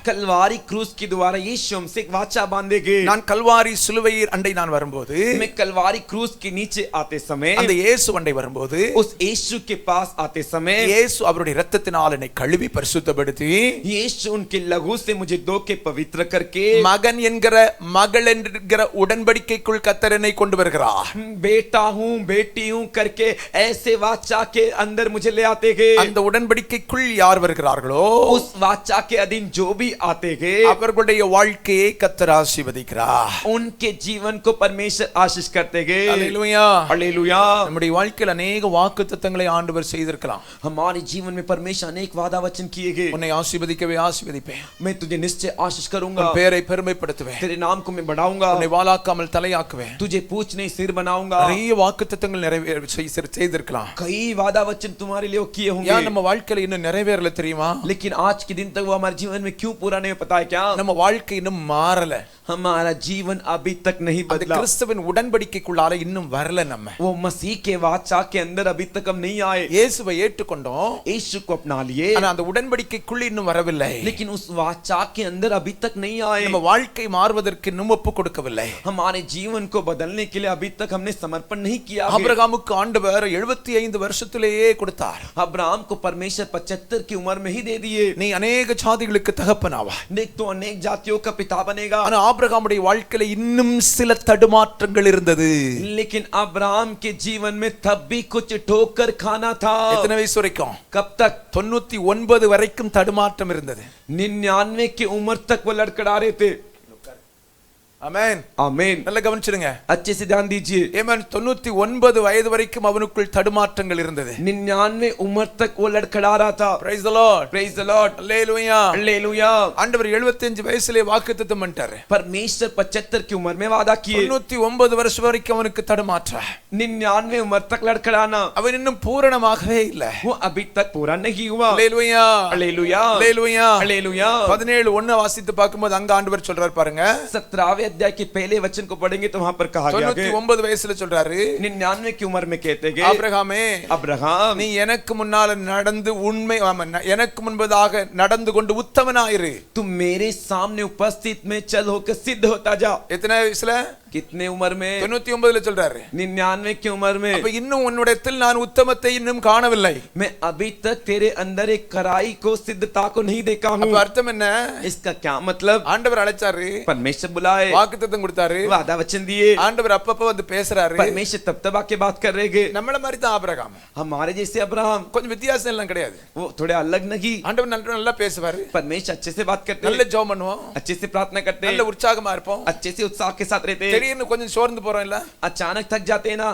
कलवारी क्रूस के द्वारा यीशु हमसे एक वाचा बांधेगे। நான் கல்வாரி சிலுவை அண்டை நான் வரும்போது, मैं कलवारी क्रूस के नीचे आते समय, அந்த இயேசு அண்டை வரும்போது, उस यीशु के पास आते समय, இயேசு அவருடைய இரத்தத்தினால் என்னை கழுவி பரிசுத்தப்படுத்தி यीशु उनके लहू से मुझे धो के पवित्र करके மகன் என்கிற மகள் என்கிற உடன்படிக்கைக்குள் கர்த்தர் என்னை கொண்டு வருகிறார். बेटा हूँ बेटी हूँ करके ऐसे वाचा के अंदर मुझे ले आते हैं। அந்த உடன்படிக்கைக்குள் யார் வருகிறார்களோ उस वाचा के अधीन जो भी आते हैं அவர்களுடைய வாழ்க்கையை கர்த்தர் ஆசீர்வதிக்கிறார். उनके जीवन को परमेश्वर आशीष करते हैं। அல்லேலூயா. हालेलुया। நம்முடைய வாழ்க்கையில் अनेक வாக்குத்தத்தங்களை ஆண்டவர் செய்திருக்கலாம். हमारे जीवन में परमेश्वर अनेक वादा वचन किए गए। உன்னை ஆசீர்வதிக்கவே ஆசீர்வதிப்பேன். मैं तुझे निश्चय आशीष करूंगा। உன் பெயரை பெருமைப்படுத்துவேன். तेरे नाम को मैं बढ़ाऊंगा। உன்னை வாலாக்காமல் தலையாக்குவேன். तुझे पूछ नहीं सिर बनाऊंगा। நிறைய வாக்குத்தத்தங்கள் செய்திருக்கலாம். कई वादा वचन तुम्हारे लिए किए होंगे। ஏன் நம்ம வாழ்க்கையில இன்னும் நிறைவேறல தெரியுமா? लेकिन आज के दिन तक वो हमारे जीवन में क्यों पूरा नहीं पता है क्या? நம்ம வாழ்க்கை இன்னும் மாறல. हमारा जीवन अभी तक नहीं அந்த बदला। கிறிஸ்துவின் உடன்படிக்கைக்குள்ளால இன்னும் வரல. நம்ம वो मसीह के वाचा के अंदर अभी तक हम नहीं आए। இயேசுவை ஏற்றுக்கொண்டோம், यीशु को अपना लिए, ஆனா அந்த உடன்படிக்கைக்குள்ள இன்னும் வரவில்லை. लेकिन उस वाचा के अंदर अभी तक नहीं आए। நம்ம வாழ்க்கை மாறுவதற்கு இன்னும் ஒப்பு கொடுக்கவில்லை. हमारे जीवन को बदलने के लिए अभी तक हमने समर्पण नहीं किया। ஆபிரகாமுக்கு ஆண்டவர் 75 வருஷத்திலேயே கொடுத்தார். अब्राहम को परमेश्वर 75 की उम्र में ही दे दिए। நீ अनेक ஜாதிகளுக்கு தகப்பனாவா. देख तो अनेक जातियों का पिता बनेगा। ஆனா ஆபிரகாமுடைய வாழ்க்கையில இன்னும் சில தடுமாற்றங்கள் இருந்தது. लेकिन अब्राहम के जीवन में तब भी कुछ ठोकर खाना था। எத்தனை வயசு வரைக்கும்? कब तक? 99 வரைக்கும் தடுமாற்றம் இருந்தது. 99 की उम्र तक वो लड़खड़ा रहे थे। ஆமென். आमीन। நல்ல கவனிச்சிடுங்க. अच्छे से ध्यान दीजिए। ஏமேன். 99 வயது வரைக்கும் அவனுக்குள் தடுமாற்றங்கள் இருந்தது. 99 उम्र तक वो लड़खड़ा रहा था। Praise the Lord. Praise the Lord। Hallelujah. Hallelujah. ஆண்டவர் 75 வயசுல வாக்குத்தத்தம் பண்ணிட்டாரு. परमेश्वर 75 की उम्र में वादा किए। 99 வருஷம் வரைக்கும் அவனுக்கு தடுமாற்றம். 99 उम्र तक लड़खड़ाना। அவன் இன்னும் பூரணமாகவே இல்ல. वो अभी तक पूरा नहीं हुआ। Hallelujah. हालेलुया। Hallelujah. हालेलुया। 17:1 வாசித்து பார்க்கும்போது அங்க ஆண்டவர் சொல்றார் பாருங்க. 17वें अध्याय के पहले वचन को पढ़ेंगे तो वहां पर कहा गया है 99 வயசுல சொல்றாரு. 99 की उम्र में कहते हैं ஆபிரகாமே, अब्राहम நீ எனக்கு முன்னால நடந்து உண்மை எனக்கு முன்பதாக நடந்து கொண்டு உத்தமனாயிரு. तुम मेरे सामने उपस्थित में चल होकर सिद्ध होता जा। எத்தனை வயசுல? कितने उम्र में? 99ல சொல்றாரு. 99 की उम्र में। அப்ப இன்னும் உன்னிடத்தில் நான் உத்தமத்தை இன்னும் காணவில்லை. मैं अभी तक तेरे अंदर एक कराई को सिद्धता को नहीं देखा हूं। அப்ப அர்த்தம் என்ன? इसका क्या मतलब? ஆண்டவர் அழைச்சாரு, परमेश्वर बुलाए, வாக்குத்தத்தம் கொடுத்தாரு, वादा वचन दिए, ஆண்டவர் அப்பப்ப வந்து பேசுறாரு. परमेश्वर तब तब आके बात कर रहे हैं। நம்மள மாதிரி தான் ஆபிரகாம். हमारे जैसे अब्राहम கொஞ்சம் வித்தியாசம் எல்லாம் கிடையாது. वो थोड़े अलग नहीं। ஆண்டவர் நல்லா பேசுவாரு. परमेश्वर अच्छे से बात करते நல்ல हैं, ஜெபம் பண்ணுவோம், अच्छे से प्रार्थना करते நல்ல हैं, உற்சாகமா இருப்போம். अच्छे से उत्साह के साथ रहते हैं। திடீர்னு கொஞ்சம் சோர்ந்து போறோம் இல்ல? अचानक थक जाते हैं ना,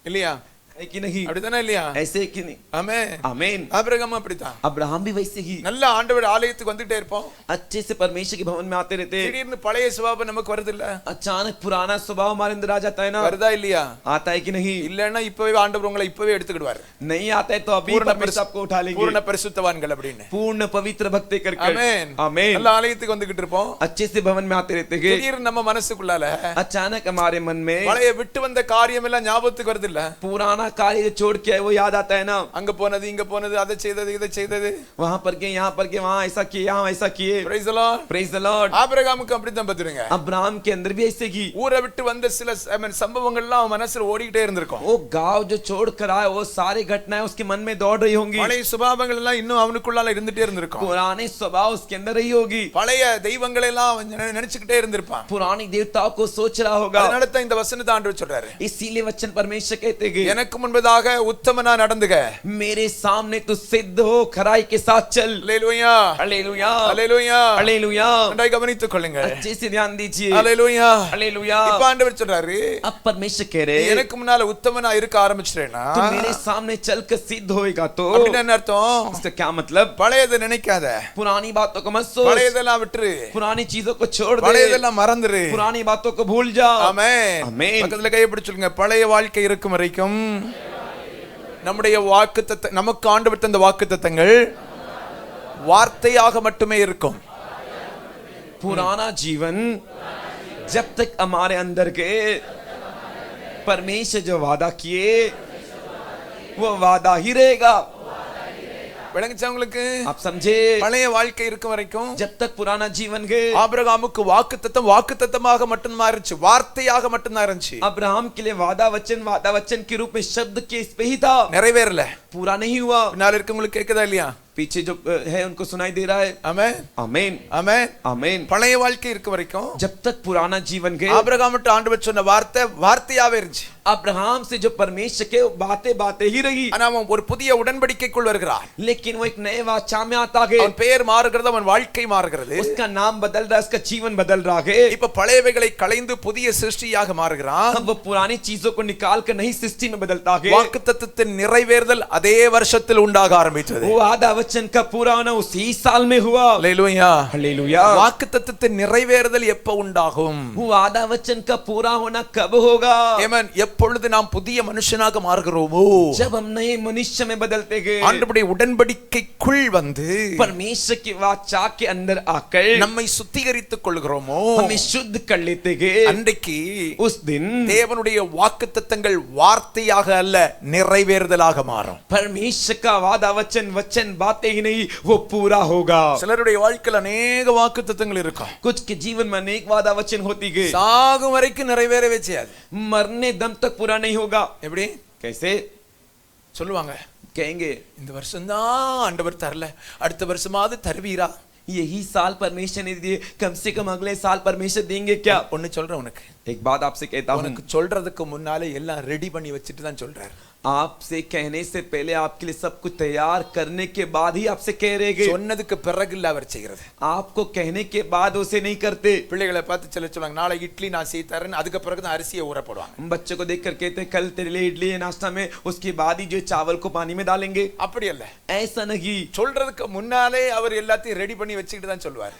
இல்லையா? है कि नहीं? அப்படிதானே இல்லையா? ऐसे कि नहीं? ஆமென். आमीन। ஆபிரகாம் அப்படிதான். अब्राहम भी वैसे ही நல்ல ஆண்டவர் ஆலயத்துக்கு வந்துட்டே இருப்போம். अच्छे से परमेश्वर के भवन में आते रहते हैं। திடீர்னு பழைய சுபாவம் நமக்கு வருது இல்ல? अचानक पुराना स्वभाव हमारे अंदर आ जाता है ना, வருதா இல்லையா? आता है कि नहीं? இல்லன்னா இப்பவே ஆண்டவர் உங்களை இப்பவே எடுத்துக்கிடுவார். नहीं आता है तो अभी परमेश्वर आपको उठा लेंगे। பூர்ண பரிசுத்தவான்கள் அப்படின்னு. पूर्ण पवित्र भक्ति करके। ஆமென். आमीन। நல்ல ஆலயத்துக்கு வந்துகிட்டு இருப்போம். अच्छे से भवन में आते रहते हैं। திடீர்னு நம்ம மனசுக்குள்ளால अचानक हमारे मन में பழைய விட்டு வந்த காரியம் எல்லாம் ஞாபகத்துக்கு வருது இல்ல? पुराना पुराना कार्य जो छोड़ के आए वो याद आता है ना, அங்க போனது இங்க போனது அதை செய்தது இதை செய்தது. वहां पर गए यहाँ पर गए, वहां ऐसा किए यहाँ ऐसा किए. Praise the Lord. Praise the Lord. ஆபிரகாமுக்கு அப்படித்தான் பாத்துருங்க. अब्राहम के अंदर भी ऐसे की. ஊரை விட்டு வந்த சில சம்பவங்கள்லாம் அவன் மனசுல ஓடிக்கிட்டே இருந்திருக்கும். वो गांव जो छोड़ कर आए वो सारी घटनाएं उसके मन में दौड़ रही होंगी. பழைய சுபாவங்கள் எல்லாம் இன்னும் அவனுக்குள்ளால இருந்துட்டே இருந்திருக்கும். पुराने स्वभाव उसके अंदर रही होगी. பழைய தெய்வங்களை எல்லாம் அவன் நினைச்சுக்கிட்டே இருந்திருப்பான். पुरानी देवताओं को सोच रहा होगा. அதனால தான் இந்த வசனத்தை ஆண்டவர் சொல்றாரு. इसीलिए वचन परमेश्वर कहते हैं, எனக்கு முன்பதாக உத்தமனா நடந்துக, मेरे सामने तू सिद्ध हो, खराई के साथ चल. அல்லேலூயா हालेलुया அல்லேலூயா हालेलुया. நன்றாய் கவனித்துக் கொள்ளுங்கள். अच्छे से ध्यान दीजिए. அல்லேலூயா हालेलुया. இப்ப ஆண்டவர் சொல்றாரு, अब परमेश्वर कह रहे எனக்கு முன்னால உத்தமனா இருக்க ஆரம்பிச்சிட்டேனா तू मेरे सामने चलकर सिद्ध होएगा. तो அப்படின்னா என்ன அர்த்தம்? इसका क्या मतलब? பழையதை நினைக்காத, पुरानी बातों को मत सोच, பழையதெல்லாம் விட்டுரு, पुरानी चीजों को छोड़ दे, பழையதெல்லாம் மறந்துரு. पुरानी बातों को भूल जाओ. ஆமென். ஆமென். பக்கத்துல கையை பிடிச்சு சொல்லுங்க, பழைய வாழ்க்கை இருக்கும் வரைக்கும் நம்முடைய வாக்குத்தத்தம், நமக்கு ஆண்டவர் தந்த வாக்குத்தத்தங்கள் வார்த்தையாக மட்டுமே இருக்கும். पुराना जीवन जब तक हमारे अंदर के परमेश्वर जो वादा किए वो वादा ही रहेगा. விளங்குச்சா உங்களுக்கு? आप समझे? பழைய வாழ்க்கை இருக்கும் வரைக்கும் जब तक पुराना जीवन के ஆபிரகாமுக்கு வாக்குத்தத்தமாக மட்டும் இருந்துச்சு, வார்த்தையாக மட்டும் இருந்துச்சு. अब्राहम के लिए वादा वचन के रूप में शब्द के इस पे ही था, நிறைவேறல. पूरा नहीं हुआ. பின்னால இருக்கவங்களுக்கு கேக்குதா இல்லையா? पीछे जो है उनको सुनाई दे रहा है. ஆமென் आमीन ஆமென் आमीन. பழைய வாழ்க்கை இருக்கும் வரைக்கும் जब तक पुराना जीवन के ஆபிரகாமுக்கு ஆண்டவர் சொன்ன வார்த்தை வார்த்தையாவே இருந்துச்சு. अब्राहम से जो परमेश्वर के बातें ही रही. ஆனா அவன் ஒரு புதிய உடன்படிக்கைக்குள் வருகிறான். लेकिन वो एक नए वाचा में आता है. அவன் பெயர் மாறுகிறது, அவன் வாழ்க்கை மாறுகிறது. उसका नाम बदल रहा है, उसका जीवन बदल रहा है. இப்ப பழையவைகளை களைந்து புதிய சிருஷ்டியாக மாறுகிறான். अब वो पुरानी चीजों को निकाल कर नई सृष्टि में बदलता है. வாக்குத்தத்தத்தின் நிறைவேறுதல் அதே வருஷத்தில் உண்டாக ஆரம்பித்தது. वो आधा वचन का पूरा होना उसी साल में हुआ. அல்லேலூயா हालेलुया. வாக்குத்தத்தத்தின் நிறைவேறுதல் எப்ப உண்டாகும்? वो आधा वचन का पूरा होना कब होगा? ஆமென். எப்பொழுது நாம் புதிய மனுஷனாக மாறுகிறோமோ, जब हम नए मनुष्य में बदलते गए, ஆண்டவருடைய உடன்படிக்கைக்குள் வந்து परमेश्वर की वाचा के अंदर आकर நம்மை சுத்திகரித்துக் கொள்கிறோமோ, हमें शुद्ध कर लेते गए, அன்றைக்கு उस दिन தேவனுடைய வாக்குத்தத்தங்கள் வார்த்தையாக அல்ல நிறைவேறுதலாக மாறும். परमेश्वर का वादा वचन बातें ही नहीं, वो पूरा होगा. சிலருடைய வாழ்க்கையில் अनेक வாக்குத்தத்தங்கள் இருக்கும். कुछ के जीवन में अनेक वादा वचन होती गए, சாகும் வரைக்கும் நிறைவேறவே செய்யாது. मरने दम तक पूरा नहीं होगा. எப்படி कैसे சொல்லுவாங்க? कहेंगे இந்த வருஷம் தான் ஆண்டவர் தரல, அடுத்த வருஷமாவது தருவீரா? यही साल परमेश्वर ने दिए, कम से कम अगले साल परमेश्वर देंगे क्या? ஒன்னு சொல்றேன் உனக்கு, एक बात आपसे कहता हूँ, உனக்கு சொல்றதுக்கு முன்னாலே எல்லாம் ரெடி பண்ணி வச்சிட்டு தான் சொல்றாரு. आपसे कहने से पहले आपके लिए सब कुछ तैयार करने के बाद ही आपसे कह रहे हैं. சொன்னதுக்கு பிறகு இல்ல அவர் செய்கிறது. आपको कहने के बाद उसे नहीं करते. பிள்ளைகளை பார்த்து சொல்லுவாங்க, நாளை இட்லி நான் செய்து தரேன், அதுக்கு பிறகு தான் அரிசியை ஊற போடுவாங்க. बच्चों को देखकर कहते हैं कल तेरे लिए इडली है नाश्ता में, उसके बाद ही जो चावल को पानी में डालेंगे. அப்படி அல்ல, ऐसा नहीं. சொல்றதுக்கு முன்னாலே அவர் எல்லாத்தையும் ரெடி பண்ணி வச்சுக்கிட்டு தான் சொல்வார்.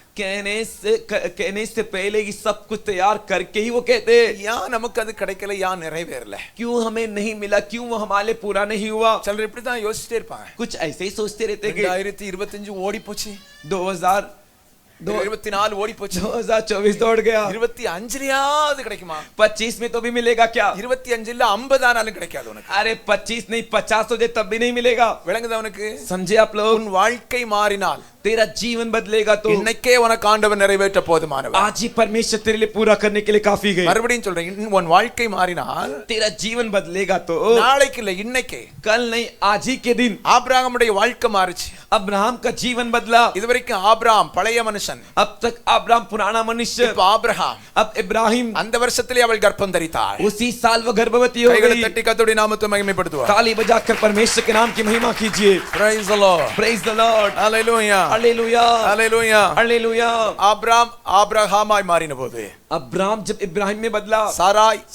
कहने से पहले ही सब कुछ तैयार करके ही वो कहते हैं. ஏன் நமக்கு அது கிடைக்கல, ஏன் நிறைவேறல, क्यों हमें नहीं मिला, क्यों वो हमारे पूरा नहीं हुआ? சிலர் இப்படி தான் யோசிச்சிட்டே இருப்பாங்க. कुछ ऐसे ही सोचते रहते हैं. 2025 ஓடி போச்சு, 2024 ஓடி போச்சு, 2024 दौड़ गया, 25லயாவது கிடைக்குமா? 25 में तो भी मिलेगा क्या? 25 இல்ல 50 ஆனாலும் கிடைக்காது உனக்கு. अरे 25 नहीं 50 हो जाए तब भी नहीं मिलेगा. விளங்குதா உனக்கு? समझे आप लोग? உன் வாழ்க்கை மாறினால் तेरा जीवन बदलेगा तो இன்னைக்கே உனக்கு ஆண்டவர் நிறைவேற்ற போதுமானவர். आज ही परमेश्वर तेरे लिए पूरा करने के लिए काफी है. மறுபடியும் சொல்றேன், உன் வாழ்க்கை மாறினால் तेरा जीवन बदलेगा तो நாளைக்கு இல்ல இன்னைக்கே. कल नहीं आज ही के दिन. ஆபிரகாமுடைய வாழ்க்கை மாறிச்சு. अब्राहम का जीवन बदला. இதுவரைக்கும் ஆபிரகாம் பழைய மனுஷன், अब तक अब्राहम पुराना मनुष्य, இப்ப ஆபிரகாம். अब इब्राहिम. அந்த வருஷத்திலே அவள் கர்ப்பம் தரித்தாள். उसी साल वो गर्भवती हो கைகளை गई. தட்டி கர்த்தருடைய நாமத்தை மகிமைப்படுத்துவார். ताली बजाकर परमेश्वर के नाम की महिमा कीजिए. Praise the Lord. Praise the Lord. Hallelujah. Hallelujah. Hallelujah. Hallelujah. ஆபிரகாமாய் மாறின போது, अब्राहम जब इब्राहिम में बदला,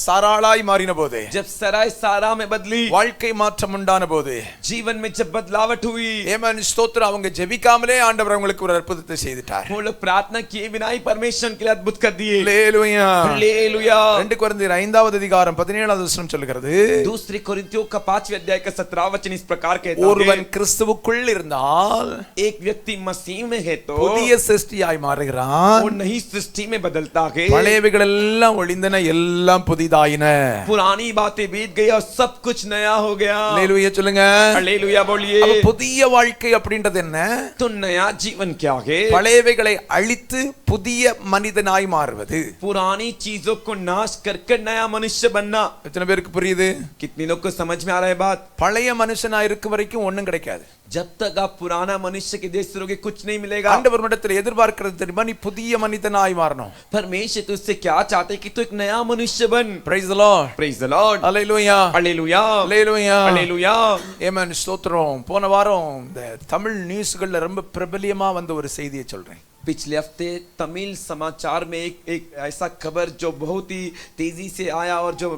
சாராளாய் மாறின போது, जब सराय सारा में बदली, வாழ்க்கை மாற்றம் உண்டான போது, जीवन में जब बदलावट हुई, ஏமேன் ஸ்தோத்திரம். அவங்க ஜெபிக்காமலே ஆண்டவர் அவங்களுக்கு ஒரு அற்புதத்தை செய்துட்டார். वो लोग प्रार्थना किए बिना ही परमेश्वर के लिए अद्भुत कर दिए. ஹல்லேலூயா. हालेलुया. 2 கொரிந்தியர் 5வது அதிகாரம் 17வது வசனம் சொல்கிறது, दूसरी कोरिन्थियों का 5वें अध्याय का 17वां वचन इस प्रकार कहता है, ஒருவன் கிறிஸ்துவுக்குள் இருந்தால் एक व्यक्ति मसीह में है तो புதிய சிருஷ்டியாய் மாறுகிறான், वो नई सृष्टि में बदलता है. பழையவைகள் எல்லாம் ஒளிந்தன, எல்லாம் புதிதாயின. पुरानी बातें बीत गई और सब कुछ नया हो गया। அல்லேலூயா சொல்லுங்க. हालेलुया बोलिए। அப்ப புதிய வாழ்க்கை அப்படின்றது என்ன? तो नया जीवन क्या है? பழையவைகளை அழித்து புதிய மனிதனாய் மாறுவது. पुरानी चीजों को नाश करके नया मनुष्य बनना। எத்தனை பேருக்கு புரியுது? कितने लोग को समझ में आ रहा है बात? பழைய மனுஷனா இருக்க வரைக்கும் ஒண்ணும் கிடைக்காது. जब तक आप पुराना मनुष्य के देश रहोगे कुछ नहीं मिलेगा। ஆண்டவர் இடத்துல எதிர்பார்க்கிறது தெரியுமா? நீ புதிய மனிதனாய் மாறணும். परमेश्वर तुझसे क्या चाहते कि तू एक नया मनुष्य बन। Praise the Lord. Praise the Lord. Hallelujah. Hallelujah. Hallelujah. Hallelujah. ஆமென். ஸ்தோத்திரம். போன வாரம் இந்த தமிழ் நியூஸ்கள்ல ரொம்ப பிரபலியமா வந்த ஒரு செய்தியை சொல்றேன். पिछले हफ्ते तमिल समाचार में एक ऐसा खबर जो बहुत ही तेजी से आया और जो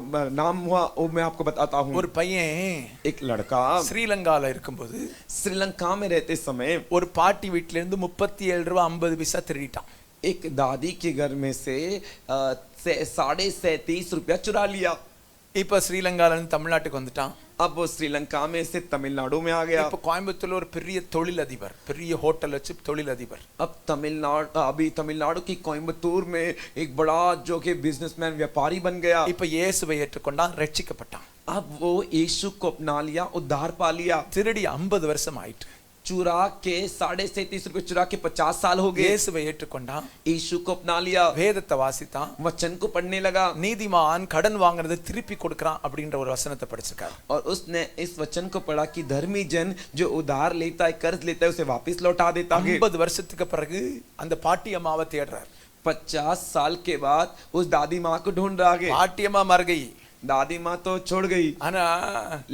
नाम हुआ वो मैं आपको बताता हूँ। ஒரு பையன் एक लड़का ஸ்ரீலங்கால இருக்கும்போது श्रीलंका में रहते समय ஒரு பாட்டி வீட்ல இருந்து 37 ரூபாய் 50 பைசா திருடிட்டான். एक दादी के घर में से 37.5 रुपया चुरा लिया। இப்ப ஸ்ரீலங்கால இருந்து தமிழ்நாட்டுக்கு வந்துட்டான். अब वो श्रीलंका में से तमिलनाडु में आ गया। இப்ப கோயம்புத்தூர்ல ஒரு பெரிய தொழிலதிபர், பெரிய ஹோட்டல் வச்சு தொழிலதிபர். अब तमिलनाडु की कोयम्बतूर में एक बड़ा जो कि बिजनेसमैन व्यापारी बन गया। இப்ப இயேசுவை ஏற்றுக்கொண்டான், ரட்சிக்கப்பட்டான். अब वो यीशु को अपना लिया, उद्धार पा लिया। திருடி 50 வருஷம் ஆயிட்டு. चुरा के 37.5 रुपए चुरा के 50 साल हो गए। இயேசுவை ஏற்றுக்கொண்டான், यीशु को अपना लिया, வேதத்தை வாசித்தான், वचन को पढ़ने लगा। நீதிமான் கடன் வாங்குறதை திருப்பி கொடுக்கறான் அப்படின்ற ஒரு வசனத்தை படிச்சிருக்காரு. और उसने इस वचन को पढ़ा कि धर्मी जन जो उधार लेता है, कर्ज लेता है, उसे वापस लौटा देता है। 50 வருஷத்துக்கு பிறகு அந்த பாட்டி அம்மாவை தேடுறார். 50 साल के बाद उस दादी माँ को ढूंढ रहा है। பாட்டி அம்மா மर गई. दादी माँ तो छोड़ गई, ஆனா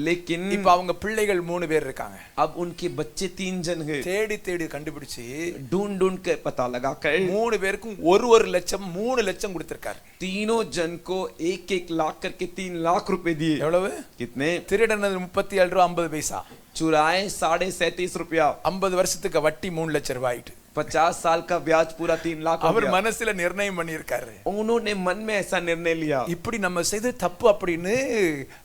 लेकिन இப்ப அவங்க பிள்ளைகள் 3 பேர் இருக்காங்க. अब उनके बच्चे 3 जन हैं। தேடி தேடி கண்டுபிடிச்சு ढूंढ के पता लगा कर 3 பேருக்கும் 1 லட்சம் 3 லட்சம் கொடுத்திருக்காரு. तीनों जन को 1-1 लाख करके 3 लाख रुपए दिए। எவ்வளவு? कितने? திருடனது 37 ரூபாய் 50 பைசா. चुराए 37.5 रुपया। 50 வருஷத்துக்கு வட்டி 3 லட்சம் ரூபாய் ஆயிட்டு. 50 साल का ब्याज पूरा 3 लाख हो அவர் गया। மனசுல நிர்ணயம் பண்ணியிருக்காரு. उन्होंने मन में ऐसा निर्णय लिया, இப்படி நம்ம செய்து தப்பு அப்படின்னு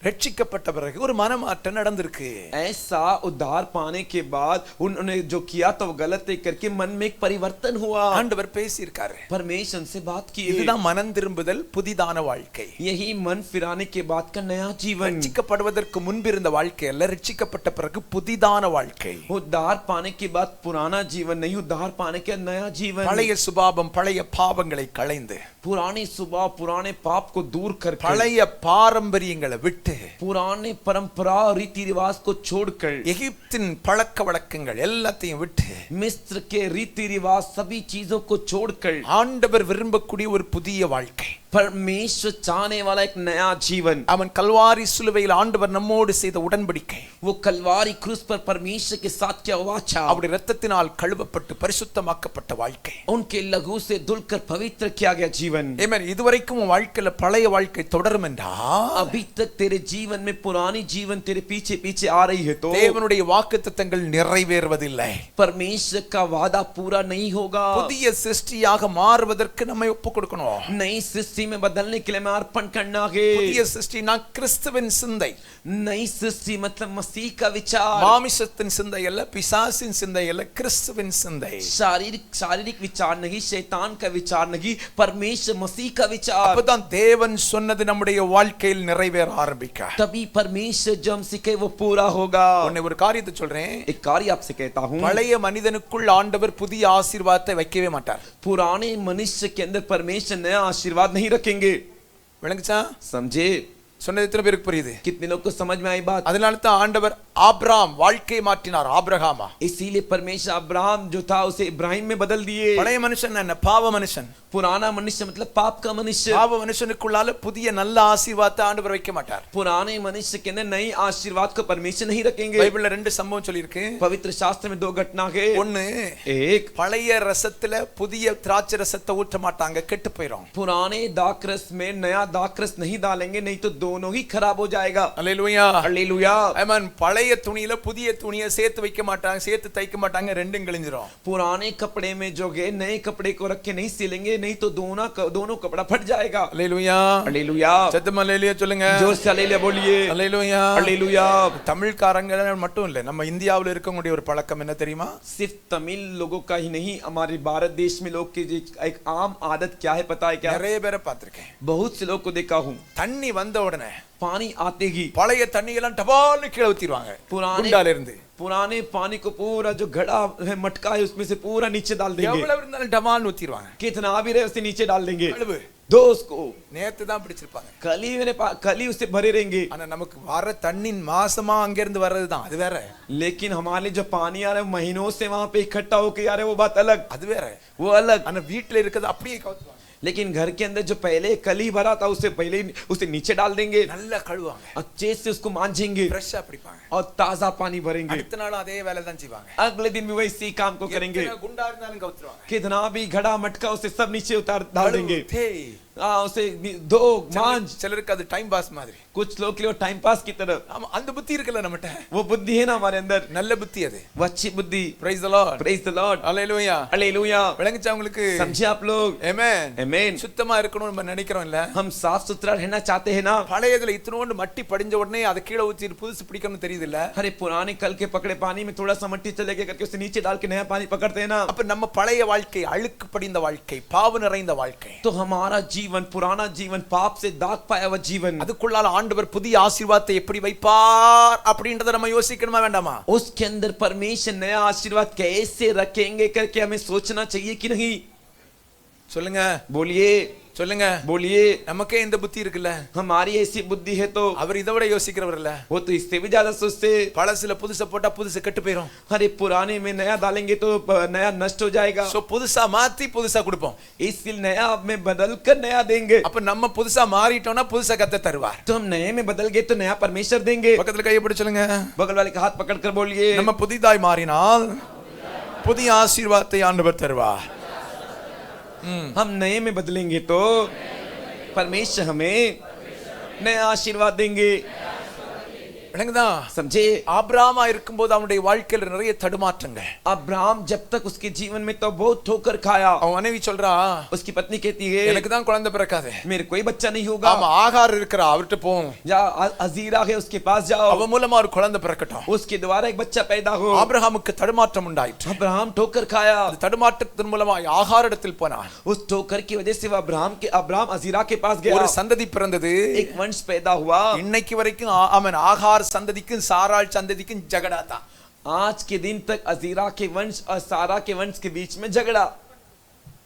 ரட்சிக்கப்பட்ட பிறகு ஒரு மனமாற்றம் நடந்திருக்கு. ऐसा उद्धार पाने के बाद उन्होंने जो किया तो वो गलत है करके मन में एक परिवर्तन हुआ। ஆண்டவர் பேசியிருக்காரு. परमेश्वर से बात की। இதுதான் மனம் திரும்புதல், புதிதான வாழ்க்கை. यही मन फिराने के बाद का नया जीवन। ரட்சிக்கப்படுவதற்கு முன்பு இருந்த வாழ்க்கை அல்ல, ரட்சிக்கப்பட்ட பிறகு புதிதான வாழ்க்கை. उद्धार पाने के बाद पुराना जीवन नहीं, उद्धार पाने के नया जीवन। பழைய சுபாவம், பழைய பாவங்களை களைந்து, पुरानी स्वभाव, पुराने पाप को दूर करके, பழைய பாரம்பரியங்களை விட்டு, पुराने परंपरा रीति रिवाज को छोड़कर, எகிப்தின் பழக்க வழக்கங்கள் எல்லாத்தையும் விட்டு, मिस्र के रीति रिवाज सभी चीजों को छोड़कर, ஆண்டவர் விரும்பக்கூடிய ஒரு புதிய வாழ்க்கை, परमेश्वर चाहने वाला एक नया जीवन। அவன் கல்வாரி சிலுவையில் ஆண்டவர் நம்மோடு செய்த உடன்படிக்கை, वो कलवारी क्रूस पर परमेश्वर के साथ क्या वाचा, அவருடைய இரத்தத்தினால் கழுவப்பட்டு பரிசுத்தமாக்கப்பட்ட வாழ்க்கை, उनके लहू से धुलकर पवित्र किया गया जीवन। ஆமென். இதுவரைக்கும் உன் வாழ்க்கையில பழைய வாழ்க்கை தொடரும் என்றால், अभी तक तेरे जीवन में पुरानी जीवन तेरे पीछे पीछे आ रही है तो தேவனுடைய வாக்குத்தத்தங்கள் நிறைவேறுவதில்லை. परमेश्वर का वादा पूरा नहीं होगा। புதிய சிருஷ்டியாக மாறுவதற்கு நம்ம ஒப்பு கொடுக்கணும். नई सृष्टि में बदलने के लिए मैं अर्पण करना है। புதிய சிருஷ்டினா கிறிஸ்துவின் சிந்தை. नई सृष्टि मतलब मसीह का विचार, மாமிசத்தின் சிந்தை அல்ல, பிசாசின் சிந்தை அல்ல, கிறிஸ்துவின் சிந்தை. शारीरिक विचार नहीं, शैतान का विचार नहीं, परमेश्वर मसीह का विचार। அப்பதான் தேவன் சொன்னது நம்முடைய வாழ்க்கையில் நிறைவேற ஆரம்பிக்கும். तभी परमेश्वर जो हमसे कहे वो पूरा होगा। உன்னை ஒரு காரியத்தை சொல்றேன். एक कार्य आपसे कहता हूँ, பழைய மனிதனுக்குள் ஆண்டவர் புதிய ஆசீர்வாதத்தை வைக்கவே மாட்டார். पुराने मनुष्य के अंदर परमेश्वर नया आशीर्वाद नहीं रखेंगे। விளங்குச்சா? समझे? சொன்னது எத்தனை பேருக்கு புரியுது? कितने लोग को समझ में आई बात? அதனால தான் ஆண்டவர் ஆபிரகாம் வாழ்க்கையை மாற்றினார். ஆபிரகாமா, इसीलिए परमेश्वर अब्राहम जो था उसे इब्राहिम में बदल दिए। பழைய மனுஷன் என்ன? பாவ மனுஷன். पुराना मनुष्य मतलब पाप का मनुष्य। பாவ மனுஷனுக்குள்ளால புதிய நல்ல ஆசீர்வாதத்தை ஆண்டவர் வைக்க மாட்டார். पुराने मनुष्य के अंदर नई आशीर्वाद को परमेश्वर नहीं रखेंगे। பைபிள்ல 2 சம்பவம் சொல்லிருக்கு. पवित्र शास्त्र में 2 घटना है। ஒன்னு, एक, பழைய ரசத்துல புதிய திராட்சை ரசத்தை ஊற்ற மாட்டாங்க, கெட்டு போயிடும். पुराने दाखरस में नया दाखरस नहीं डालेंगे, नहीं तो दोनों ही खराब हो जाएगा। அல்லேலூயா. हालेलुया। ஆமென். பழைய பழைய துணியில புதிய துணியை சேர்த்து வைக்க மாட்டாங்க, சேர்த்து தைக்க மாட்டாங்க, ரெண்டும் கிழிஞ்சிரும். पुराने कपड़े में जो गए नए कपड़े को रख के नहीं सिलेंगे, नहीं तो दोनों कपड़ा फट जाएगा। அல்லேலூயா, हालेलुया, சத்தமா அல்லேலூயா சொல்லுங்க. जोर से हालेलुया बोलिए। அல்லேலூயா, हालेलुया। தமிழ்காரங்க மட்டும் இல்ல, நம்ம இந்தியாவுல இருக்கக்கூடிய ஒரு பழக்கம் என்ன தெரியுமா? सिर्फ तमिल लोगों का ही नहीं, हमारे भारत देश में लोग की एक आम आदत क्या है पता है क्या? நிறைய பேரை பார்த்திருக்கேன். बहुत से लोग को देखा हूँ, தண்ணி வந்த உடனே पानी आते ही பழைய தண்ணி எல்லாம் டபால்னு கீழே ஊத்திடுவாங்க குண்டால இருந்து. पुराने पानी को पूरा जो घड़ा है मटका है उसमें से पूरा नीचे डाल देंगे। எவ்வளவு இருந்தாலும் டபால்னு ஊத்திடுவாங்க. कितना भी रहे उसे नीचे डाल देंगे। கழுவு दो उसको நேத்து தான் பிடிச்சிருப்பாங்க, कली उसे भरे रहेंगे। ஆனா நமக்கு வர தண்ணி மாசமா அங்க இருந்து வர்றதுதான், அது வேற. लेकिन हमारे जो पानी आ रहा है महीनों से वहां पे इकट्ठा होके आ रहा है वो बात अलग, அது வேற. वो अलग। ஆனா வீட்டுல இருக்கிறது அப்படியே கவுத்துவாங்க. लेकिन घर के अंदर जो पहले कली भरा था उसे पहले उसे नीचे डाल देंगे, நல்லா கழுவாங்க, अच्छे से उसको मांजेंगे ஃப்ரெஷ்ஷா பிடிப்பாங்க, और ताजा पानी भरेंगे। அடுத்த நாள் அதே வேலை தான் செய்வாங்க. अगले दिन भी वैसे ही काम को करेंगे। எத்தனை குண்டா இருந்தாலும் கவுத்துவாங்க. कितना भी घड़ा मटका उसे सब नीचे उतार डाल देंगे। தேய். उसे दो मांझ। சிலருக்கு அது டைம் பாஸ் மாதிரி, कुछ लोग के लिए टाइम पास की तरह। ஆமா, அந்த புத்தி இருக்குல்ல நம்மட்ட, वो बुद्धि है ना हमारे अंदर, நல்ல புத்தி அது. वो अच्छी बुद्धि। Praise the lord, praise the lord, hallelujah. Hallelujah. விளங்குச்சா உங்களுக்கு? समझे आप लोग? ஆமென், आमीन। சுத்தமா இருக்கணும் நம்ம நினைக்கிறோம் இல்ல? हम साफ सुथरा रहना चाहते हैं ना? பழையதுல இத்தனோண்டு மட்டி படிஞ்ச உடனே அதை கீழே ஊத்தி புதுசு பிடிக்கணும்னு தெரியுது இல்ல? अरे पुराने कल के पकड़े पानी में थोड़ा सा मट्टी चले गए करके उसे नीचे डाल के नया पानी पकड़ते हैं ना। அப்ப நம்ம பழைய வாழ்க்கை, அழுக்கு படிந்த வாழ்க்கை, பாவ நிறைந்த வாழ்க்கை, तो हमारा जीवन, पुराना जीवन, पाप से दाग पाया हुआ जीवन, அதுக்குள்ளால ஆண்டவர் புதிய ஆசீர்வாதத்தை எப்படி வைப்பார் அப்படின்றத நம்ம யோசிக்கணுமா வேண்டாமா? उसके अंदर परमेश्वर नया आशीर्वाद कैसे रखेंगे करके हमें सोचना चाहिए कि नहीं? சொல்லுங்க, बोलिए, சொல்லுங்க. बोलिए। நமக்கே இந்த புத்தி இருக்குல்ல, हमारी ऐसी बुद्धि है तो அவர் இதை விட யோசிக்கிறவர் இல்ல. वो तो इससे भी ज्यादा सोचते। பழசுல புதுசா போட்டா புதுசு கெட்டு போயிரும். अरे पुराने में नया डालेंगे तो नया नष्ट हो जाएगा, சோ புதுசா மாத்தி புதுசா கொடுப்போம். इसलिए नया में बदल कर नया देंगे। அப்ப நம்ம புதுசா மாறிட்டோம்னா புதுசா கத்த தருவார். तो हम नए में बदल गए तो नया परमेश्वर देंगे। பக்கத்துல கையை பிடிச்சு சொல்லுங்க, बगल वाले का हाथ पकड़ कर बोलिए, நம்ம புதிதாய் மாறினால் புதிய ஆசீர்வாதத்தை ஆண்டவர் தருவார். हम नए में बदलेंगे तो परमेश्वर हमें नया आशीर्वाद देंगे। விளங்குதா? समझे? ஆபிரகாமா இருக்கும்போது அவனுடைய வாழ்க்கையில நிறைய தடுமாற்றங்கள். अब्राहम जब तक उसके जीवन में तो बहुत ठोकर खाया। அவன் மனைவி சொல்றா, उसकी पत्नी कहती है எனக்கு தான் குழந்தை பிறக்காது, मेरे कोई बच्चा नहीं होगा। ஆமா, ஆகார் இருக்கறா, அவர்ட்ட போவோம், जा अजीरा है उसके पास जाओ, அவ மூலமா ஒரு குழந்தை பிறக்கட்டும். उसके द्वारा एक बच्चा पैदा हो। ஆபிரகாமுக்கு தடுமாற்றம் உண்டாயிற்று. अब्राहम ठोकर खाया, அந்த தடுமாற்றத்தின் மூலமா ஆகாரிடத்தில் போனான். उस ठोकर की वजह से वो अब्राहम अजीरा के पास गया, ஒரு சந்ததி பிறந்தது, एक वंश पैदा हुआ। இன்னைக்கு வரைக்கும் அவன் ஆகார் சந்ததிக்கும் சாராள் சந்ததிக்கும் ஜகடா தான். आज के दिन तक अजीरा के वंश और सारा के वंश के बीच में झगड़ा।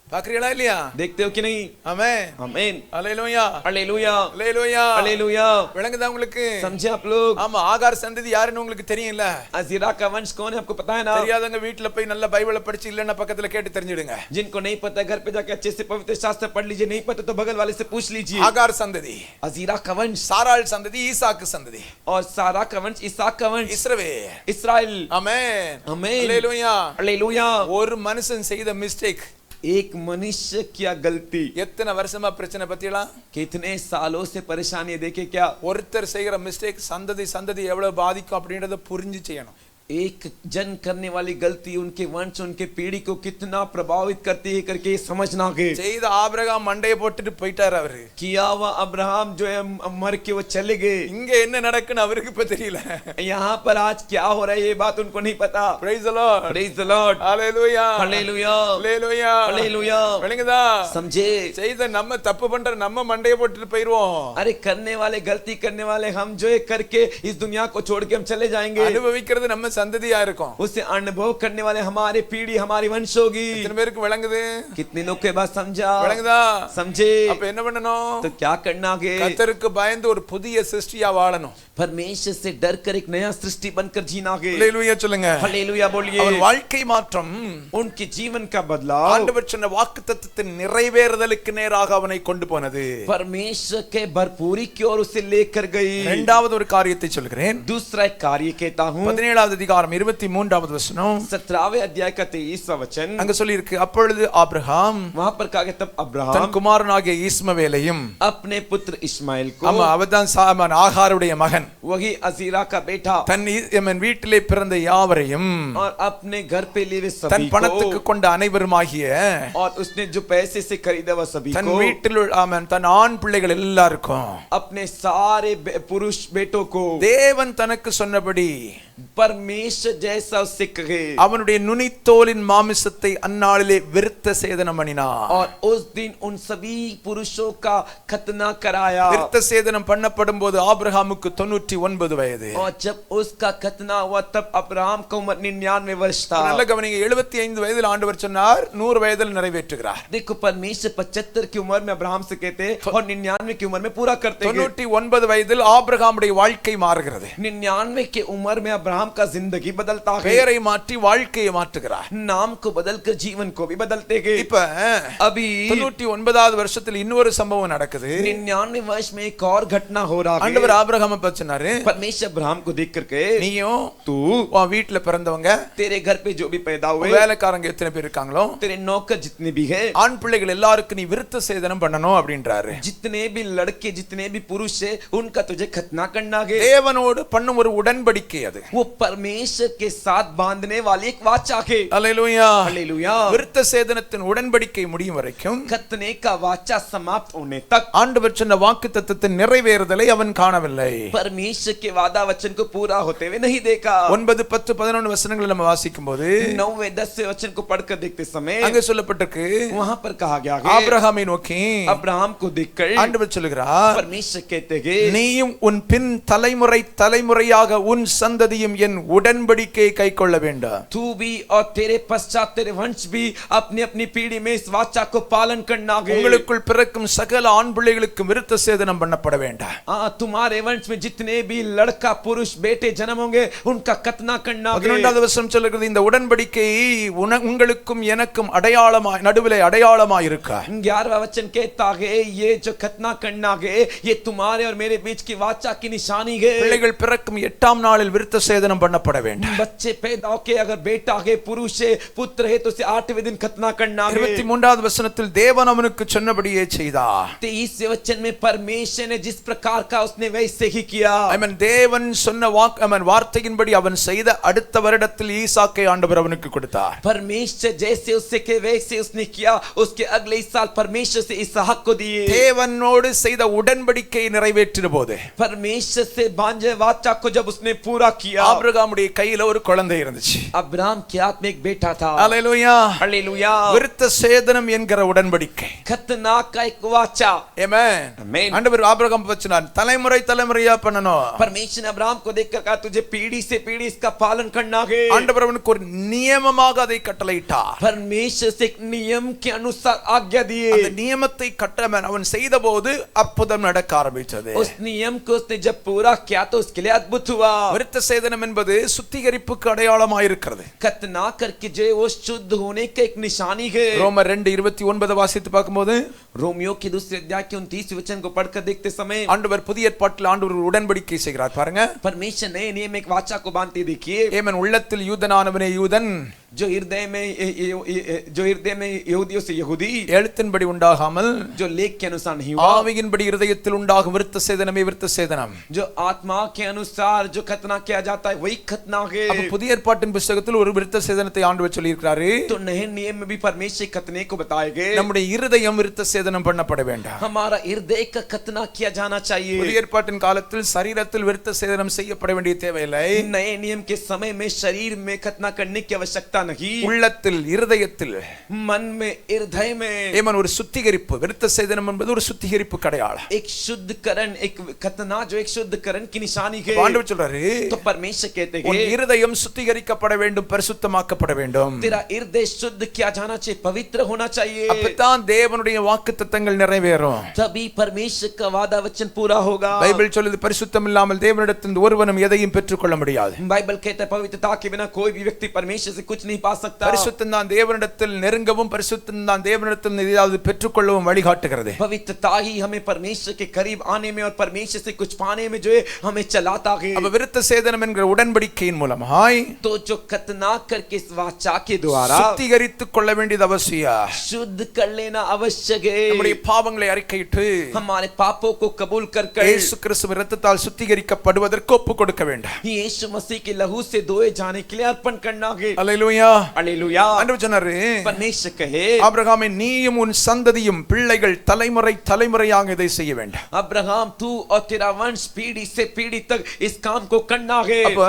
பாக்குறீங்களா இல்லையா? देखते हो कि नहीं? ஆமென், आमीन, அல்லேலூயா, हालेलुया, அல்லேலூயா, हालेलुया। விளங்குதா உங்களுக்கு? समझे आप लोग? ஆமா, ஆகார் சந்ததி யாருன்னு உங்களுக்கு தெரியும்ல? अजीरा का वंश कौन है आपको पता है ना? தெரியாதவங்க வீட்ல போய் நல்ல பைபிளை படிச்சு இல்லன்னா பக்கத்துல கேட்டு தெரிஞ்சிடுங்க. जिनको नहीं पता घर पे जाके अच्छे से पवित्र शास्त्र पढ़ लीजिए, नहीं पता तो बगल वाले से पूछ लीजिए। ஆகார் சந்ததி, अजीरा का वंश, சாராள் சந்ததி, ஈசாக்கு சந்ததி, और सारा का वंश, इसहाक का वंश, இஸ்ரவேல். इस्राएल। ஆமென், आमीन, அல்லேலூயா, हालेलुया। ஒரு மனுஷன் செய்த மிஸ்டேக், एक मनुष्य किया गलती, எத்தனை வருஷமா பிரச்சனை பத்தியலாம்? कितने सालों से परेशानी देखे क्या? ஒருத்தர் செய்யற மிஸ்டேக் சந்ததி சந்ததி எவ்வளவு பாதிக்கும் அப்படின்றத புரிஞ்சு செய்யணும். एक जन करने वाली गलती उनके वंश, उनके पीढ़ी को कितना प्रभावित करती है करके समझना के। செய்த ஆபிரகாம் மண்டையை போட்டுட்டு போயிட்டாரு அவரு. किया हुआ अब्राहम जो है मर के वो चले गए। இங்க என்ன நடக்குன்னு அவருக்கு இப்ப தெரியல. यहाँ पर आज क्या हो रहा है ये बात उनको नहीं पता। Praise the Lord, Praise the Lord, Hallelujah, hallelujah, Hallelujah, hallelujah. விளங்குதா? समझे? செய்த நம்ம தப்பு பண்ற நம்ம மண்டையை போட்டுட்டு போயிடுவோம். अरे करने वाले, गलती करने वाले हम जो है करके इस दुनिया को छोड़ के हम चले जाएंगे। அனுபவிக்கிறது நம்ம சந்ததியா இருக்கும். उसे अनुभव करने वाले हमारे पीढ़ी, हमारी वंश होगी। எத்தனை பேருக்கு விளங்குது? कितने लोग के बात समझा? விளங்குதா? समझे? அப்ப என்ன பண்ணணும்? तो क्या करना आगे? கர்த்தருக்கு பயந்து ஒரு புதிய சிருஷ்டியா வாழணும். परमेश्वर से डर कर एक नया सृष्टि बनकर जीना आगे। அல்லேலூயா சொல்லுங்க. हालेलुया बोलिए। அவர் வாழ்க்கை மாற்றம் उनके जीवन का बदलाव ஆண்டவர் சொன்ன வாக்குத்தத்தத்தின் நிறைவேறுதலுக்கு நேராக அவனை கொண்டு போனது. परमेश्वर के भरपूरी की ओर उसे लेकर गई। இரண்டாவது ஒரு காரியத்தை சொல்கிறேன். दूसरा एक कार्य कहता हूँ। 17வது அதிகாரம் 23வது வசனம் 17वें अध्याय का 23वां वचन அங்க சொல்லி இருக்கு, அப்பொழுது ஆபிரகாம் वहां पर कहा गया तब தன் अब्राहम குமாரனாகிய ஈஸ்மவேலையும், अपने पुत्र इस्माइल को, ஆமா அவர்தான் ஆகாருடைய மகன், वही अजीरा का बेटा, தன் வீட்டிலே பிறந்த யாவரையும் और अपने घर पे लिए தன் सभी பணத்துக்கு को, கொண்ட அனைவருமாகிய और उसने जो पैसे से खरीदा वह सभी தன் को, வீட்டில் ஆமென் தன் ஆண் பிள்ளைகள் எல்லாருக்கும் अपने सारे पुरुष बेटों को தேவன் தனக்கு சொன்னபடி परमेश्वर जैसा उससे कहे, அவனுடைய நுனித்தோலின் மாமிசத்தை அந்நாளிலே விருத்த சேதனம் பண்ணினார். और उस दिन उन सभी पुरुषों का खतना कराया, விருத்த சேதனம் பண்ணப்படும் போது ஆபிரகாமுக்கு 99 வயது. और जब उसका खतना हुआ तब अब्राहम का उम्र 99 वर्ष था। நல்ல கவனிங்க, 75 வயதில் ஆண்டவர் சொன்னார், 100 வயதில் நிறைவேற்றுகிறார். देखो परमेश्वर 75 की उम्र में अब्राहम से कहते और 99 की उम्र में पूरा करते हैं। 99 வயதில் ஆபிரகாமுடைய வாழ்க்கை மாறுகிறது. 99 की उम्र में अब्राहम का जिंदगी बदलता है, பெயரை மாற்றி வாழ்க்கையை மாற்றுகிறார். नाम को बदलकर जीवन को भी बदलते गए। இப்ப अभी 99வது வருஷத்தில் இன்னொரு சம்பவம் நடக்குது. 99 वर्ष में एक और घटना हो रहा है। ஆண்டவர் ஆபிரகாமை பார்த்து சொன்னாரு, परमेश्वर अब्राहम को देख करके, நீயும் तू உன் வீட்டுல பிறந்தவங்க, तेरे घर पे जो भी पैदा हुए, வேலைக்காரங்க எத்தனை பேர் இருக்காங்களோ, तेरे नौकर जितने भी है, ஆண் பிள்ளைகள் எல்லாருக்கும் நீ விருத்த சேதனம் பண்ணணும் அப்படின்றாரு. जितने भी लड़के जितने भी पुरुष है उनका तुझे खतना करना है। தேவனோடு பண்ணும் ஒரு உடன்படிக்கை அது. वो परमेश्वर के साथ बांधने वाली एक वाचा है। அல்லேலூயா. हालेलुया। விருத்த சேதனத்தின் உடன்படிக்கை முடியும் வரைக்கும் खतने का वाचा समाप्त होने तक ஆண்டவர் சொன்ன வாக்குத்தத்தத்தின் நிறைவேறுதலை அவன் காணவில்லை. परमेश्वर के वादा वचन को पूरा होते हुए नहीं देखा। 9, 10, 11 வசனங்களை நம்ம வாசிக்கும் போது 9, 10 वचन को पढ़कर देखते समय அங்க சொல்லப்பட்டிருக்கு, वहां पर कहा गया है, ஆபிரகாமை நோக்கி अब्राहम को देखकर ஆண்டவர் சொல்லுகிறார், परमेश्वर कहते हैं, நீயும் உன் பின் தலைமுறையாக உன் சந்ததியும் என் உடன்படிக்கையை கைக்கொள்ள வேண்டும். तू भी और तेरे पश्चात तेरे वंश भी अपनी अपनी पीढ़ी में इस वाचा को पालन करना है। உங்களுக்குள் பிறக்கும் சகல ஆண் பிள்ளைகளுக்கு விருத்த சேதனம் பண்ணப்பட வேண்டாம். तुम्हारे वंश में जितने भी लड़का पुरुष बेटे जन्म होंगे उनका खतना करना है। 11வது வசனம் சொல்லுகிறது, இந்த உடன்படிக்கை உங்களுக்கும் எனக்கும் அடையாளமாய் நடுவிலே அடையாளமாய் இருக்க. 11वां वचन कहता है, ये जो खतना करना है ये तुम्हारे और मेरे बीच की वाचा की निशानी है। பிள்ளைகள் பிறக்கும் 8ஆம் நாளில் விருத்த சேதனம் பண்ணப்பட வேண்டும். बच्चे पैदा होके अगर बेटा है पुरुष है पुत्र है तो उसे 8वें दिन खतना करना है। 23வது வசனத்தில் தேவன் அவனுக்கு சொன்னபடியே செய்தார். 23वें वचन में परमेश्वर ने जिस प्रकार का उसने वैसे ही किया। ஆமென். தேவன் சொன்ன வார்த்தையின்படி அவன் செய்த அடுத்த வருடத்தில் ஈசாக்கை ஆண்டவர் அவனுக்கு கொடுத்தார். परमेश्वर जैसे उससे के वैसे उसने किया, उसके अगले साल परमेश्वर से इसहाक को दिए। தேவனோடு செய்த உடன்படிக்கையை நிறைவேற்றின போது परमेश्वर से बांधे वाचा को जब उसने पूरा किया, ஆபிரகாமுடைய கையில ஒரு குழந்தை இருந்துச்சு. अब्राहम के हाथ में एक बेटा था। அல்லேலூயா. हालेलुया। விருத்த சேதனம் என்கிற உடன்படிக்கை. खतना का एक वाचा। ஆமென். आमीन। ஆண்டவர் ஆபிரகாம் பச்சனார் தலைமுறையா பண்ணணும். परमेश्वर ने अब्राहम को देखकर कहा, तुझे पीढ़ी से पीढ़ी इसका पालन करना है। ஆண்டவர் அவனுக்கு ஒரு நியமமாக அதை கட்டளையிட்டார். परमेश्वर से एक नियम के अनुसार आज्ञा दिए। அந்த நியமத்தை அவன் செய்தபோது அற்புதம் நடக்க ஆரம்பித்தது. उस नियम को उसने जब पूरा किया तो उसके लिए अद्भुत हुआ। விருத்த சேதனம் என்பது சுத்திகரிப்புக்கு அடையாளமாக இருக்கிறது. खतना करके जो वो शुद्ध होने का एक निशानी है। ரோமர் 2:29 வாசித்து பார்க்கும்போது, रोमियो के दूसरे अध्याय के 29 वचन को पढ़कर देखते समय ஆண்டவர் புதிய ஏற்பாட்டில் ஆண்டவர் ஒரு உடன்படிக்கை செய்கிறார். பாருங்க, परमेश्वर नए नियम एक वाचा को बांधते देखिए। ஏமன் உள்ளத்தில் யூதனானவனே யூதன், जो हृदय में यहूदियों से यहूदी, எழுத்தின்படி உண்டாகாமல் जो लेख के अनुसार नहीं हुआ, ஆவியின்படி இருதயத்தில் உண்டாகும் விருத்த சேதனமே விருத்த சேதனம். जो आत्मा के अनुसार जो खतना किया जाता है वही खतना है। அப்ப புதிய ஏற்பாட்டின் புத்தகத்தில் ஒரு விருத்த சேதனத்தை ஆண்டவர் சொல்லி இருக்கிறாரு. तो नए नियम में भी परमेश्वर खतने को बताए गए। நம்முடைய இருதயம் விருத்த சேதனம் பண்ணப்பட வேண்டாம். हमारा हृदय का खतना किया जाना चाहिए। புதிய ஏற்பாட்டின் காலத்தில் சரீரத்தில் விருத்த சேதனம் செய்யப்பட வேண்டிய தேவையில்லை. नए नियम के समय में शरीर में खतना करने की आवश्यकता नहीं। உள்ளத்தில் இருதயத்தில் मन में हृदय में ஏமன் ஒரு சுத்திகரிப்பு. விருத்த சேதனம் என்பது ஒரு சுத்திகரிப்பு அடையாளம். एक शुद्धकरण, एक खतना जो एक शुद्धकरण की निशानी है। ஆண்டவர் சொல்றாரு, तो परमेश्वर कहते உன் हैं இருதயம் சுத்திகரிக்கப்பட வேண்டும், பரிசுத்தமாக்கப்பட வேண்டும். तेरा हृदय शुद्ध किया जाना चाहिए, पवित्र होना चाहिए। அப்பதான் தேவனுடைய வாக்குத்தத்தங்கள் நிறைவேறும். तभी परमेश्वर का वादा वचन पूरा होगा। பைபிள் சொல்லுது, பரிசுத்தம் இல்லாமல் தேவனிடத்தில் ஒருவனும் எதையும் பெற்றுக்கொள்ள முடியாது. बाइबल कहता है पवित्रता के बिना कोई भी व्यक्ति परमेश्वर से कुछ नहीं नहीं पा सकता। பரிசுத்தம் தான் தேவனிடத்தில் நெருங்கவும் பரிசுத்தம் தான் தேவனிடத்தில் ஏதாவது பெற்றுக்கொள்ளவும் வழிகாட்டுகிறது. पवित्रता ही हमें परमेश्वर के करीब आने में और परमेश्वर से कुछ पाने में जो है हमें चलाता है। அப்ப விருத்த சேதனம் என்கிற உடன்படிக்கையின் மூலமாய் तो जो खतना करके इस वाचा के द्वारा சுத்திகரித்துக் கொள்ள வேண்டியது அவசியம். शुद्ध कर लेना आवश्यक है। நம்முடைய பாவங்களை அறிக்கையிட்டு हमारे पापों को कबूल कर कर இயேசு கிறிஸ்துவின் இரத்தத்தால் சுத்திகரிக்கப்படுவதற்கு ஒப்புக் கொடுக்க வேண்டும். यीशु मसीह के लहू से धोए जाने के लिए अर्पण करना है। அல்லேலூயா. हालेलुया। ஆண்டவர் சொன்னாரு, परमेश्वर कहे ஆபிரகாமே நீயும் உன் சந்ததியும் பிள்ளைகள் தலைமுறை தலைமுறையாக இதை செய்ய வேண்டும். अब्राहम तू और तेरा वंश पीढ़ी से पीढ़ी तक इस काम को करना है। அப்ப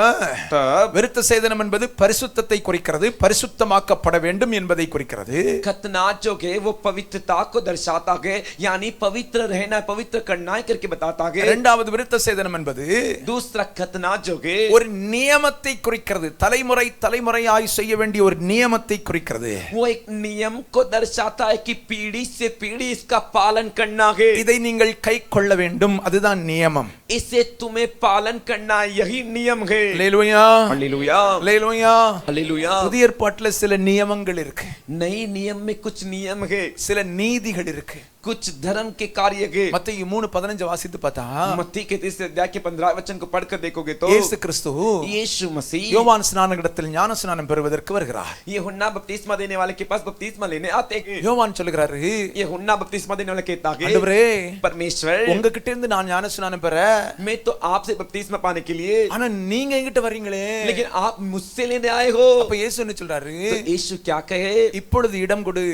விருத்த சேதனம் என்பது பரிசுத்தத்தை குறிக்கிறது, பரிசுத்தமாக்கப்பட வேண்டும் என்பதை குறிக்கிறது. खतना जो है वो पवित्रता को दर्शाता है, यानी पवित्र रहना पवित्र करना है करके बताता है। இரண்டாவது விருத்த சேதனம் என்பது दूसरा खतना जो है ஒரு நியமத்தை குறிக்கிறது, தலைமுறை தலைமுறையாய் செய்ய வேண்டிய ஒரு நியமத்தை குறிக்கிறது. वो एक नियम को दर्शाता है कि पीढ़ी से पीढ़ी इसका पालन करना है। இதை நீங்கள் கைக்கொள்ள வேண்டும், அதுதான் நியமம். इसे तुम्हें पालन करना, यही नियम है। அல்லேலூயா. हालेलुया। அல்லேலூயா. हालेलुया। புதிய ஏற்பாட்டுல சில நியமங்கள் இருக்கு, नई नियम में कुछ नियम है, சில நீதிகள் இருக்கு. कुछ धर्म के कार्य है। மத்தேயு 3:15 வாசித்து பார்த்தா मत्ती के 30 अध्याय के 15 वचन को पढ़कर देखोगे तो இயேசு கிறிஸ்து यीशु मसीह யோவான் ஸ்நானகடத்தில் ஞான ஸ்நானம் பெறுவதற்கு வருகிறார். यूहन्ना बपतिस्मा देने वाले के पास बपतिस्मा लेने आते हैं। யோவான் சொல்லுகிறாரு, यूहन्ना बपतिस्मा देने वाले कहता है, ஆண்டவரே परमेश्वर உங்ககிட்ட இருந்து நான் ஞான ஸ்நானம் பெற, मैं तो आपसे बपतिस्मा पाने के लिए, ஆனா நீங்க என்கிட்ட வர்றீங்களே, लेकिन आप मुझसे लेने आए हो। அப்ப இயேசு என்ன சொல்றாரு, तो यीशु क्या कहे, இப்பொழுது இடம் கொடு,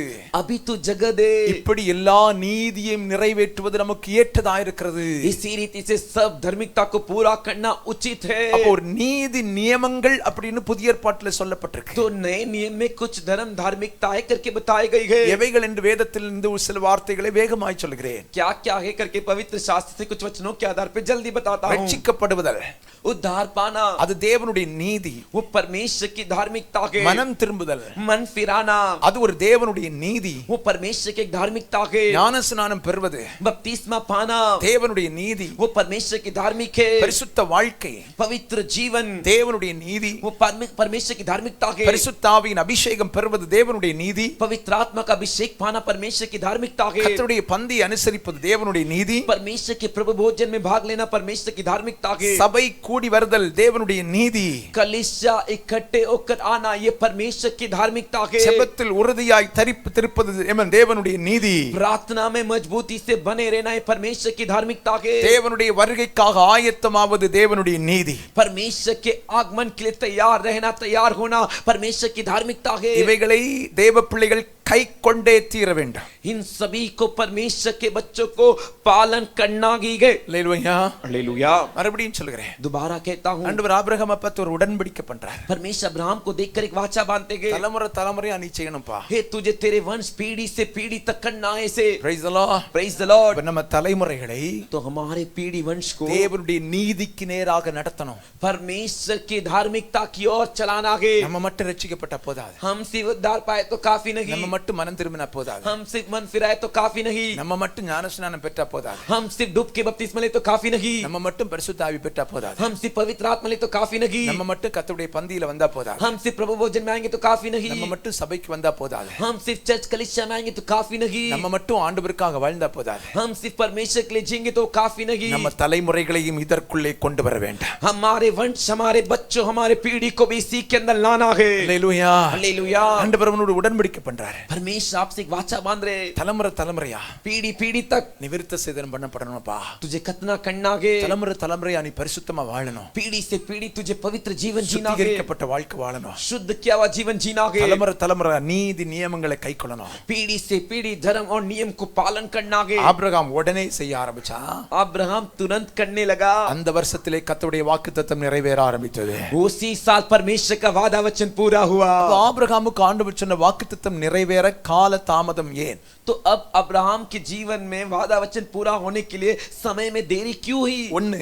अभी तू जगह दे। இப்படி எல்லா நீதியையும் நிறைவேற்றுவது நமக்கு ஏற்றதா இருக்கிறது. इसी रीति से सब धार्मिकता को पूरा करना उचित है। அப்ப ஒரு நீதி நியமங்கள் அப்படின்னு புதிய ஏற்பாட்டில் சொல்லப்பட்டிருக்கு. तो नए नियम में कुछ धर्म धार्मिकताएं करके बताई गई है। எவைகள் என்று வேதத்திலிருந்து ஒரு சில வார்த்தைகளை வேகமாய் சொல்கிறேன். क्या क्या है करके पवित्र शास्त्र से कुछ वचनों के आधार पर जल्दी बताता हूँ। ரட்சிக்கப்படுவதல், उद्धार पाना, அது தேவனுடைய நீதி. वो परमेश्वर की धार्मिकता है। மனம் திரும்புதல், मन फिराना, அது ஒரு தேவனுடைய நீதி. वो परमेश्वर की एक धार्मिकता है। ஞானஸ்நானம் பெறுவது बपतिस्मा पाना, தேவனுடைய நீதி. वो परमेश्वर की धार्मिक है। பரிசுத்த வாழ்க்கை पवित्र जीवन, தேவனுடைய நீதி. वो परमेश्वर की धार्मिकता है। பரிசுத்த ஆவியின் அபிஷேகம் பெறுவது தேவனுடைய நீதி. पवित्र आत्मा का अभिषेक पाना परमेश्वर की धार्मिकता है। கர்த்தருடைய பந்தியை அனுசரிப்பது தேவனுடைய நீதி. परमेश्वर के प्रभु भोजन में भाग लेना परमेश्वर की धार्मिकता है। சபை கூடி வருதல் தேவனுடைய நீதி. कलीसिया इकट्ठे होकर आना, ये परमेश्वर की धार्मिकता है। செபத்தில் உறுதியாய் திருப்பது தேவனுடைய நீதி. प्रार्थना में मजबूती से बने रहना, ये परमेश्वर की धार्मिकता है। தேவனுடைய வருகைக்காக ஆயத்தமாவது தேவனுடைய நீதி. परमेश्वर के आगमन के लिए तैयार रहना, तैयार होना परमेश्वर की धार्मिकता है। இவைகளை தேவ பிள்ளைகள் கை கொண்டே தீர வேண்டும். इन सभी को परमेश्वर के बच्चों को पालन करना ही है। அல்லேலூயா. हालेलुया। மறுபடியும் சொல்கிறேன், दोबारा कहता हूँ, ஆண்டவர் ஆபிரகாமை பார்த்து ஒரு உடன்படிக்கை பண்றார். परमेश्वर अब्राहम को देखकर एक वाचा बांधते गए, தலைமுறை தலைமுறையா நீ செய்யணும்பா. हे तुझे तेरे वंश पीढ़ी से पीढ़ी तक करना है इसे। Praise the Lord. Praise the Lord। நம்ம தலைமுறைகளை तो हमारे पीढ़ी वंश को தேவனுடைய நீதிக்கு நேராக நடத்தணும். परमेश्वर की धार्मिकता की ओर चलाना है। நம்ம மட்டும் ரட்சிக்கப்பட்ட போதாது, हम सिर्फ उद्धार पाए तो काफी नहीं, நம்ம மட்டும் மனம் திரும்பினா போதாது, हम सिर्फ मन फिराए तो काफी नहीं, நம்ம மட்டும் ஞானஸ்நானம் பெற்றா போதாது, हम सिर्फ डूब के बपतिस्मा ले तो काफी नहीं, நம்ம மட்டும் பரிசுத்த ஆவி பெற்றா போதாது, हम सिर्फ पवित्र आत्मा ले तो काफी नहीं, நம்ம மட்டும் கர்த்தருடைய பந்தியில வந்தா போதாது, हम सिर्फ प्रभु भोजन में आएंगे तो काफी नहीं, நம்ம மட்டும் சபைக்கு வந்தா போதாது, हम सिर्फ चर्च कलीसिया में आएंगे तो काफी नहीं, நம்ம மட்டும் ஆண்டவருக்காக வாழ்ந்தா போதாது, हम सिर्फ परमेश्वर के लिए जिएंगे तो काफी नहीं, நம்ம தலைமுறைகளையும் இதற்குள்ளே கொண்டு வர வேண்டும். हमारे वंश, हमारे बच्चों, हमारे पीढ़ी को भी इसी के अंदर लाना है। அல்லேலூயா. हालेलुया। ஆண்டவர் அவனோடு உடன்படிக்கை பண்றாரு. परमेश्वर आपसे एक वाचा बांध रहे, தலைமுறை தலைமுறையா पीढ़ी पीढ़ी तक நீ விருத்த சேதனம் பண்ணப்படணும்ப்பா. तुझे खतना करना है, தலைமுறை தலைமுறையா நீ பரிசுத்தமா வாழணும். पीढ़ी से पीढ़ी तुझे पवित्र जीवन जीना है, சுத்திகரிக்கப்பட்ட வாழ்க்கை வாழணும். शुद्ध किया हुआ जीवन जीना है, தலைமுறை தலைமுறை நீதி நியமங்களை கைக்கொள்ளணும். पीढ़ी से पीढ़ी धर्म और नियम को पालन करना है। ஆபிரகாம் உடனே செய்ய ஆரம்பிச்சா, अब्राहम तुरंत करने लगा, அந்த வருஷத்திலே கர்த்தருடைய வாக்குத்தத்தம் நிறைவேற ஆரம்பித்தது. उसी साल परमेश्वर का वादा वचन पूरा हुआ। அப்ப ஆபிரகாமுக்கு ஆண்டவர் சொன்ன வாக்குத்தத்தம் நிறைவேற கால தாமதம் ஏன்? तो अब अब्राहम के जीवन में वादा वचन पूरा होने के लिए समय में देरी क्यों हुई? ஒண்ணு,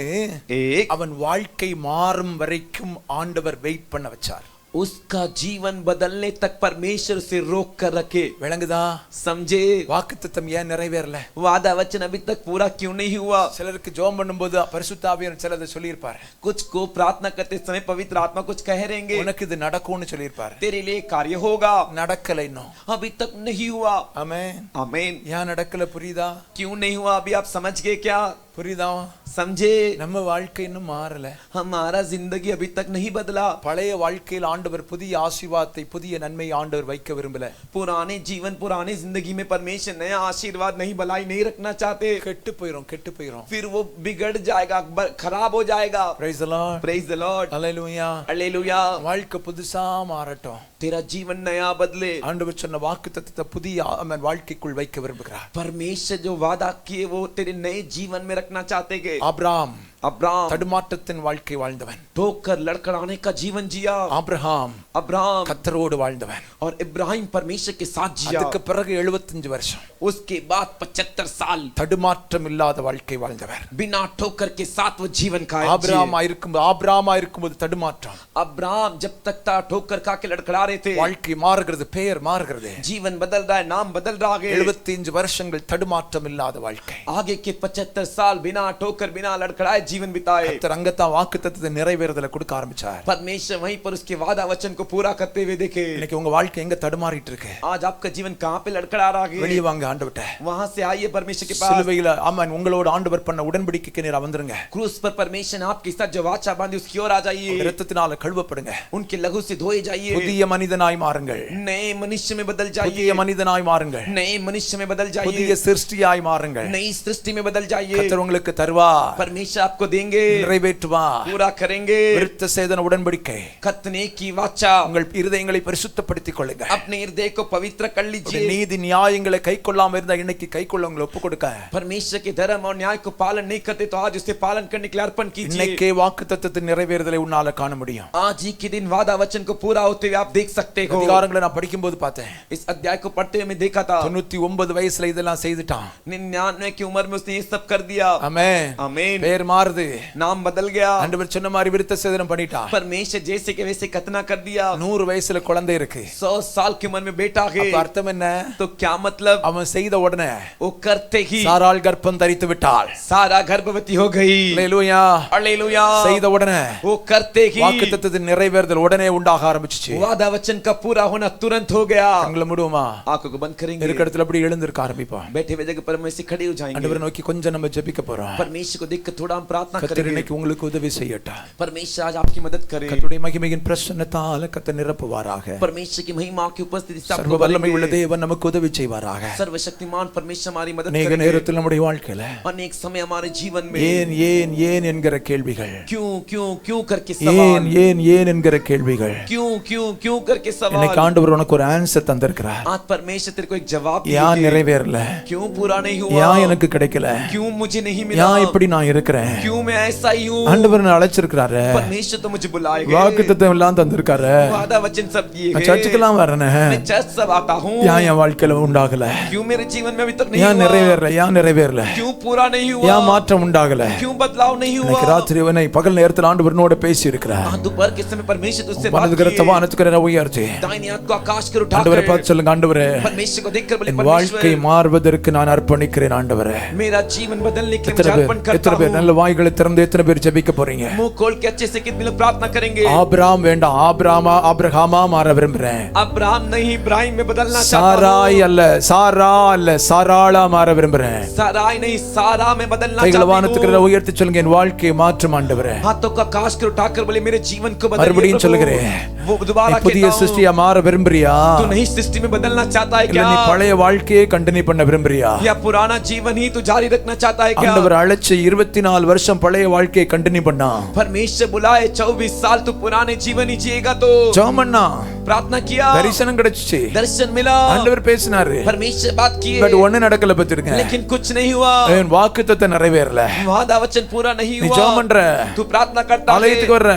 एक, அவன் வாழ்க்கை மாறும் வரைக்கும் ஆண்டவர் வெயிட் பண்ண வச்சார். उसका जीवन बदलने तक परमेश्वर उसे रोक कर रखे। விளங்குதா? समझे? வாக்குத்தத்தம் ஏன் நிறைவேறல? वादा वचन अभी तक पूरा क्यों नहीं हुआ? சிலருக்கு ஜெபம் பண்ணும்போது பரிசுத்த ஆவியானவர் சிலதை சொல்லியிருப்பார். कुछ को प्रार्थना करते समय पवित्र आत्मा कुछ कह रहेंगे, உனக்கு இது நடக்கும்னு சொல்லியிருப்பார். तेरे लिए कार्य होगा। நடக்கல இன்னும். अभी तक नहीं हुआ। ஆமென். आमीन। ஏன் நடக்கல புரியுதா? क्यों नहीं हुआ अभी आप समझ गए क्या? புரியுதா? समझे? நம்ம வாழ்க்கை இன்னும் மாறல. हमारा जिंदगी अभी तक नहीं बदला। பழைய வாழ்க்கையில் ஆண்டவர் புதிய ஆசீர்வாதத்தை புதிய நன்மை ஆண்டவர் வைக்க விரும்பல. पुराने जीवन पुराने जिंदगी में परमेश्वर नया आशीर्वाद नहीं भलाई नहीं रखना चाहते। கெட்டு போயிரும். फिर वो बिगड़ जाएगा, खराब हो जाएगा। Praise the Lord. Praise the Lord. Hallelujah. Hallelujah. வாழ்க்கை புதுசா மாறட்டும். तेरा जीवन नया बदले। ஆண்டவர் சொன்ன வாக்குத்தத்தத்தை புதிய வாழ்க்கைக்குள் வைக்க விரும்புகிறார். परमेश्वर जो वादा किए वो तेरे नए जीवन में रखना चाहते हैं। அப்ராம் தடுமாற்றத்தின் வாழ்க்கை வாழ்ந்தவன், ठोकर लड़खड़ाने का जीवन जिया। अब्राहम கர்த்தரோடு வாழ்ந்தவன், और इब्राहिम परमेश्वर के साथ जिया। அதுக்கு பிறகு 75 வருஷம், उसके बाद 75 साल தடுமாற்றம் இல்லாத வாழ்க்கை வாழ்ந்தவர், बिना ठोकर के साथ वो जीवन का। ஆபிரகாமா இருக்கும்போது தடுமாற்றம், अब्राहम जब तक था ठोकर खा के लड़खड़ा रहे थे। வாழ்க்கை மாறுகிறது, பெயர் மாறுகிறது, जीवन बदल रहा है, नाम बदल रहा है। 75 வருஷங்கள் தடுமாற்றம் இல்லாத வாழ்க்கை, आगे के 75 साल बिना ठोकर बिना लड़खड़ाए जीवन बिताए। கர்த்தர் அங்கதான் வாக்குத்தத்தத்தை நிறைவேறுதல கொடுக்க ஆரம்பிச்சார். परमेश्वर वहीं पर उसके वादा वचन को पूरा करते हुए देखे। இன்னைக்கு உங்க வாழ்க்கை எங்க தடுமாறிட்டு இருக்கு? आज आपका जीवन कहां पे लड़खड़ा रहा है? வெளிய வாங்க ஆண்டவர்ட்ட, वहां से आइए परमेश्वर के पास। சிலுவையில ஆமென் உங்களோட ஆண்டவர் பண்ண உடன்படிக்கைக்கு நேரா வந்துருங்க. क्रूस पर परमेश्वर ने आपके साथ जो वाचा बांधी उसकी ओर आ जाइए। இரத்தத்தினால கழுவப்படுங்க, उनके लहू से धोए जाइए। புதிய மனிதனாய் மாறுங்கள், नए मनुष्य में बदल जाइए। புதிய மனிதனாய் மாறுங்கள், नए मनुष्य में बदल जाइए। புதிய சிருஷ்டியாய் மாறுங்கள். नई सृष्टि में बदल जाइए। கர்த்தர் உங்களுக்கு தருவார், परमेश्वर आपको देंगे, நிறைவேற்றுவார், पूरा करेंगे। விருத்த சேதன உடன்படிக்கை, खतने की वाचा। உங்கள் இருதயங்களை பரிசுத்தப்படுத்திக் கொள்ளுங்க, अपने हृदय को पवित्र कर लीजिए। நீதி நியாயங்களை கைக்கொள்ளாம இருந்தா இன்னைக்கு கைக்கொள்ள உங்களை ஒப்பு கொடுக்க. परमेश्वर के धर्म और न्याय को पालन नहीं करते तो आज उसे पालन करने के लिए अर्पण कीजिए। இன்னைக்கே வாக்குத்தத்தத்தின் நிறைவேறுதலை உன்னால காண முடியும். आज ही के दिन वादा वचन को पूरा होते हुए आप देख सकते हो। அதிகாரங்களை நான் படிக்கும்போது பார்த்தேன், इस अध्याय को पढ़ते हुए मैं देखा था 99 வயசுல இதெல்லாம் செய்துட்டான். 99 की उम्र में उसने ये सब कर दिया। ஆமென். आमीन। பேர் மாறுது, नाम बदल गया। ஆண்டவர் சொன்ன மாதிரி விருத்த சேதனம் பண்ணிட்டான். परमेश्वर जैसे के वैसे खतना कर दिया। 100 வயசுல குழந்தை இருக்கு. 100 साल की उम्र में बेटा है। அப்ப அர்த்தம் என்ன? तो क्या मतलब? அவன் செய்த உடனே वो करते ही சாராள் கர்ப்பம் தரித்து விட்டாள். सारा गर्भवती हो गई। அல்லேலூயா, हालेलुया। செய்த உடனே वो करते ही வாக்குத்தத்தத்தின் நிறைவேறுதல் உடனே உண்டாக ஆரம்பிச்சுச்சு. वादा वचन का पूरा होना तुरंत हो गया। கண்களை மூடுவோமா? आंखों को बंद करेंगे। இருக்க இடத்துல அப்படி எழுந்திருக்க ஆரம்பிப்போம். बैठे हुए जगह पर हम ऐसे खड़े हो जाएंगे। ஆண்டவரை நோக்கி கொஞ்சம் நம்ம ஜெபிக்க போறோம். परमेश्वर को देखकर थोड़ा हम प्रार्थना கர்த்தர் करेंगे। இன்னைக்கு உங்களுக்கு உதவி செய்யட்டும். परमेश्वर आज आपकी मदद करे। கர்த்தருடைய மகிமையின் பிரசன்னத்தால கர்த்தர் நிரப்புவாராக. परमेश्वर की महिमा की उपस्थिति से சர்வ आपको வல்லமை உள்ள भरेंगे। தேவன் நமக்கு உதவி செய்வாராக. सर्वशक्तिमान परमेश्वर हमारी मदद அநேக करेंगे। நேரத்தில் நம்முடைய வாழ்க்கையில अनेक समय हमारे जीवन में ஏன் ஏன் ஏன் என்கிற கேள்விகள், क्यों क्यों क्यों करके ஏன் सवाल, ஏன் ஏன் என்கிற கேள்விகள், क्यों क्यों क्यों करके सवाल। இன்னைக்கு ஆண்டவர் உனக்கு ஒரு ஆன்சர் தந்திருக்கிறார். आज परमेश्वर तेरे को एक जवाब ஏன் दिए। நிறைவேறல, क्यों पूरा नहीं हुआ, ஏன் எனக்கு கிடைக்கல, क्यों मुझे नहीं मिला, ஏன் இப்படி நான் இருக்கிறேன், क्यों मैं ऐसा ही हूँ। ஆண்டவர் நான் அழைச்சிருக்கிறாரு, परमेश्वर तो मुझे बुलाएगा, வாக்குத்தத்தம் எல்லாம் தந்திருக்காரு, वादा वचन सब दिए நான் हैं। சர்ச்சுக்கெல்லாம் வரேனே, मैं चर्च सब आता हूँ। ஏன் என் வாழ்க்கையில உண்டாகல, क्यों मेरे जीवन में अभी तक नहीं ஏன் हुआ, நிறைவேறல, ஏன் நிறைவேறல, क्यों पूरा नहीं हुआ, ஏன் மாற்றம் உண்டாகல. क्यों बदलाव नहीं இன்னைக்கு हुआ। ராத்திரி உன்னை பகல் நேரத்தில் ஆண்டவரோட பேசி இருக்கிறார். आज दोपहर के समय परमेश्वर तुझसे बात மனதுக்கு की। வானத்துக்கு உயர்த்தி दाहिने हाथ को आकाश कर ஆண்டவரை उठाकर பார்த்து சொல்லுங்க, ஆண்டவரே परमेश्वर को देखकर बोले, என் வாழ்க்கை परमेश्वर மாறுவதற்கு நான் அர்ப்பணிக்கிறேன். ஆண்டவரே मेरा जीवन बदलने के लिए எத்தனை मैं பேர் अर्पण करता எத்தனை பேர் हूँ। நல்ல வாய்களை திறந்து எத்தனை பேர் ஜெபிக்க போறீங்க? मुंह खोल के अच्छे से कितने लोग प्रार्थना करेंगे। ஆபிரகாம் வேண்டாம், ஆபிரகாமா மாற விரும்புறேன். अब्राहम नहीं इब्राहिम में बदलना चाहता சாராய் हूँ। அல்ல, சாரா அல்ல, சாராளா மாற விரும்புறேன். साराई नहीं सारा में बदलना கைகளை चाहता வானத்துக்கு हूँ। உயர்த்தி சொல்லுங்க, என் வாழ்க்கையை மாற்றும் ஆண்டவரே. हाथों का आकाश कर उठाकर बोले, मेरे जीवन को बदलिए மறுபடியும் प्रभु। சொல்லுகிறேன், वो दोबारा நீ புதிய कहता हूँ, சிருஷ்டியா மாற விரும்புறியா? तू नई सृष्टि में बदलना चाहता है இல்ல क्या, நீ பழைய வாழ்க்கையை கண்டினியூ பண்ண விரும்புறியா? या पुराना जीवन ही तू जारी रखना चाहता है क्या। ஆண்டவர் அழைச்சு 24 வருஷம் பழைய வாழ்க்கையை கண்டினியூ பண்ணா. परमेश्वर बुलाए 24 साल तू पुराने जीवन ही जिएगा तो ஜெபம் பண்ணா. प्रार्थना किया, தரிசனம் கிடைச்சிச்சு, दर्शन मिला, ஆண்டவர் பேசினாரு, परमेश्वर बात किए, பட் ஒண்ணு நடக்கல பத்திருங்க. लेकिन कुछ नहीं हुआ, என் வாக்குத்தத்தம் நிறைவேறல. वादा वचन पूरा नहीं நீ हुआ। ஜெபம் பண்ற, तू प्रार्थना करता है, ஆலயத்துக்கு வர்ற,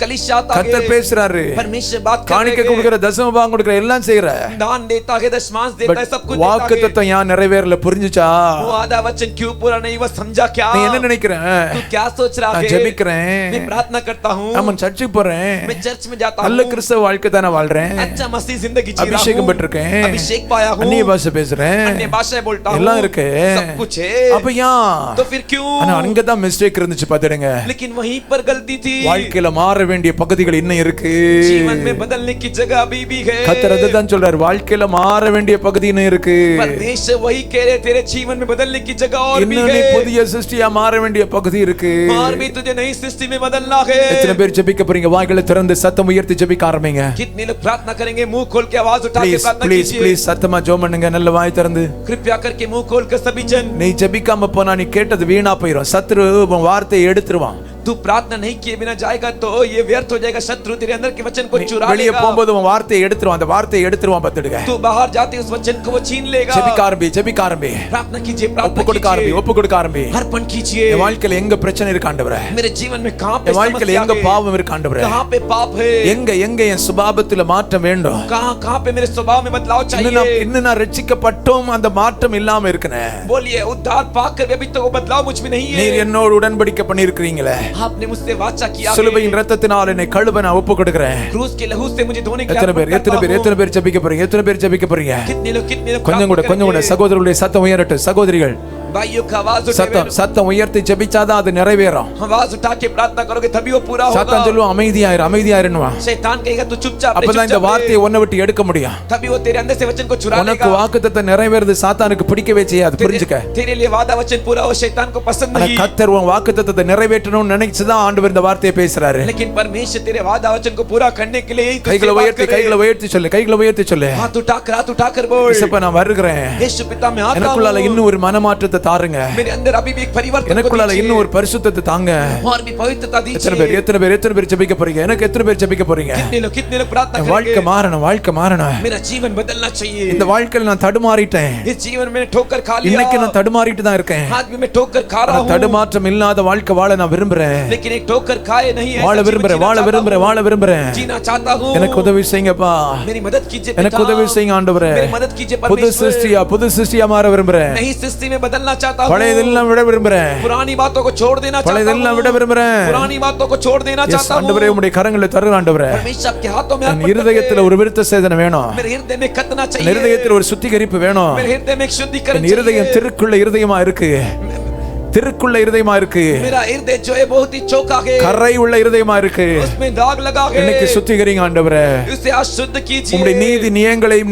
कलीसिया आता है, கர்த்தர் பேசுறாரு, परमेश्वर बात காணிக்கை கொடுக்கிற, தசம பாகம் கொடுக்கிற, எல்லாம் செய்யற, दान देता है, दशमांश देता है, सब कुछ देता है, வாக்குத்தத்தம் ஏன் நிறைவேறல புரிஞ்சுச்சா? वादा वचन क्यों पूरा नहीं हुआ, समझा क्या? நீ என்ன நினைக்கிற? तू क्या सोच रहा है? ஜெபிக்கிறேன், मैं प्रार्थना करता हूँ, நான் சர்ச்சுக்கு போறேன், मैं चर्च में जाता நல்ல हूँ, கிறிஸ்தவ வாழ்க்கை தான வாழ்றேன், अच्छा मसीह जिंदगी जी रहा அபிஷேகம் हूँ, பெற்றிருக்கேன், अभिषेक पाया हूँ, அந்நிய பாஷை பேசுறேன், अन्य भाषाएं बोलता हूँ, எல்லாம் இருக்கு, सब कुछ है, அப்ப ஏன்? तो फिर क्यों? ஆனா அங்கதான் மிஸ்டேக் இருந்துச்சு பாத்துடுங்க. लेकिन वहीं पर गलती थी, வாழ்க்கையில மாற வேண்டிய பகுதிகள் இன்னும் இருக்கு, जीवन में बदलने की जगह अभी भी है। கர்த்தர் அதுதான் சொல்றாரு, வாழ்க்கையில மாற வேண்டிய பகுதி இன்னும் இருக்கு, परमेश्वर वही कह रहे, तेरे जीवन में बदलने की जगह और भी இன்னும் நீ है, புதிய சிருஷ்டியா மாற வேண்டிய பகுதி இருக்கு. और भी तुझे नई सृष्टि में बदलना है। எத்தனை பேர் ஜெபிக்க போறீங்க? வாய்களை திறந்து சத்தம் உயர்த்தி ஜெபிக்க ஆரம்பிங்க. कितने लोग प्रार्थना करेंगे? मुंह खोल के आवाज उठा के ப்ளீஸ் प्रार्थना ப்ளீஸ் कीजिए, ப்ளீஸ் சத்தமா ஜெபம் பண்ணுங்க. நல்ல வாய் திறந்து. कृपया करके मुंह खोल कर सभी जन। நீ ஜெபிக்காம போனா நீ கேட்டது வீணா போயிடும். சத்துரு உன் வார்த்தையை எடுத்துருவான். तू प्रार्थना नहीं किए बिना जाएगा तो ये व्यर्थ हो जाएगा, शत्रु तेरे अंदर के वचन को चुरा வெளியே लेगा, போகும்போது உன் வார்த்தையை எடுத்துருவான். அந்த வார்த்தையை எடுத்துருவான் பத்துடுங்க. तू बाहर जाते उस वचन को वो छीन लेगा। ஜெபிக்க ஆரம்பி, ஜெபிக்க ஆரம்பி, प्रार्थना कीजिए, ஒப்பு प्रार्थना கொடுக்க ஆரம்பி, कीजिए, ஒப்பு கொடுக்க ஆரம்பி. अर्पण कीजिए। என் வாழ்க்கையில எங்க பிரச்சனை இருக்கு ஆண்டவரே? मेरे जीवन में कहां पे என் வாழ்க்கையில समस्या எங்க है? பாவம் இருக்கு ஆண்டவரே? कहां पे पाप है? எங்க எங்க என் சுபாவத்துல மாற்றம் வேண்டும்? कहां पे मेरे स्वभाव में बदलाव चाहिए? இன்னும் நான் ரட்சிக்கப்பட்டோம், அந்த மாற்றம் இல்லாம இருக்கனே. बोलिए, उद्धार पाकर भी अभी तक वो बदलाव मुझ में नहीं है। நீர் என்னோடு உடன்படிக்கை பண்ணியிருக்கிறீங்களே, आपने मुझसे वाचा किया, சிலுவையின் இரத்தத்தினால் என்னை கழுவ நான் ஒப்பு கொடுக்கிறேன். क्रूस के लहू से मुझे धोने के लिए எத்தனை பேர் अर्पण करता हूं। எத்தனை பேர் ஜெபிக்க போறீங்க? எத்தனை பேர் ஜெபிக்க போறீங்க? कितने लोग கொஞ்சம் கூட प्रार्थना சகோதரர்களுடைய சத்தம் உயரட்டும். சகோதரிகள் भाइयों का आवाज சத்தம் சத்தம் உயர்த்தி ஜெபிச்சாதான் அது நிறைவேறும். आवाज उठा के प्रार्थना करोगे तभी वो पूरा சத்தம் होगा। சொல்லுவோம், அமைதியாயிரு அமைதியாயிருன்னுவா. शैतान कहेगा तू चुपचाप रह, அப்பதான் இந்த चुपचाप வார்த்தையை रह। உன்னை விட்டு எடுக்க முடியும். तभी वो तेरे अंदर से वचन को चुरा உனக்கு लेगा। வாக்குத்தத்தம் நிறைவேறது சாத்தானுக்கு பிடிக்கவே செய்யாது, புரிஞ்சுக்க. तेरे लिए वादा वचन पूरा हो शैतान को पसंद ஆனா नहीं, கர்த்தர் உன் வாக்குத்தத்தத்தை நிறைவேற்றணும்னு நினைச்சுதான் ஆண்டவர் இந்த வார்த்தையை பேசுறாரு. लेकिन परमेश्वर तेरे वादा वचन को पूरा करने के लिए ही तुझसे கைகளை बात உயர்த்தி कर रहे கைகளை हैं। உயர்த்தி சொல்லு, கைகளை உயர்த்தி சொல்லு. हाथ उठाकर बोल, இயேசுப்பா நான் வருகிறேன், यीशु पिता मैं आता எனக்குள்ளால हूं, இன்னும் ஒரு மனமாற்றத்தை தாருங்க, मेरे अंदर अभी भी एक परिवर्तन को எனக்குள்ளால दीजिए, இன்னும் ஒரு பரிசுத்தத்தை தாங்க. और भी पवित्रता எத்தனை பேர் दीजिए। எத்தனை பேர் ஜெபிக்க போறீங்க? எனக்கு எத்தனை பேர் ஜெபிக்க போறீங்க? कितने लोग प्रार्थना என் வாழ்க்கை करेंगे? மாறணும், வாழ்க்கை மாறணும். मेरा जीवन बदलना चाहिए। இந்த வாழ்க்கையில நான் தடுமாறிட்டேன், इस जीवन में ठोकर खा लिया, இன்னைக்கு நான் தடுமாறிட்டு தான் இருக்கேன். आज भी मैं ठोकर खा रहा ஆனா हूं, தடுமாற்றம் இல்லாத வாழ்க்கை வாழ நான் விரும்புறேன், लेकिन एक ठोकर खाए नहीं है, வாழ விரும்புறேன், வாழ விரும்புறேன், வாழ விரும்புறேன். जीना चाहता हूं। எனக்கு உதவி செய்யுங்கப்பா, मेरी मदद कीजिए எனக்கு पिता, உதவி செய்யுங்க ஆண்டவரே. मेरी मदद कीजिए புது परमेश्वर। புது சிருஷ்டியா மாற விரும்புறேன், नई सृष्टि में बदलना चाहता हूं, பழையதெல்லாம் விட விரும்புறேன், पुरानी बातों को छोड़ देना चाहता பழையதெல்லாம் விட हूं, விரும்புறேன். पुरानी बातों को छोड़ देना எஸ் चाहता ஆண்டவரே, हूं। உம்முடைய கரங்களை தருகிறேன் ஆண்டவரே. परमेश्वर आपके हाथों में என் अर्पण करते இருதயத்துல हैं। ஒரு விருத்த சேதனை வேணும், मेरे हृदय में खतना என் चाहिए, இருதயத்துல ஒரு சுத்திகரிப்பு வேணும். मेरे हृदय में एक शुद्धिकरण என் இருதயம் चाहिए। திருக்குள்ள இருதயமா இருக்கு, திருக்குள்ள இருதயமா இருக்கு, मेरा हृदय जो है बहुत ही चौका है, கரை உள்ள இருதயமா இருக்கு. उसमें दाग लगा है, இன்னைக்கு சுத்திகரிங்க ஆண்டவரே. उसे आज शुद्ध உம்முடைய कीजिए। நீதி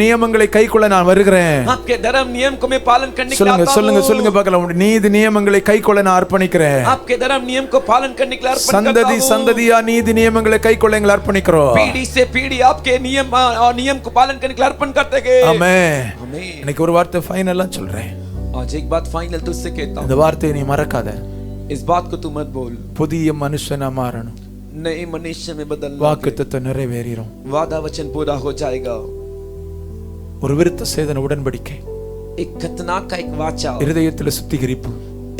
நியமங்களை கைக்கொள்ள நான் வருகிறேன். आपके धर्म नियम को मैं पालन करने के लिए சொல்லுங்க आता சொல்லுங்க हूं। சொல்லுங்க பார்க்கலாம். உம்முடைய நீதி நியமங்களை கைக்கொள்ள நான் அர்ப்பணிக்கிறேன். आपके धर्म नियम को पालन करने के लिए अर्पण करता சந்ததி हूं। சந்ததியா நீதி நியமங்களை கைக்கொள்ள எங்களை அர்ப்பணிக்கிறோம். पीढ़ी से पीढ़ी आपके नियम और नियम को पालन करने के लिए अर्पण करते हैं। ஆமென். आमीन। இன்னைக்கு ஒரு வார்த்தை ஃபைனலா சொல்றேன். आज एक बात फाइनल तुझसे कहता இந்த हूं, வார்த்தையை நீ மறக்காத. इस बात को तू मत बोल। புதிய மனுஷனா மாறணும், नए मनुष्य में बदलना, வாக்குத்தத்தம் நிறைவேறிரும். वादा वचन पूरा हो जाएगा। ஒரு விருத்த சேதன உடன்படிக்கை, एक खतरनाक का एक वाचा, இருதயத்துல சுத்திகரிப்பு,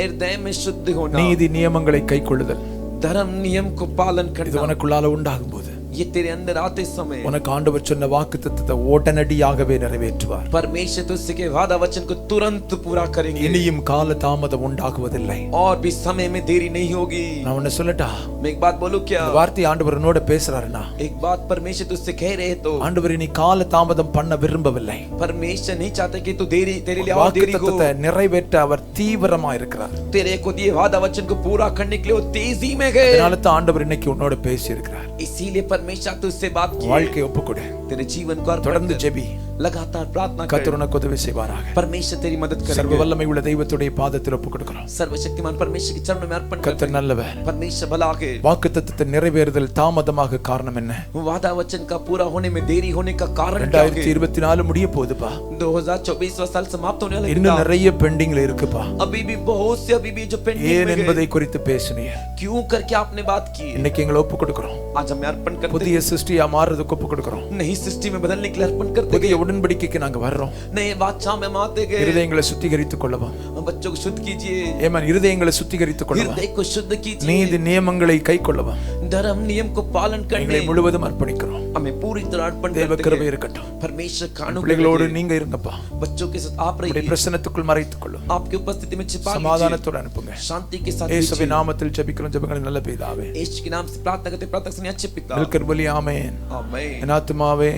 हृदय में शुद्ध होना, நீதி நியமங்களை கைக்கொள்ளுதல், धर्म नियम को पालन இது करना, உனக்குள்ளால உண்டாகும் போது ये तेरे अंदर आते समय உனக்கு ஆண்டவர் சொன்ன வாக்குத்தத்தத்தை உடனடியாகவே நிறைவேற்றுவார். परमेश्वर तुझसे के वादा वचन को तुरंत पूरा करेंगे, இனியும் கால தாமதம் உண்டாகுவதில்லை. और भी समय में देरी नहीं होगी। நான் உன்னை சொல்லட்டா, मैं एक बात बोलूं क्या? இந்த வார்த்தை ஆண்டவர் என்னோட பேசுறாருன்னா, एक बात परमेश्वर तुझसे कह रहे तो ஆண்டவர் நீ கால தாமதம் பண்ண விரும்பவில்லை. परमेश्वर नहीं चाहते कि तू देरी, तेरे लिए और देरी हो। வாக்குத்தத்தத்தை நிறைவேற்ற அவர் தீவிரமா இருக்கிறார். तेरे को दिए वादा वचन को पूरा करने के लिए वो तेजी में गए। அதனால தான் ஆண்டவர் இன்னைக்கு உன்னோட பேசி இருக்கிறார். इसीलिए परमेश्वर तुझसे बात की, வாழ்க்கையை ஒப்புக்கொடு, तेरे जीवन को अर्पण தொடர்ந்து कर। ஜெபி, लगातार प्रार्थना कर। கர்த்தர் உனக்கு உதவி செய்வாராக. परमेश्वर तेरी मदद சர்வ करेंगे। வல்லமை உள்ள தெய்வத்துடைய பாதத்தில் ஒப்புக் கொடுக்கிறோம். सर्वशक्तिमान परमेश्वर के चरणों में अर्पण करते கர்த்தர் हैं। நல்லவர். परमेश्वर भला है। வாக்குத்தத்தத்தின் நிறைவேறுதல் தாமதமாக காரணம் என்ன? वादा वचन का पूरा होने में देरी होने का कारण क्या है? 2024 முடிய போகுதுப்பா. 2024 साल समाप्त होने वाला है। இன்னும் நிறைய பெண்டிங்ல இருக்குப்பா. अभी भी बहुत से अभी भी जो पेंडिंग ஏன் में என்பதை है। குறித்து பேசுனீங்க. क्यों करके आपने बात की? இன்னைக்கு எங்களை ஒப்புக் கொடுக்கிறோம். आज हम अर्पण करते புதிய சிருஷ்டியா மாறுறதுக்கு ஒப்புக் கொடுக்கிறோம். हैं। नई सृष्टि में बदलने के लिए अर्पण करते புதிய हैं। உடன்படிக்கைக்கு நாங்க வர்றோம். नए बादशाह में हम आते गए। இருதயங்களை சுத்திகரித்துக் கொள்ளவும். बच्चों को शुद्ध कीजिए। ஏமன் இருதயங்களை சுத்திகரித்துக் கொள்ளவும். हृदय को शुद्ध कीजिए। நீதி நியமங்களை கைக்கொள்ளவும். धर्म नियम को पालन எங்களை करने முழுவதும் அர்ப்பணிக்கிறோம். हमें पूरी तरह अर्पण தேவ करते கிருபை हैं। இருக்கட்டும். परमेश्वर का अनुग्रह பிள்ளைகளோடு रहे। நீங்க இருங்கப்பா. बच्चों के साथ आप உங்களுடைய रहिए। பிரசன்னத்துக்குள் மறைத்துக் கொள்ளும். आपकी उपस्थिति में छिपा लीजिए। சமாதானத்தோடு அனுப்புங்க. शांति के साथ இயேசுவின் लीजिए। நாமத்தில் ஜெபிக்கிறோம் ஜெபங்களை நல்ல பிதாவே. यीशु के नाम से प्रार्थना करते प्रार्थना सुनिए अच्छे पिता। மில்கர் பலி ஆமென். आमीन। என் ஆத்துமாவே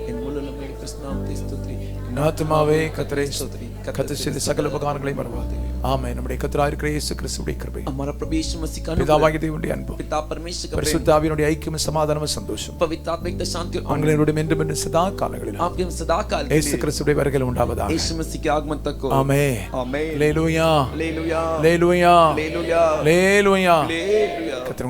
इन मूलों में कृष्ण नाम की स्तुति। என் ஆத்துமாவே கர்த்தரை ஸ்தோத்திரி. கர்த்தர் செய்த சகல உபகாரங்களை மறவாதே. ஆமென். நம்முடைய கர்த்தராகிய இருக்கிற இயேசு கிறிஸ்துவின் கிருபை, हमारा प्रभु यीशु मसीह का अनुग्रह, பிதாவாகிய தேவனுடைய அன்பு, पिता परमेश्वर का प्रेम, பரிசுத்த ஆவியினுடைய ஐக்கியமும் சமாதானமும் சந்தோஷம் पवित्र आत्मिक शांति और உங்களோடு என்றும் என்றும் சதா காலங்களிலும் आपके सदा काल के இயேசு लिए கிறிஸ்துவின் வருகையில் உண்டாவதாக. यीशु मसीह के आगमन तक हो। ஆமென். आमीन। அல்லேலூயா. हालेलुया। அல்லேலூயா. हालेलुया। அல்லேலூயா. हालेलुया। கர்த்தர்